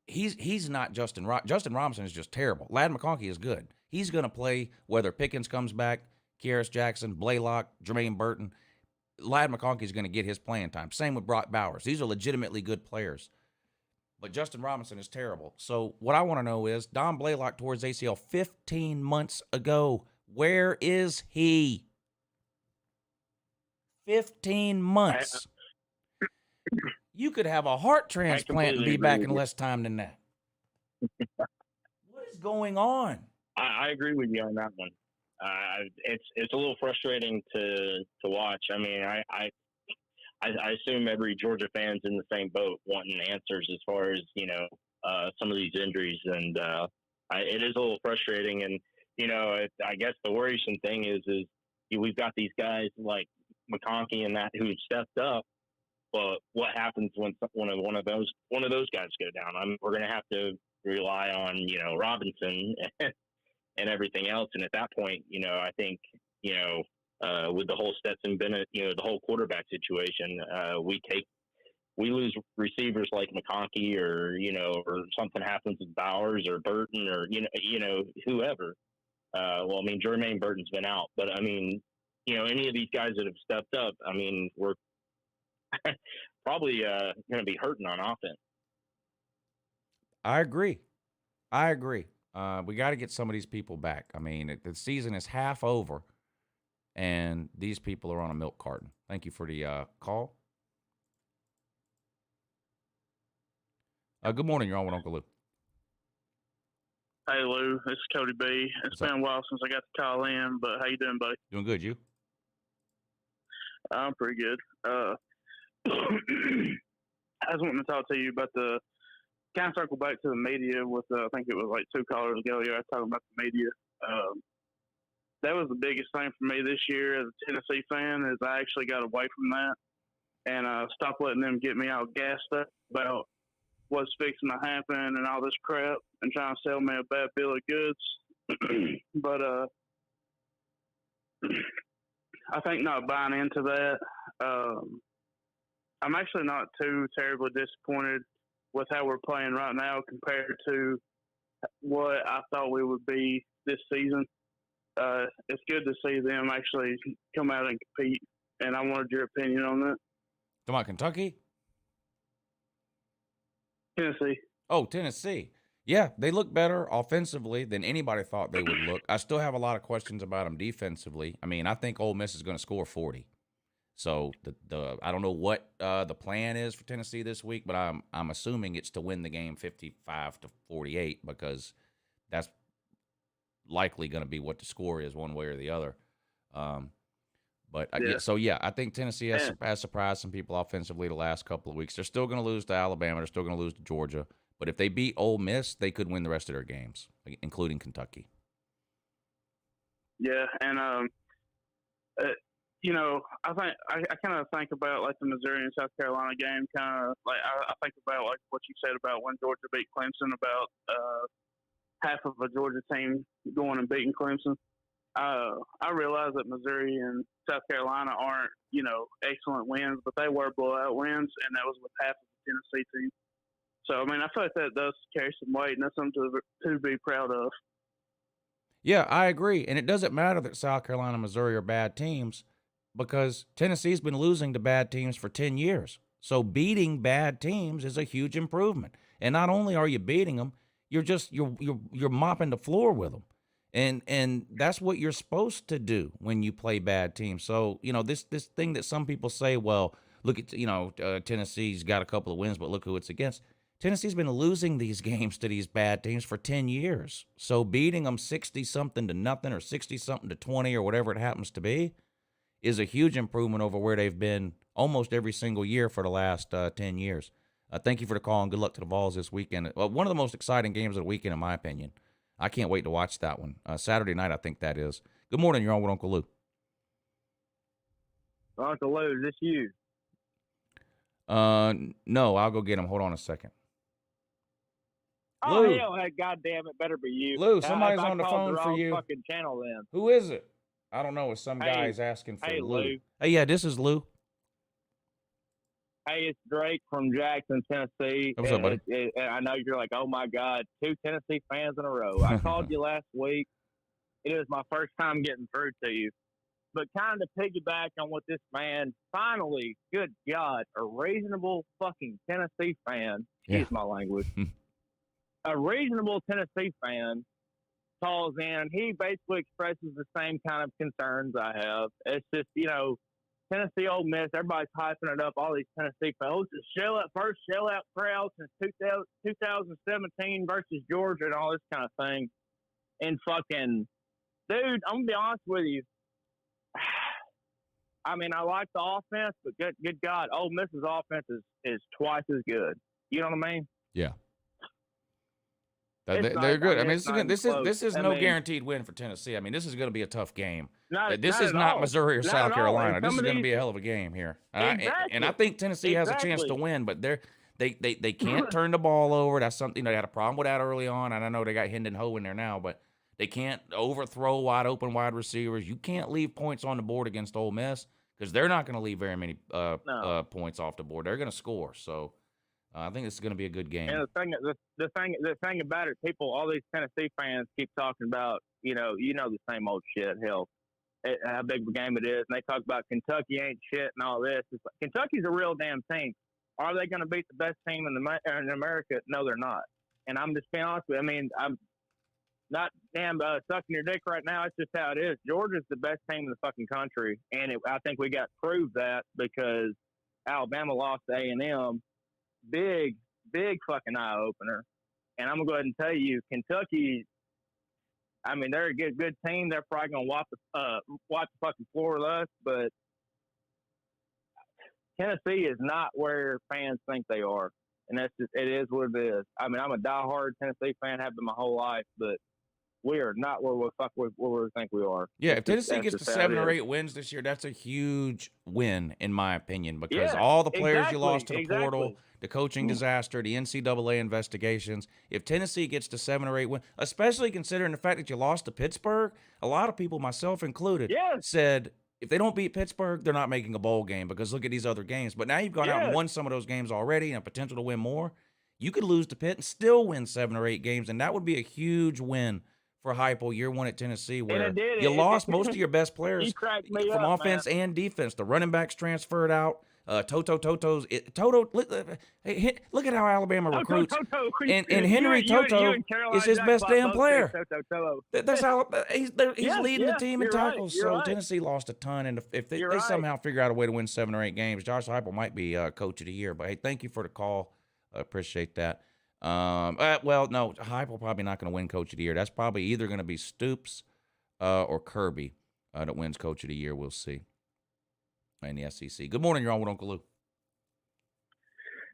He's not Justin Robinson is just terrible. Ladd McConkey is good. He's going to play whether Pickens comes back, Kearis Jackson, Blaylock, Jermaine Burton. Ladd McConkey is going to get his playing time. Same with Brock Bowers. These are legitimately good players. but Justin Robinson is terrible. So what I want to know is Don Blaylock tore his ACL 15 months ago. Where is he? 15 months. You could have a heart transplant and be back in less time than that. What is going on? I agree with you on that one. It's a little frustrating to watch. I mean, I assume every Georgia fan's in the same boat, wanting answers as far as some of these injuries, and it is a little frustrating. And I guess the worrisome thing is we've got these guys like McConkey and that who stepped up, but what happens when one of those guys go down? We're going to have to rely on Robinson and everything else. And at that point, I think with the whole Stetson Bennett, the whole quarterback situation, we lose receivers like McConkey or something happens with Bowers or Burton or whoever. Well, I mean, Jermaine Burton's been out, but I mean, any of these guys that have stepped up, I mean, we're probably going to be hurting on offense. I agree. We got to get some of these people back. I mean, the season is half over, and these people are on a milk carton. Thank you for the call. Good morning. You're on with Uncle Lou. Hey, Lou. This is Cody B. It's been a while since I got to call in, but how you doing, buddy? Doing good. You? I'm pretty good. I was wanting to talk to you about kind of circle back to the media with, I think it was like 2 callers ago. I was talking about the media. That was the biggest thing for me this year as a Tennessee fan is I actually got away from that and stopped letting them get me all gassed up about what's fixing to happen and all this crap and trying to sell me a bad bill of goods. But I think not buying into that. I'm actually not too terribly disappointed with how we're playing right now compared to what I thought we would be this season. It's good to see them actually come out and compete, and I wanted your opinion on that. Talking about Kentucky? Tennessee. Oh, Tennessee. Yeah, they look better offensively than anybody thought they would look. I still have a lot of questions about them defensively. I mean, I think Ole Miss is going to score 40. So I don't know what the plan is for Tennessee this week, but I'm assuming it's to win the game 55-48 because that's likely going to be what the score is one way or the other. I think Tennessee has surprised some people offensively the last couple of weeks. They're still going to lose to Alabama. They're still going to lose to Georgia. But if they beat Ole Miss, they could win the rest of their games, including Kentucky. Yeah, and I kind of think about like the Missouri and South Carolina game. Kind of like I think about like what you said about when Georgia beat Clemson, about half of a Georgia team going and beating Clemson. I realize that Missouri and South Carolina aren't, excellent wins, but they were blowout wins, and that was with half of the Tennessee team. So, I mean, I feel like that does carry some weight, and that's something to be proud of. Yeah, I agree. And it doesn't matter that South Carolina and Missouri are bad teams because Tennessee's been losing to bad teams for 10 years. So beating bad teams is a huge improvement. And not only are you beating them, you're mopping the floor with them. And that's what you're supposed to do when you play bad teams. So, this thing that some people say, well, look at, Tennessee's got a couple of wins, but look who it's against. Tennessee's been losing these games to these bad teams for 10 years. So beating them 60-something to nothing or 60-something to 20 or whatever it happens to be is a huge improvement over where they've been almost every single year for the last 10 years. Thank you for the call, and good luck to the Vols this weekend. One of the most exciting games of the weekend, in my opinion. I can't wait to watch that one. Saturday night, I think that is. Good morning. You're on with Uncle Lou. Uncle Lou, is this you? No, I'll go get him. Hold on a second. Oh, Lou. hell, God damn it, better be you. Lou, somebody's on the phone for you. Fucking channel then. Who is it? I don't know. It's some guy's asking for Lou. Lou. Hey, yeah, this is Lou. Hey, it's Drake from Jackson, Tennessee. What's up, buddy? I know you're like, oh, my God, 2 Tennessee fans in a row. I called you last week. It was my first time getting through to you. but kind of piggyback on what this man finally, good God, a reasonable fucking Tennessee fan, excuse my language, a reasonable Tennessee fan calls in. He basically expresses the same kind of concerns I have. It's just, Tennessee, Ole Miss, everybody's hyping it up. All these Tennessee fans, first sellout crowd since 2017 versus Georgia and all this kind of thing. And fucking, dude, I'm gonna be honest with you. I mean, I like the offense, but good God, Ole Miss's offense is twice as good. You know what I mean? Yeah. They're good. I mean, this is no guaranteed win for Tennessee. I mean, this is going to be a tough game. This is not Missouri or South Carolina. This is going to be a hell of a game here. And I think Tennessee has a chance to win, but they can't turn the ball over. That's something they had a problem with that early on. And I know they got Hendon Ho in there now, but they can't overthrow wide receivers. You can't leave points on the board against Ole Miss because they're not going to leave very many points off the board. They're going to score. So I think this is going to be a good game. And the thing about it, all these Tennessee fans keep talking about, the same old shit. Hell, how big of a game it is, and they talk about Kentucky ain't shit and all this. It's like, Kentucky's a real damn team. Are they going to beat the best team in America? No, they're not. And I'm just being honest with you. I mean, I'm not damn sucking your dick right now. It's just how it is. Georgia's the best team in the fucking country, and I think we got proved that because Alabama lost to A&M. Big fucking eye opener. And I'm gonna go ahead and tell you, Kentucky, I mean, they're a good team. They're probably gonna wipe the fucking floor with us, but Tennessee is not where fans think they are. And it is what it is. I mean, I'm a diehard Tennessee fan, have been my whole life, but we are not where we think we are. Yeah, if Tennessee gets to 7 or 8 wins this year, that's a huge win, in my opinion, because all the players you lost to the portal, the coaching disaster, the NCAA investigations. If Tennessee gets to 7 or 8 wins, especially considering the fact that you lost to Pittsburgh, a lot of people, myself included, said if they don't beat Pittsburgh, they're not making a bowl game because look at these other games. But now you've gone out and won some of those games already and a potential to win more. You could lose to Pitt and still win 7 or 8 games, and that would be a huge win for Heupel year one at Tennessee, where you lost most of your best players from offense and defense. The running backs transferred out. Toto, look at how Alabama recruits. And Henry Toto is his best damn player. That's how he's leading the team in tackles. So Tennessee lost a ton, and if they somehow figure out a way to win 7 or 8 games, Josh Heupel might be coach of the year. But hey, thank you for the call. I appreciate that. Well, no, Heupel probably not going to win Coach of the Year. That's probably either going to be Stoops or Kirby that wins Coach of the Year. We'll see in the SEC. Good morning. You're on with Uncle Lou.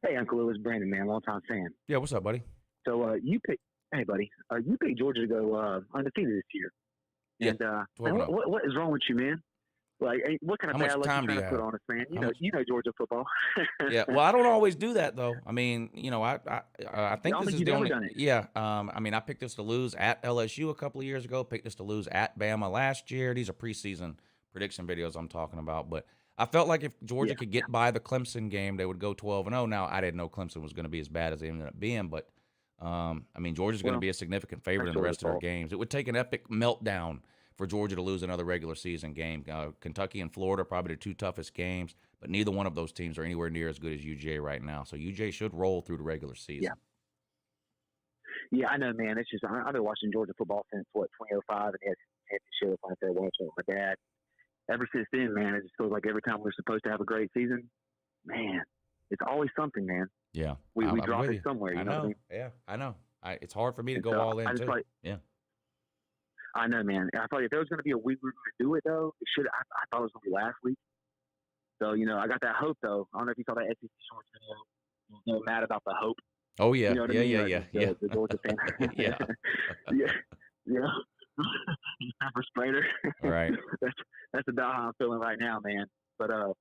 Hey, Uncle Lou, it's Brandon, man. Long-time fan. Yeah, what's up, buddy? So you picked Georgia to go undefeated this year. Yeah, and what is wrong with you, man? Like, what kind of bad luck you trying to put on us, man? You know Georgia football. Yeah, well, I don't always do that though. I mean, I think this is the only. Yeah, I mean, I picked us to lose at LSU a couple of years ago. Picked us to lose at Bama last year. These are preseason prediction videos I'm talking about. But I felt like if Georgia could get by the Clemson game, they would go 12-0. Now I didn't know Clemson was going to be as bad as they ended up being, but I mean, Georgia's going to be a significant favorite in the rest of their games. It would take an epic meltdown for Georgia to lose another regular season game. Kentucky and Florida probably the 2 toughest games, but neither one of those teams are anywhere near as good as UJ right now. So UJ should roll through the regular season. Yeah, I know, man. It's just I've been watching Georgia football since 2005, and the championship like that watching with my dad. Ever since then, man, it just feels like every time we're supposed to have a great season, man, it's always something, man. Yeah, we drop it somewhere. You know what I mean? Yeah, I know. It's hard for me to go all in too. I know, man. I thought if there was going to be a week we were going to do it, though, it should. I thought it was going to be last week. So, I got that hope, though. I don't know if you saw that SEC shorts video. Mad about the hope. Oh, yeah. You know what I mean? Yeah. The Georgia fan. Yeah. Pepper sprayer. Right. That's the how I'm feeling right now, man. But I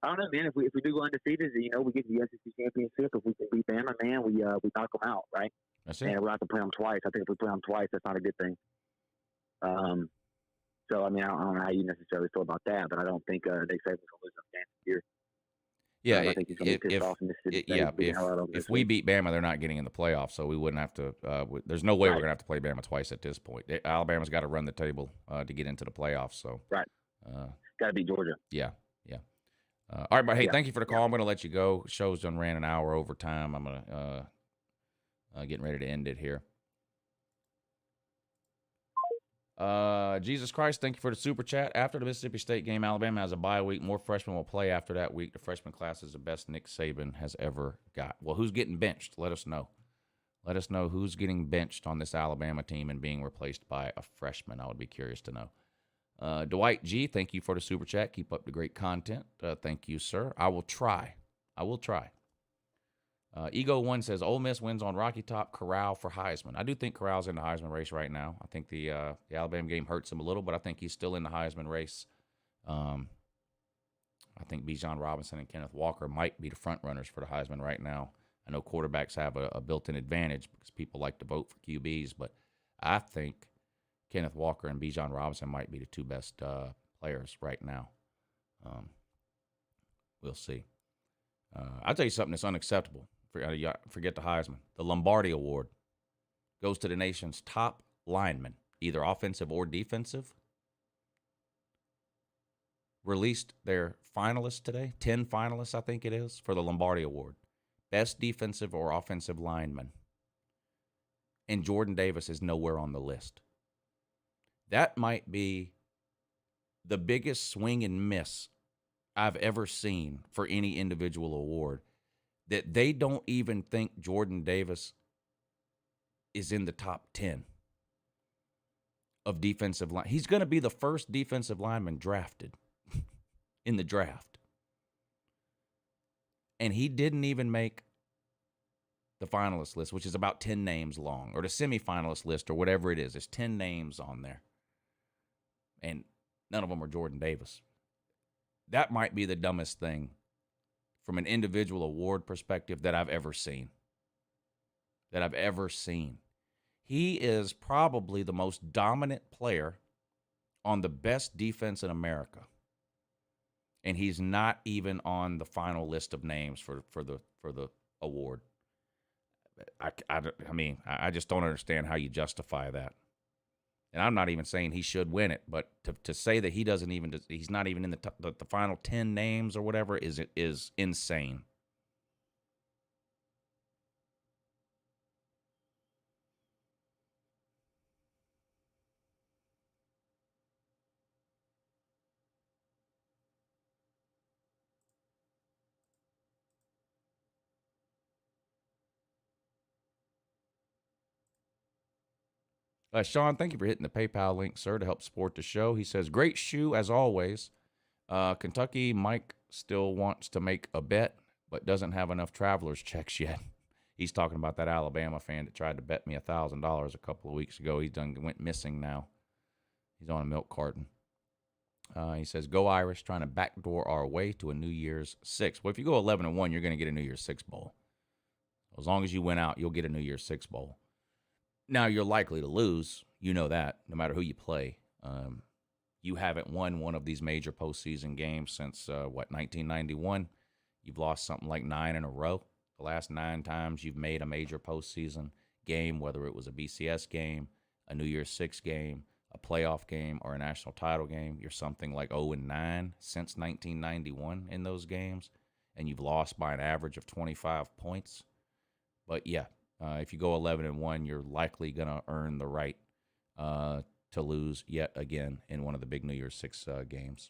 don't know, man. If we do go undefeated, we get to the SEC championship. If we can beat Bama, man, we knock them out, right? That's it. And we'll have to play them twice. I think if we play them twice, that's not a good thing. So I mean, I don't know how you necessarily feel about that, but I don't think Nick Saban's gonna lose them games this year. Yeah, I think he's gonna be pissed off in Mississippi State. If we beat Bama, they're not getting in the playoffs, so we wouldn't have to. There's no way we're gonna have to play Bama twice at this point. Alabama's got to run the table to get into the playoffs. So Got to be Georgia. Yeah. All right, but hey, thank you for the call. I'm going to let you go. Show's done ran an hour over time. I'm going to getting ready to end it here. Jesus Christ, thank you for the super chat. After the Mississippi State game, Alabama has a bye week. More freshmen will play after that week. The freshman class is the best Nick Saban has ever got. Well, who's getting benched? Let us know. Let us know who's getting benched on this Alabama team and being replaced by a freshman. I would be curious to know. Dwight G, thank you for the super chat. Keep up the great content. Thank you, sir. I will try. Ego One says, Ole Miss wins on Rocky Top, Corral for Heisman. I do think Corral's in the Heisman race right now. I think the Alabama game hurts him a little, but I think he's still in the Heisman race. I think Bijan Robinson and Kenneth Walker might be the front runners for the Heisman right now. I know quarterbacks have a built-in advantage because people like to vote for QBs, but I think Kenneth Walker and Bijan Robinson might be the two best players right now. We'll see. I'll tell you something that's unacceptable. Forget the Heisman. The Lombardi Award goes to the nation's top linemen, either offensive or defensive. Released their finalists today, 10 finalists, I think it is, for the Lombardi Award. Best defensive or offensive lineman. And Jordan Davis is nowhere on the list. That might be the biggest swing and miss I've ever seen for any individual award, that they don't even think Jordan Davis is in the top 10 of defensive line. He's going to be the first defensive lineman drafted in the draft. And he didn't even make the finalist list, which is about 10 names long, or the semifinalist list, or whatever it is. There's 10 names on there. And none of them are Jordan Davis. That might be the dumbest thing from an individual award perspective that I've ever seen. He is probably the most dominant player on the best defense in America. And he's not even on the final list of names for the award. I just don't understand how you justify that. And I'm not even saying he should win it, but to say that he's not even in the final 10 names or whatever is insane. Sean, thank you for hitting the PayPal link, sir, to help support the show. He says, great shoe as always. Kentucky Mike still wants to make a bet, but doesn't have enough traveler's checks yet. He's talking about that Alabama fan that tried to bet me $1,000 a couple of weeks ago. He went missing now. He's on a milk carton. He says, go Irish, trying to backdoor our way to a New Year's Six. Well, if you go 11-1, you're going to get a New Year's Six bowl. As long as you win out, you'll get a New Year's Six bowl. Now, you're likely to lose. You know that, no matter who you play. You haven't won one of these major postseason games since, 1991? You've lost something like 9 in a row. The last 9 times you've made a major postseason game, whether it was a BCS game, a New Year's Six game, a playoff game, or a national title game, you're something like 0-9 since 1991 in those games, and you've lost by an average of 25 points. But, yeah. If you go 11-1, you're likely going to earn the right to lose yet again in one of the big New Year's Six games.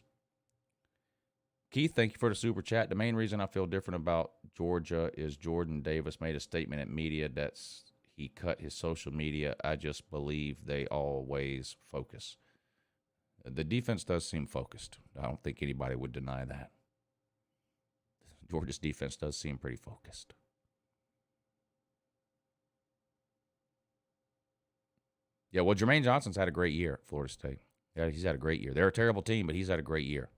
Keith, thank you for the super chat. The main reason I feel different about Georgia is Jordan Davis made a statement at media that he cut his social media. I just believe they always focus. The defense does seem focused. I don't think anybody would deny that. Georgia's defense does seem pretty focused. Yeah, well, Jermaine Johnson's had a great year at Florida State. Yeah, he's had a great year. They're a terrible team, but he's had a great year.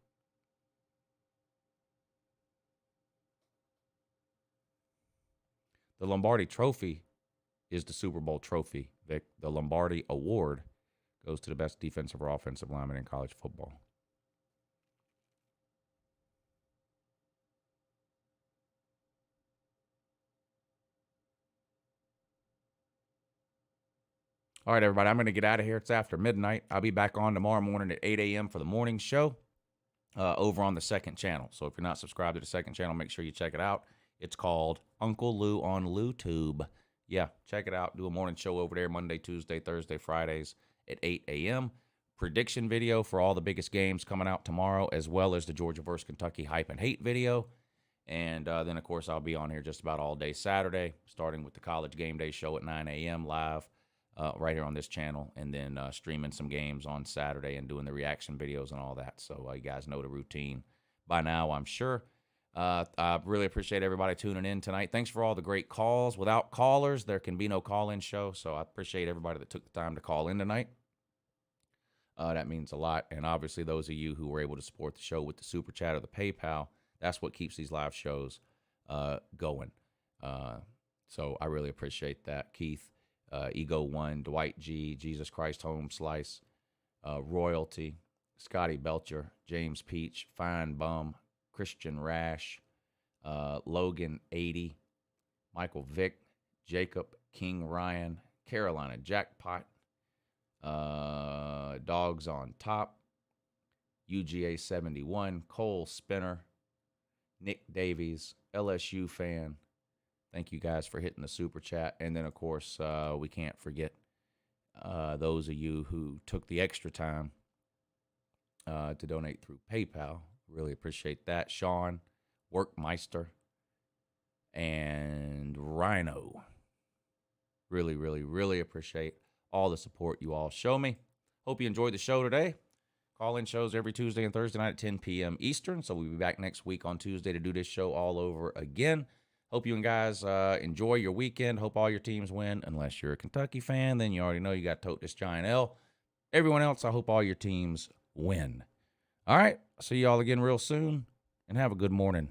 The Lombardi Trophy is the Super Bowl trophy. The Lombardi Award goes to the best defensive or offensive lineman in college football. All right, everybody, I'm going to get out of here. It's after midnight. I'll be back on tomorrow morning at 8 a.m. for the morning show. over on the second channel. So if you're not subscribed to the second channel, make sure you check it out. It's called Uncle Lou on LouTube. Yeah, check it out. Do a morning show over there Monday, Tuesday, Thursday, Fridays at 8 a.m. Prediction video for all the biggest games coming out tomorrow, as well as the Georgia versus Kentucky hype and hate video. And then, of course, I'll be on here just about all day Saturday, starting with the College Game Day show at 9 a.m. live right here on this channel, and then streaming some games on Saturday and doing the reaction videos and all that. So you guys know the routine by now, I'm sure. I really appreciate everybody tuning in tonight. Thanks for all the great calls. Without callers, there can be no call-in show, so I appreciate everybody that took the time to call in tonight. That means a lot. And obviously those of you who were able to support the show with the Super Chat or the PayPal, that's what keeps these live shows going. So I really appreciate that. Keith, Ego One, Dwight G, Jesus Christ Home Slice, Royalty, Scotty Belcher, James Peach, Fine Bum, Christian Rash, Logan 80, Michael Vick, Jacob, King Ryan, Carolina Jackpot, Dogs on Top, UGA 71, Cole Spinner, Nick Davies, LSU fan. Thank you guys for hitting the super chat. And then, of course, we can't forget those of you who took the extra time to donate through PayPal. Really appreciate that. Sean, Workmeister, and Rhino. Really, really, really appreciate all the support you all show me. Hope you enjoyed the show today. Call-in shows every Tuesday and Thursday night at 10 p.m. Eastern. So we'll be back next week on Tuesday to do this show all over again. Hope you guys enjoy your weekend. Hope all your teams win. Unless you're a Kentucky fan, then you already know you got to tote this giant L. Everyone else, I hope all your teams win. All right. See you all again real soon, and have a good morning.